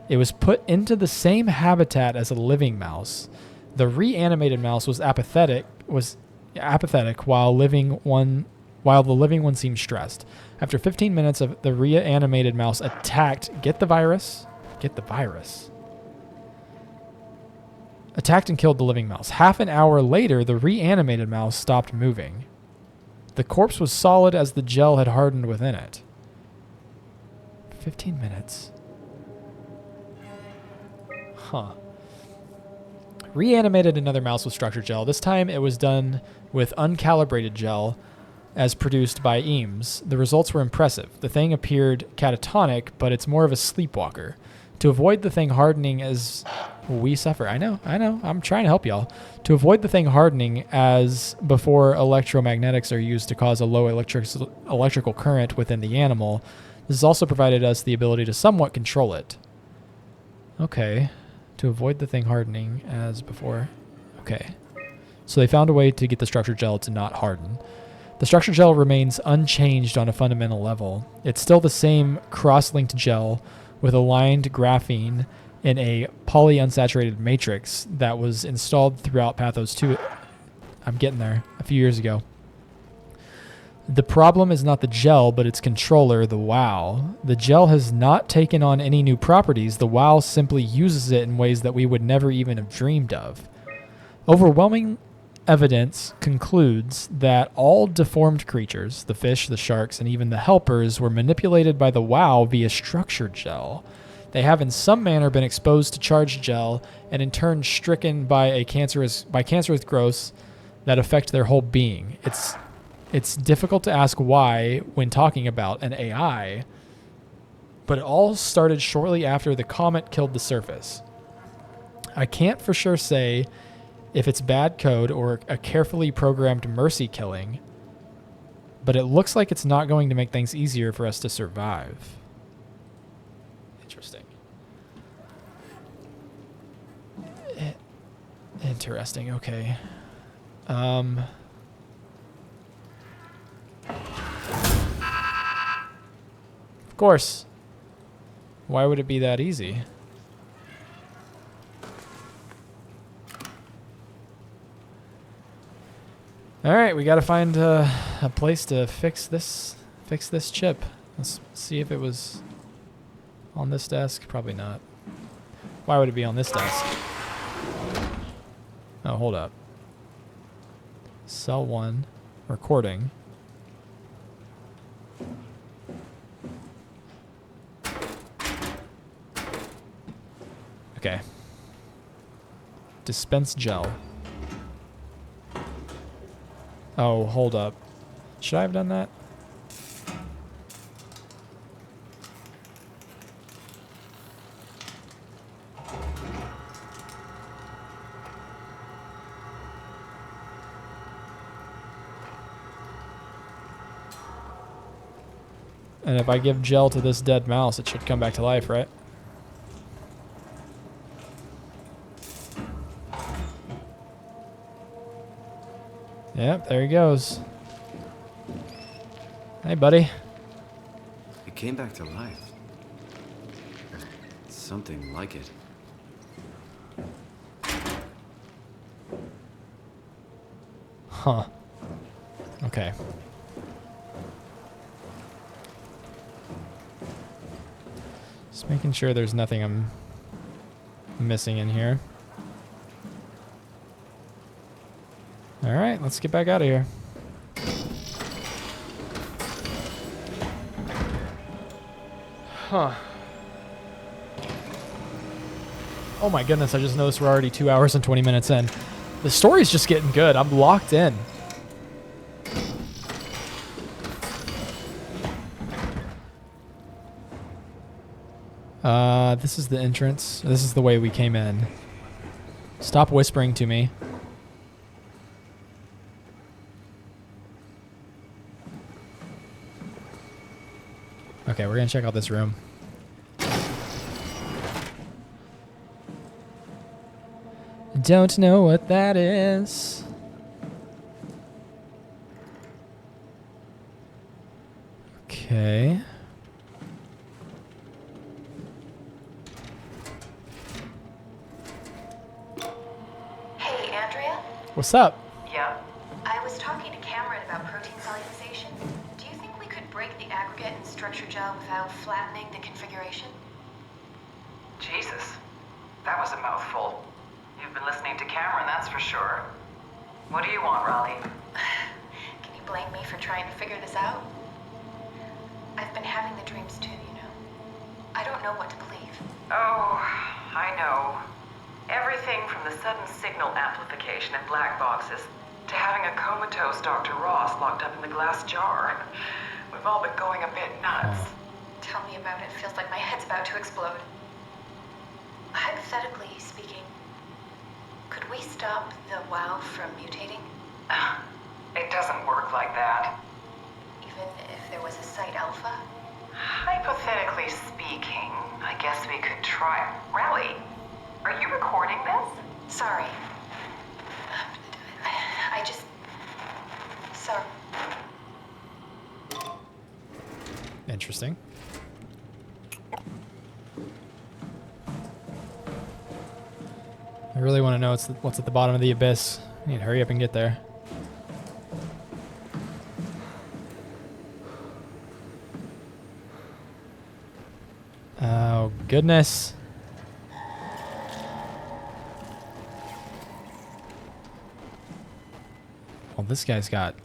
It was put into the same habitat as a living mouse. The reanimated mouse was apathetic while the living one seemed stressed. After 15 minutes of the reanimated mouse attacked, attacked and killed the living mouse. Half an hour later, the reanimated mouse stopped moving. The corpse was solid as the gel had hardened within it. 15 minutes. Huh. Reanimated another mouse with structured gel. This time it was done with uncalibrated gel as produced by Eames. The results were impressive. The thing appeared catatonic, but it's more of a sleepwalker. To avoid the thing hardening as we suffer. I know. I'm trying to help y'all. To avoid the thing hardening as before electromagnetics are used to cause a low electrical current within the animal, this has also provided us the ability to somewhat control it. Okay. To avoid the thing hardening as before. Okay. So they found a way to get the structured gel to not harden. The structured gel remains unchanged on a fundamental level. It's still the same cross-linked gel with aligned graphene in a polyunsaturated matrix that was installed throughout PATHOS-II. I'm getting there. A few years ago. The problem is not the gel, but its controller, the WoW. The gel has not taken on any new properties. The WoW simply uses it in ways that we would never even have dreamed of. Overwhelming evidence concludes that all deformed creatures, the fish, the sharks, and even the helpers, were manipulated by the WoW via structured gel. They have in some manner been exposed to charged gel and in turn stricken by cancerous growths that affect their whole being. It's difficult to ask why when talking about an AI, but it all started shortly after the comet killed the surface. I can't for sure say if it's bad code or a carefully programmed mercy killing, but it looks like it's not going to make things easier for us to survive. Interesting. Interesting, okay. Of course. Why would it be that easy? All right, we got to find a place to fix this chip. Let's see if it was on this desk. Probably not. Why would it be on this desk? Oh, hold up. Cell 1, recording. Okay. Dispense gel. Oh, hold up. Should I have done that? And if I give gel to this dead mouse, it should come back to life, right? Yep, there he goes. Hey, buddy. It came back to life. Something like it. Huh. Okay. Just making sure there's nothing I'm missing in here. All right, let's get back out of here. Huh. Oh my goodness, I just noticed we're already 2 hours and 20 minutes in. The story's just getting good. I'm locked in. This is the entrance. This is the way we came in. Stop whispering to me. Okay, we're gonna check out this room. Don't know what that is. Okay. Hey, Andrea? What's up? Yeah? I was talking to Cameron about protein solubilization. Do you think we could break the aggregate and structure gel without flattening the configuration? Jesus. That was a mouthful. You've been listening to Cameron, that's for sure. What do you want, Raleigh? Can you blame me for trying to figure this out? I've been having the dreams too, you know. I don't know what to believe. Oh, I know. Everything from the sudden signal amplification in black boxes to having a comatose Dr. Ross locked up in the glass jar. We've all been going a bit nuts. Tell me about it. Feels like my head's about to explode. Hypothetically speaking, could we stop the WoW from mutating? It doesn't work like that. Even if there was a Site Alpha? Hypothetically speaking, I guess we could try. Raleigh, are you recording this? Sorry. I just... Sorry. Interesting. I really want to know what's at the bottom of the abyss. I need to hurry up and get there. Oh, goodness. Well, this guy's got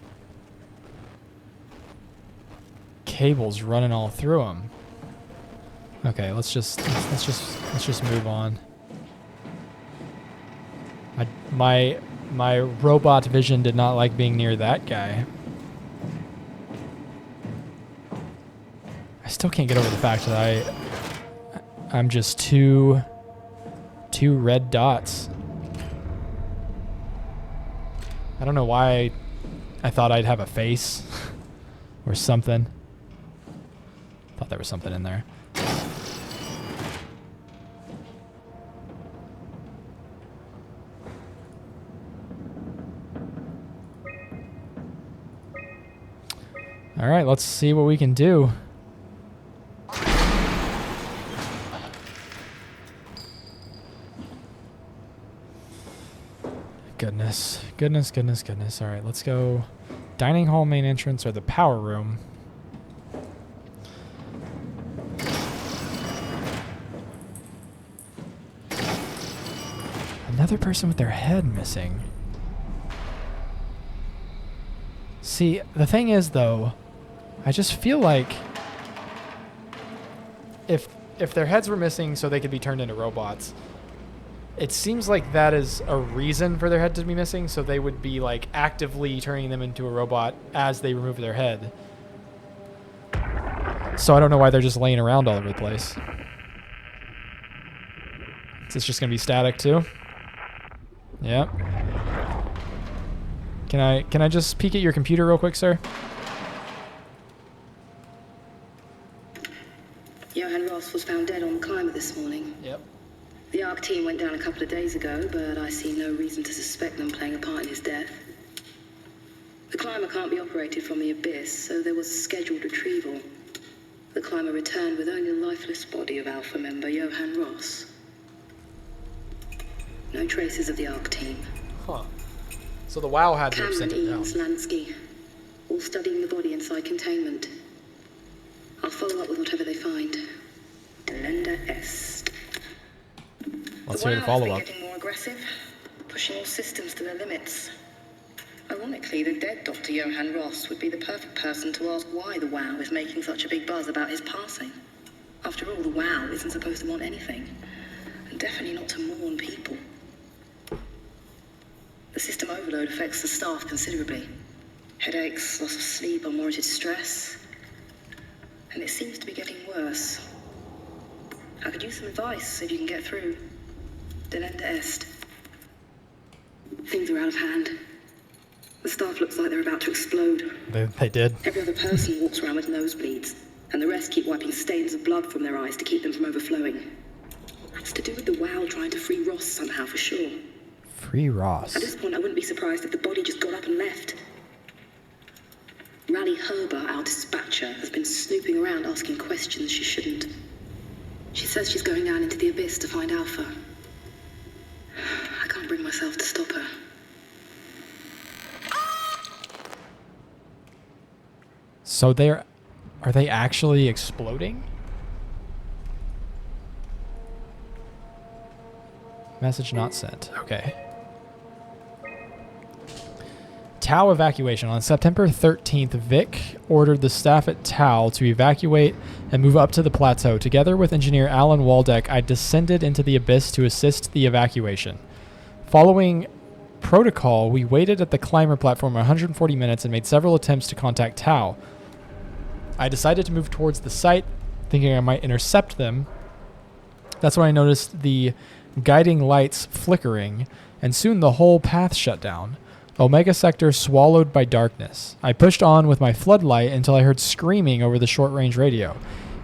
cables running all through him. Okay, let's just move on. My robot vision did not like being near that guy. I still can't get over the fact that I'm just two red dots. I don't know why I thought I'd have a face or something. Thought there was something in there. All right, let's see what we can do. Goodness. All right, let's go. Dining hall main entrance or the power room. Another person with their head missing. See, the thing is, though, I just feel like if their heads were missing so they could be turned into robots, it seems like that is a reason for their head to be missing, so they would be like actively turning them into a robot as they remove their head. So I don't know why they're just laying around all over the place. Is this just gonna be static too? Yep. Can I just peek at your computer real quick, sir? Johan Ross was found dead on the climber this morning. Yep. The ARC team went down a couple of days ago, but I see no reason to suspect them playing a part in his death. The climber can't be operated from the abyss, so there was a scheduled retrieval. The climber returned with only the lifeless body of Alpha member Johan Ross. No traces of the ARC team. Huh. So the WoW had to have sent it down. Cameron, Eames, Lansky, all studying the body inside containment. I'll follow up with whatever they find. Delenda Est. Let's hear the follow-up. Getting more aggressive, pushing all systems to their limits. Ironically, the dead Dr. Johan Ross would be the perfect person to ask why the WoW is making such a big buzz about his passing. After all, the WOW isn't supposed to want anything. And definitely not to mourn people. The system overload affects the staff considerably. Headaches, loss of sleep, unwarranted stress. And it seems to be getting worse. I could use some advice if you can get through. Delenda est. Things are out of hand. The staff looks like they're about to explode. They did. Every other person walks around with nosebleeds, and the rest keep wiping stains of blood from their eyes to keep them from overflowing. That's to do with the WOW trying to free Ross somehow, for sure. Free Ross. At this point, I wouldn't be surprised if the body just got up and left. Rally Herber, our dispatcher, has been snooping around asking questions she shouldn't. She says she's going down into the abyss to find Alpha. I can't bring myself to stop her. So are they actually exploding? Message not sent. Okay. Tau evacuation. On September 13th, Vic ordered the staff at Tau to evacuate and move up to the plateau. Together with engineer Alan Waldeck, I descended into the abyss to assist the evacuation. Following protocol, we waited at the climber platform 140 minutes and made several attempts to contact Tau. I decided to move towards the site, thinking I might intercept them. That's when I noticed the guiding lights flickering, and soon the whole path shut down. Omega Sector swallowed by darkness. I pushed on with my floodlight until I heard screaming over the short-range radio.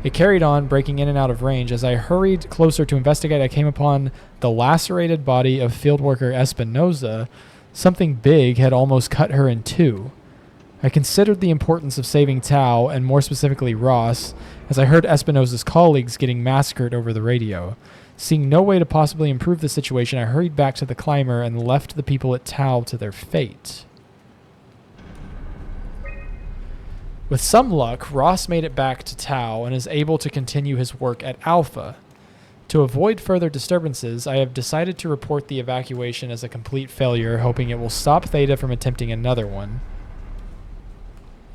It carried on, breaking in and out of range. As I hurried closer to investigate, I came upon the lacerated body of field worker Espinosa. Something big had almost cut her in two. I considered the importance of saving Tau, and more specifically Ross, as I heard Espinosa's colleagues getting massacred over the radio. Seeing no way to possibly improve the situation, I hurried back to the climber and left the people at Tau to their fate. With some luck, Ross made it back to Tau and is able to continue his work at Alpha. To avoid further disturbances, I have decided to report the evacuation as a complete failure, hoping it will stop Theta from attempting another one.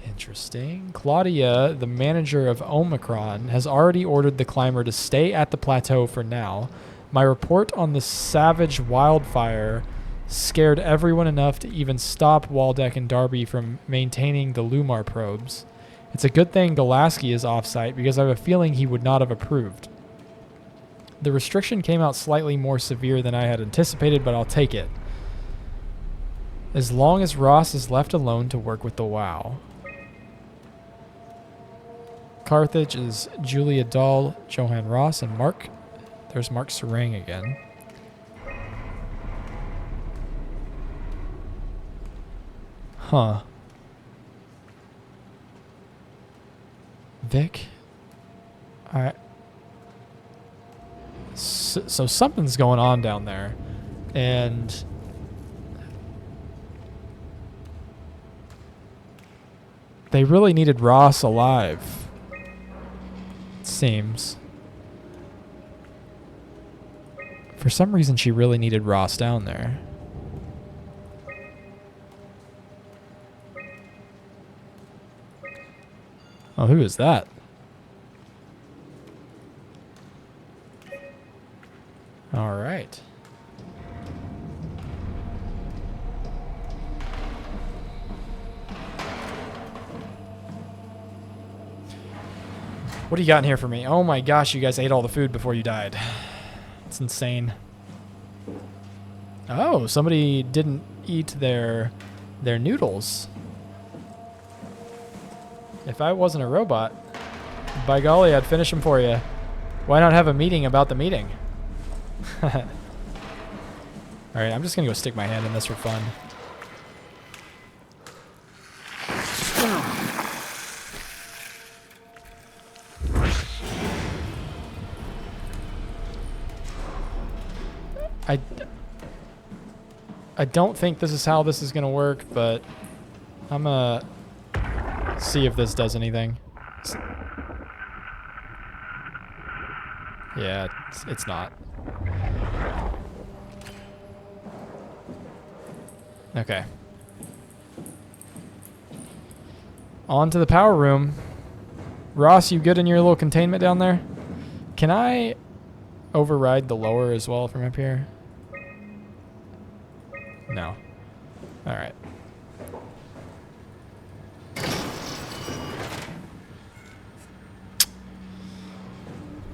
Interesting. Claudia, the manager of Omicron, has already ordered the climber to stay at the plateau for now. My report on the savage wildfire scared everyone enough to even stop Waldeck and Darby from maintaining the Lumar probes. It's a good thing Golaski is off-site because I have a feeling he would not have approved. The restriction came out slightly more severe than I had anticipated, but I'll take it. As long as Ross is left alone to work with the WOW. Carthage is Julia Dahl, Johan Ross, and Mark. There's Mark Serang again. Huh. Vic? So something's going on down there. And they really needed Ross alive. Seems. For some reason, she really needed Ross down there. Oh, who is that? All right. What do you got in here for me? Oh my gosh, you guys ate all the food before you died. It's insane. Oh, somebody didn't eat their noodles. If I wasn't a robot, by golly, I'd finish them for you. Why not have a meeting about the meeting? Alright, I'm just gonna go stick my hand in this for fun. I don't think this is how this is gonna work, but I'm gonna see if this does anything. Yeah, it's not. Okay. On to the power room. Ross, you good in your little containment down there? Can I override the lower as well from up here? No. All right.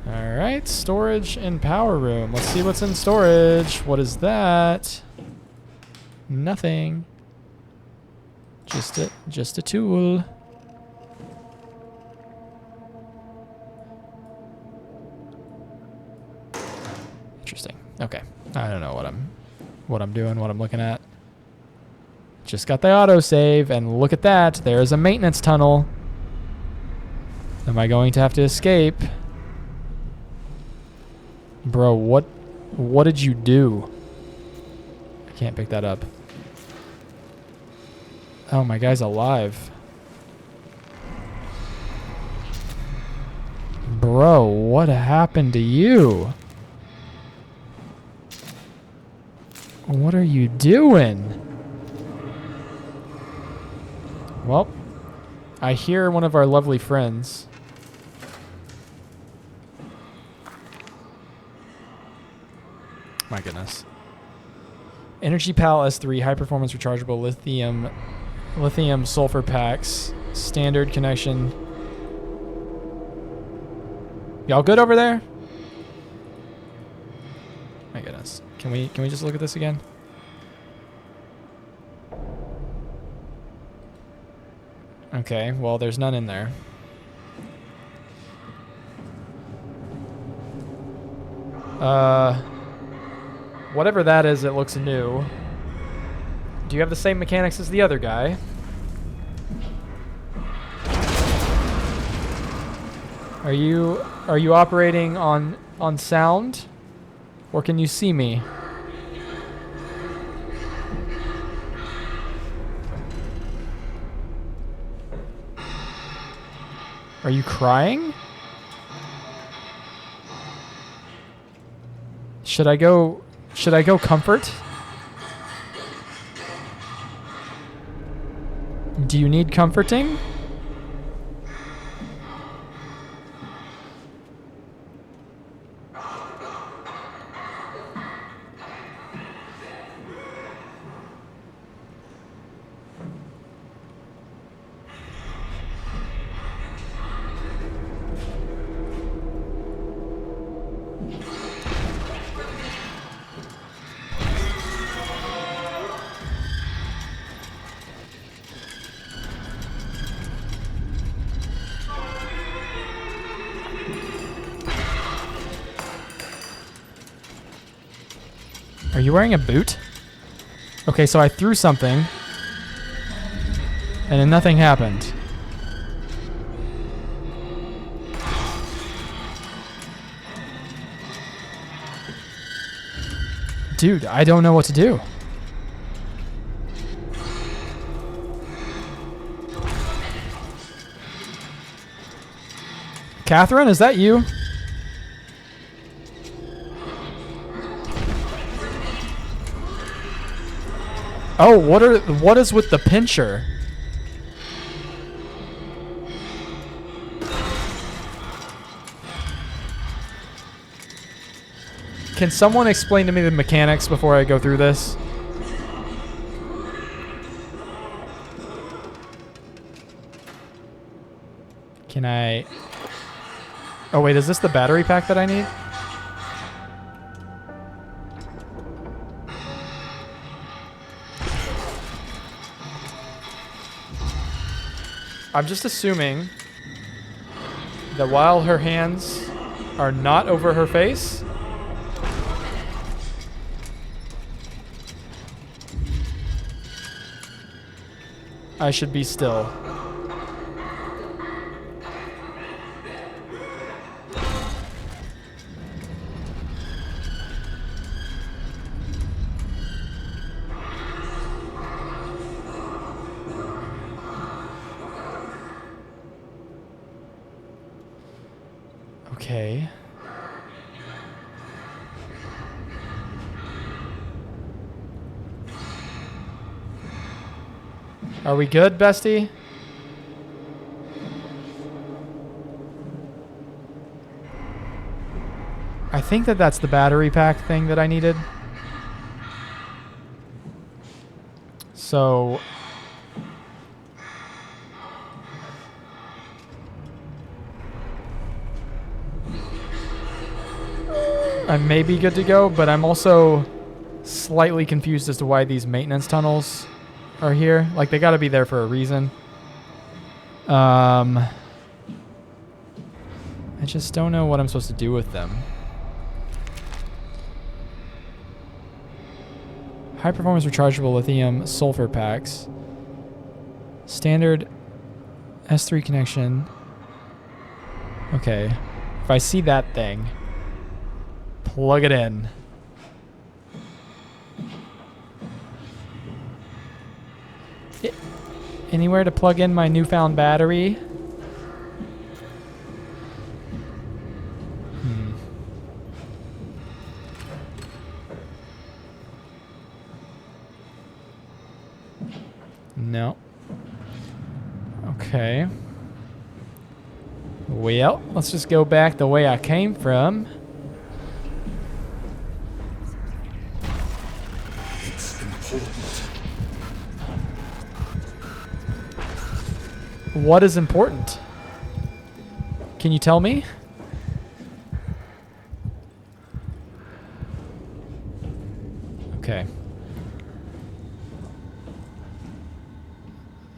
All right, storage and power room. Let's see what's in storage. What is that? Nothing. Just a tool. Interesting. Okay. I don't know what I'm doing, what I'm looking at. Just got the autosave, and look at that. There's a maintenance tunnel. Am I going to have to escape? Bro, what did you do? I can't pick that up. Oh, my guy's alive. Bro, what happened to you? What are you doing? Well, I hear one of our lovely friends. My goodness. Energy Pal S3, high performance rechargeable lithium sulfur packs, standard connection. Y'all good over there? My goodness. Can we just look at this again? Okay, well there's none in there. Whatever that is, it looks new. Do you have the same mechanics as the other guy? Are you operating on sound? Or can you see me? Are you crying? Should I go comfort? Do you need comforting? Are you wearing a boot? Okay, so I threw something, and then nothing happened. Dude, I don't know what to do. Catherine, is that you? Oh, what is with the pincher? Can someone explain to me the mechanics before I go through this? Can I... Oh wait, is this the battery pack that I need? I'm just assuming that while her hands are not over her face, I should be still. Okay. Are we good, bestie? I think that that's the battery pack thing that I needed. So I may be good to go, but I'm also slightly confused as to why these maintenance tunnels are here. Like, they got to be there for a reason. I just don't know what I'm supposed to do with them. High performance rechargeable lithium sulfur packs. Standard S3 connection. Okay. If I see that thing, plug it in. Anywhere to plug in my newfound battery? No. Okay. Well, let's just go back the way I came from. It's important. What is important? Can you tell me? Okay.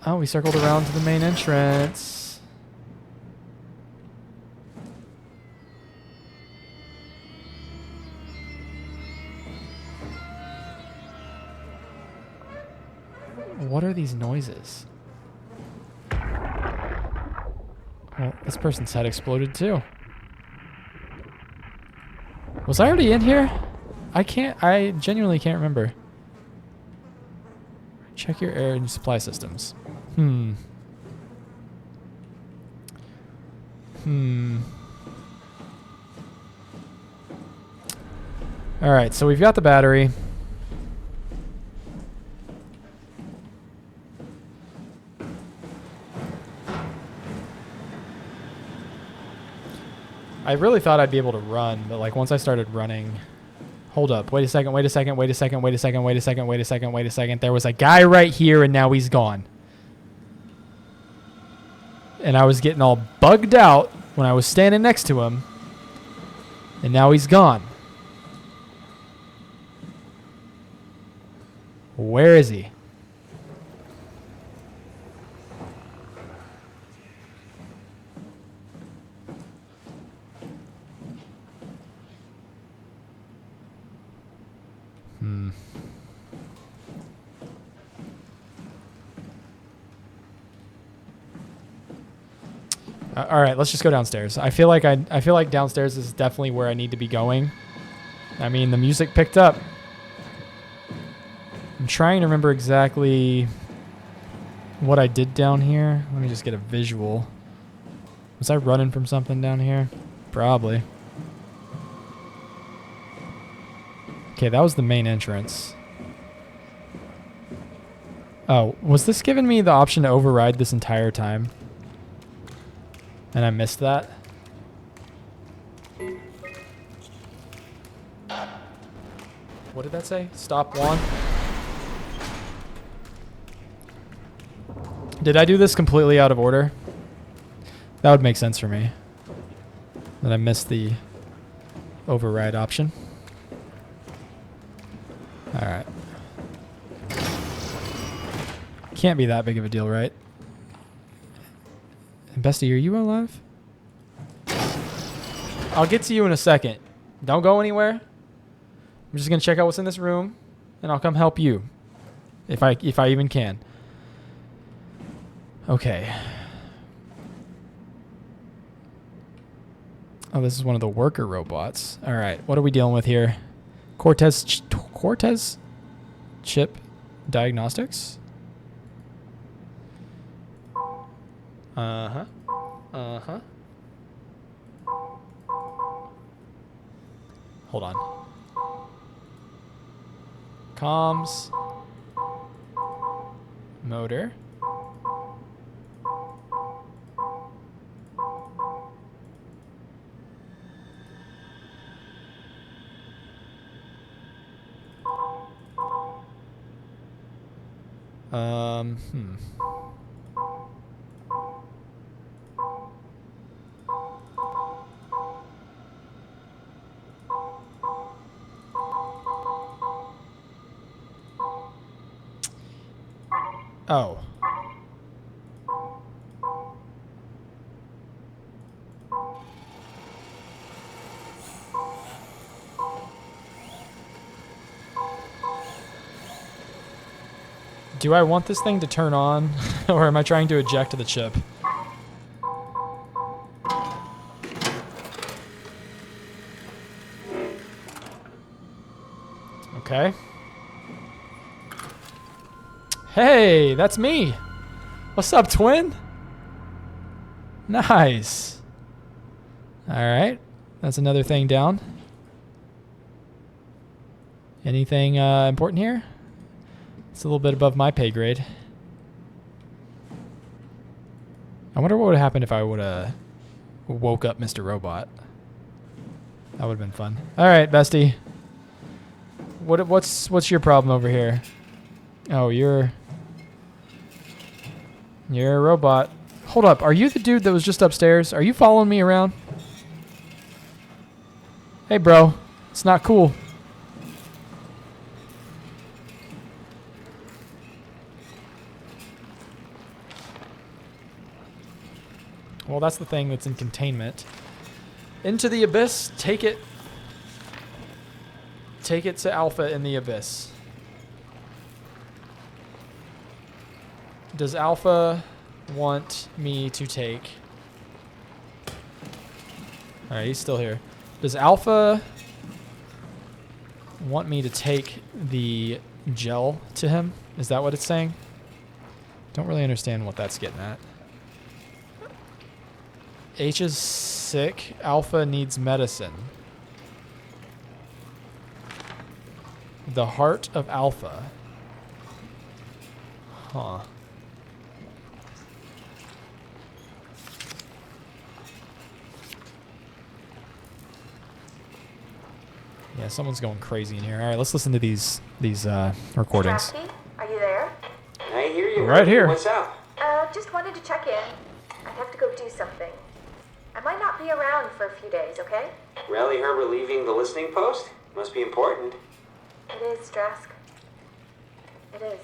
Oh, we circled around to the main entrance. What are these noises? Well, this person's head exploded too. Was I already in here? I genuinely can't remember. Check your air and supply systems. Alright, so we've got the battery. I really thought I'd be able to run, but like once I started running... Hold up. Wait a second, wait a second, wait a second, wait a second, wait a second, wait a second, wait a second. There was a guy right here and now he's gone. And I was getting all bugged out when I was standing next to him. And now he's gone. Where is he? All right, let's just go downstairs. I feel like downstairs is definitely where I need to be going. I mean, the music picked up. I'm trying to remember exactly what I did down here. Let me just get a visual. Was I running from something down here? Probably. Okay, that was the main entrance. Oh, was this giving me the option to override this entire time? And I missed that? What did that say? Stop one? Did I do this completely out of order? That would make sense for me. That I missed the override option. Alright. Can't be that big of a deal, right? Bestie, are you alive? I'll get to you in a second. Don't go anywhere. I'm just gonna check out what's in this room, and I'll come help you, if I even can. Okay. Oh, this is one of the worker robots. All right, what are we dealing with here? Cortez chip diagnostics. Uh-huh. Uh-huh. Hold on. Comms. Motor. Oh. Do I want this thing to turn on, or am I trying to eject the chip? Okay. Hey, that's me. What's up, twin? Nice. All right. That's another thing down. Anything important here? It's a little bit above my pay grade. I wonder what would have happened if I would have woke up Mr. Robot. That would have been fun. All right, bestie. What's your problem over here? Oh, you're a robot. Hold up. Are you the dude that was just upstairs? Are you following me around? Hey, bro. It's not cool. Well, that's the thing that's in containment. Into the abyss. Take it. Take it to Alpha in the abyss. Does Alpha want me to take... Alright, he's still here. Does Alpha want me to take the gel to him? Is that what it's saying? Don't really understand what that's getting at. H is sick. Alpha needs medicine. The heart of Alpha. Huh. Yeah, someone's going crazy in here. All right, let's listen to these recordings. Crafty, are you there? I hear you. Right here. What's up? Just wanted to check in. I have to go do something. I might not be around for a few days, okay? Rally Herbert leaving the listening post? Must be important. It is, Drask. It is.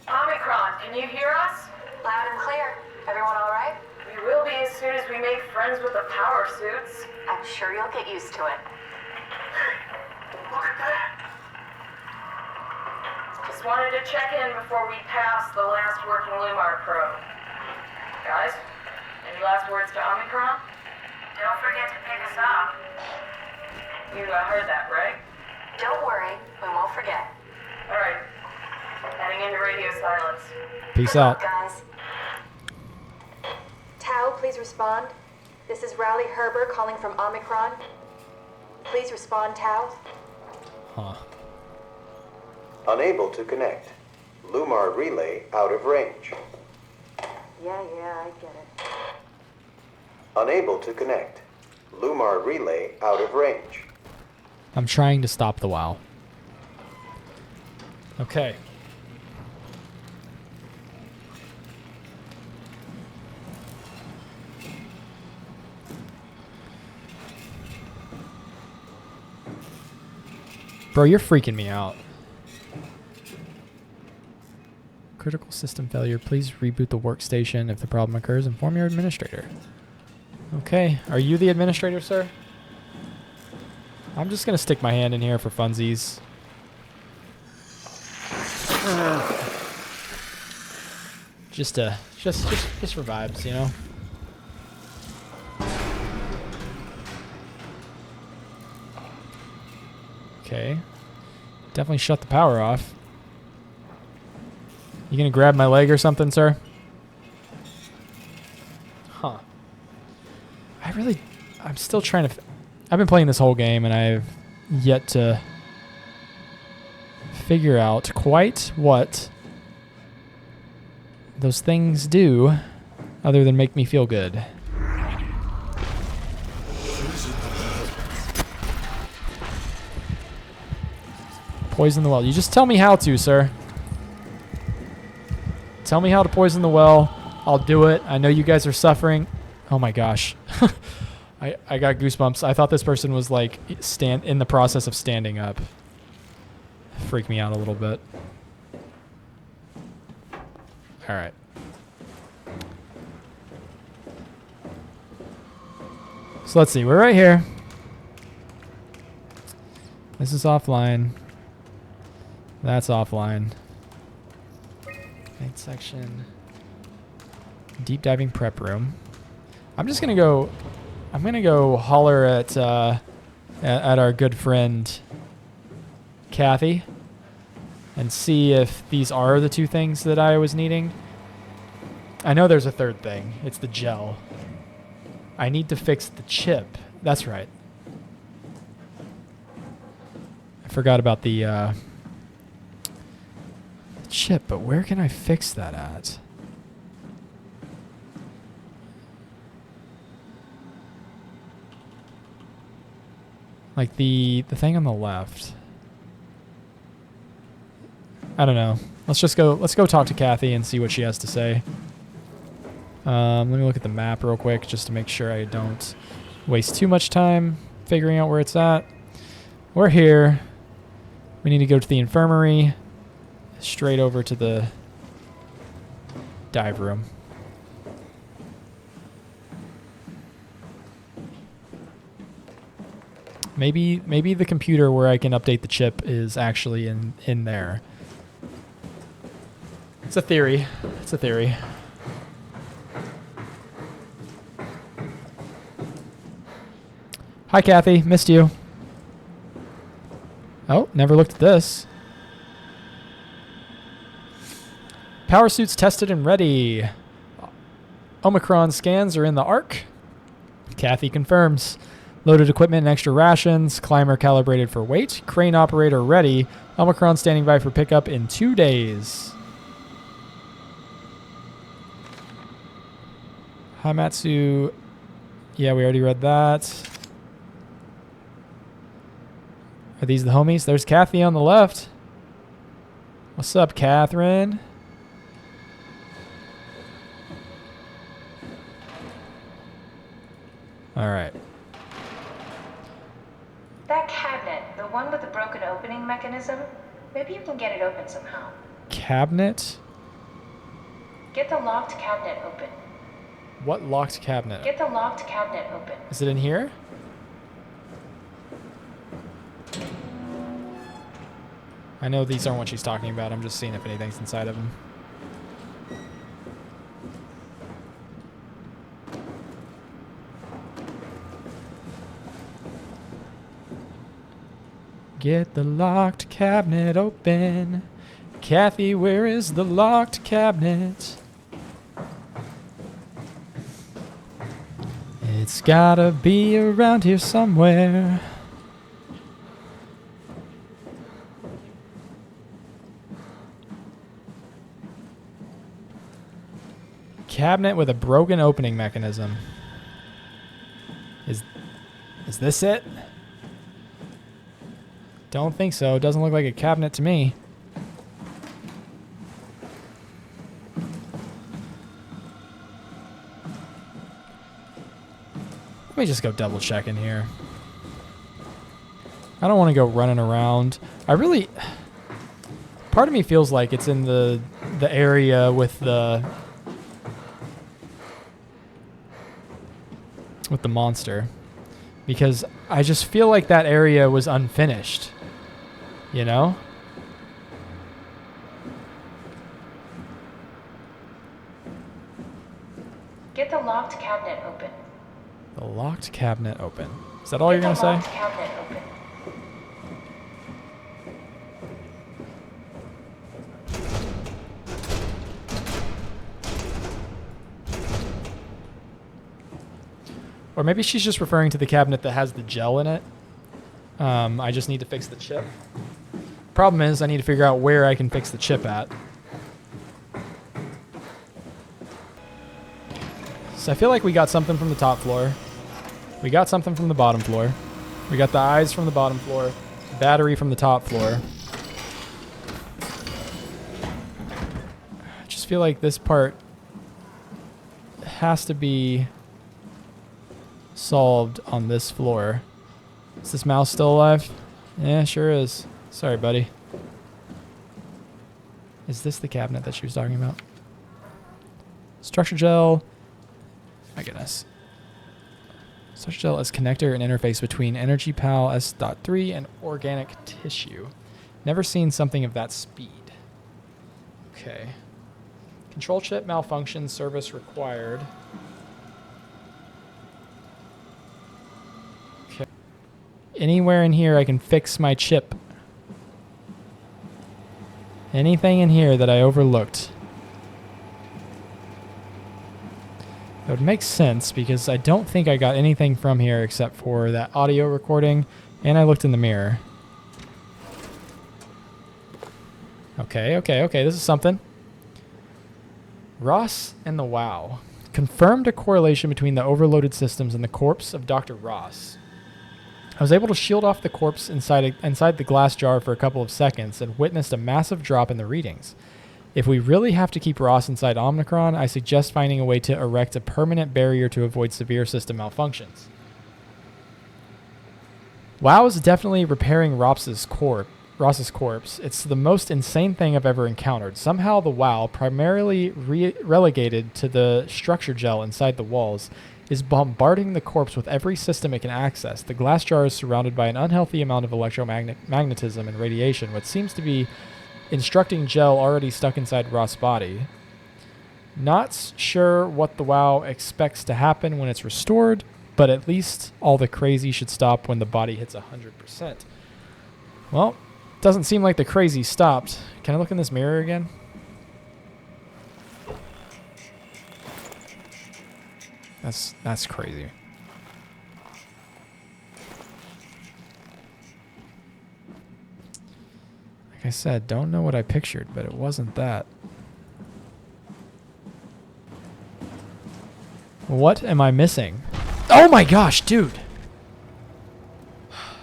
Omicron, can you hear us? Loud and clear. Everyone all right? We will be as soon as we make friends with the power suits. I'm sure you'll get used to it. Look at that! Just wanted to check in before we pass the last working Lumar probe. Guys, any last words to Omicron? Don't forget to pick us up. You heard that, right? Don't worry, we won't forget. All right. Heading into radio silence. Peace out. Guys. Tau, please respond. This is Rowley Herber calling from Omicron. Please respond, Tau. Huh. Unable to connect. Lumar relay out of range. Yeah, I get it. Unable to connect. Lumar relay out of range. I'm trying to stop the WoW. Okay. Bro, you're freaking me out. Critical system failure. Please reboot the workstation. If the problem occurs, inform your administrator. Okay. Are you the administrator, sir? I'm just gonna stick my hand in here for funsies. Just for vibes, you know. Okay. Definitely shut the power off. You gonna grab my leg or something, sir? Huh. I'm still trying to... I've been playing this whole game and I've yet to figure out quite what those things do other than make me feel good. Poison the well. You just tell me how to, sir. Tell me how to poison the well. I'll do it. I know you guys are suffering. Oh my gosh. I got goosebumps. I thought this person was like in the process of standing up. Freaked me out a little bit. All right. So let's see. We're right here. This is offline. That's offline. Main section. Deep diving prep room. I'm just gonna go. I'm gonna go holler at our good friend Kathy and see if these are the two things that I was needing. I know there's a third thing. It's the gel. I need to fix the chip. That's right. I forgot about the chip, but where can I fix that at? Like the thing on the left. I don't know. Let's go talk to Kathy and see what she has to say. Let me look at the map real quick just to make sure I don't waste too much time figuring out where it's at. We're here. We need to go to the infirmary. Straight over to the dive room. Maybe the computer where I can update the chip is actually in there. It's a theory. It's a theory. Hi, Kathy. Missed you. Oh, never looked at this. Power suits tested and ready. Omicron scans are in the ARC. Kathy confirms. Loaded equipment and extra rations. Climber calibrated for weight. Crane operator ready. Omicron standing by for pickup in 2 days. Hamatsu. Yeah, we already read that. Are these the homies? There's Kathy on the left. What's up, Catherine? All right. That cabinet, the one with the broken opening mechanism, maybe you can get it open somehow. Cabinet? Get the locked cabinet open. What locked cabinet? Get the locked cabinet open. Is it in here? I know these aren't what she's talking about. I'm just seeing if anything's inside of them. Get the locked cabinet open. Kathy, where is the locked cabinet? It's gotta be around here somewhere. Cabinet with a broken opening mechanism. Is this it? Don't think so. Doesn't look like a cabinet to me. Let me just go double check in here. I don't want to go running around. Part of me feels like it's in the area with the monster, because I just feel like that area was unfinished, you know? Get the locked cabinet open. The locked cabinet open. Is that all you're gonna say? Get the locked cabinet open. Or maybe she's just referring to the cabinet that has the gel in it. I just need to fix the chip. Problem is, I need to figure out where I can fix the chip at. So I feel like we got something from the top floor. We got something from the bottom floor. We got the eyes from the bottom floor. Battery from the top floor. just feel like this part has to be solved on this floor. Is this mouse still alive? Yeah, sure is. Sorry, buddy. Is this the cabinet that she was talking about? Structure gel. My goodness. Structure gel is connector and interface between Energy PAL S.3 and organic tissue. Never seen something of that speed. Okay. Control chip malfunction, service required. Okay. Anywhere in here I can fix my chip. Anything in here that I overlooked. That would make sense because I don't think I got anything from here except for that audio recording, and I looked in the mirror. Okay, this is something. Ross and the WOW confirmed a correlation between the overloaded systems and the corpse of Dr. Ross. I was able to shield off the corpse inside the glass jar for a couple of seconds and witnessed a massive drop in the readings. If we really have to keep Ross inside Omicron, I suggest finding a way to erect a permanent barrier to avoid severe system malfunctions. WOW is definitely repairing Ross's corpse. It's the most insane thing I've ever encountered. Somehow the WOW, primarily relegated to the structure gel inside the walls, is bombarding the corpse with every system it can access. The glass jar is surrounded by an unhealthy amount of electromagnetism and radiation, which seems to be instructing gel already stuck inside Ross' body. Not sure what the WOW expects to happen when it's restored, but at least all the crazy should stop when the body hits 100%. Well, doesn't seem like the crazy stopped. Can I look in this mirror again? That's crazy. Like I said, don't know what I pictured, but it wasn't that. What am I missing? Oh my gosh, dude.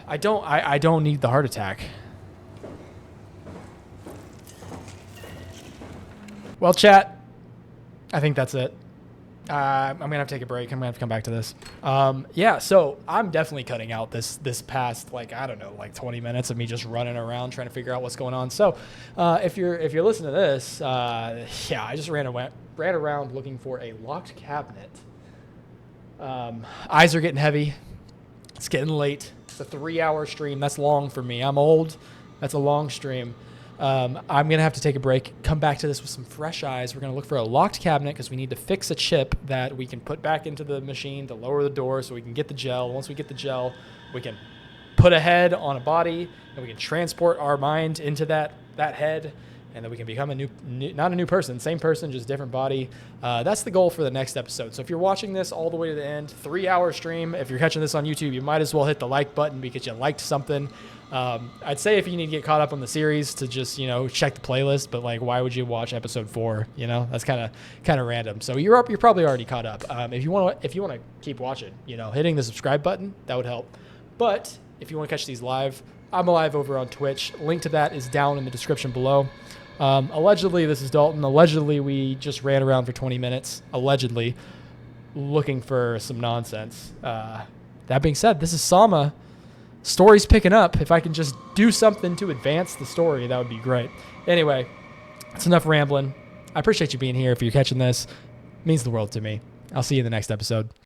I don't need the heart attack. Well, chat, I think that's it. I'm going to have to take a break. I'm going to have to come back to this. Yeah, so I'm definitely cutting out this past, like, I don't know, like 20 minutes of me just running around trying to figure out what's going on. So if you're listening to this, yeah, I just ran around looking for a locked cabinet. Eyes are getting heavy. It's getting late. It's a 3-hour stream. That's long for me. I'm old. That's a long stream. I'm going to have to take a break, come back to this with some fresh eyes. We're going to look for a locked cabinet because we need to fix a chip that we can put back into the machine to lower the door so we can get the gel. Once we get the gel, we can put a head on a body and we can transport our mind into that head, and then we can become not a new person, same person, just different body. That's the goal for the next episode. So if you're watching this all the way to the end, 3-hour stream, if you're catching this on YouTube, you might as well hit the like button because you liked something. I'd say if you need to get caught up on the series to just, check the playlist, but like, why would you watch episode 4? That's kind of random. So you're probably already caught up. If you want to keep watching, hitting the subscribe button, that would help. But if you want to catch these live, I'm live over on Twitch. Link to that is down in the description below. Allegedly, this is Dalton. Allegedly, we just ran around for 20 minutes, allegedly, looking for some nonsense. That being said, this is SOMA. Story's picking up. If I can just do something to advance the story, that would be great. Anyway, that's enough rambling. I appreciate you being here. If you're catching this, it means the world to me. I'll see you in the next episode.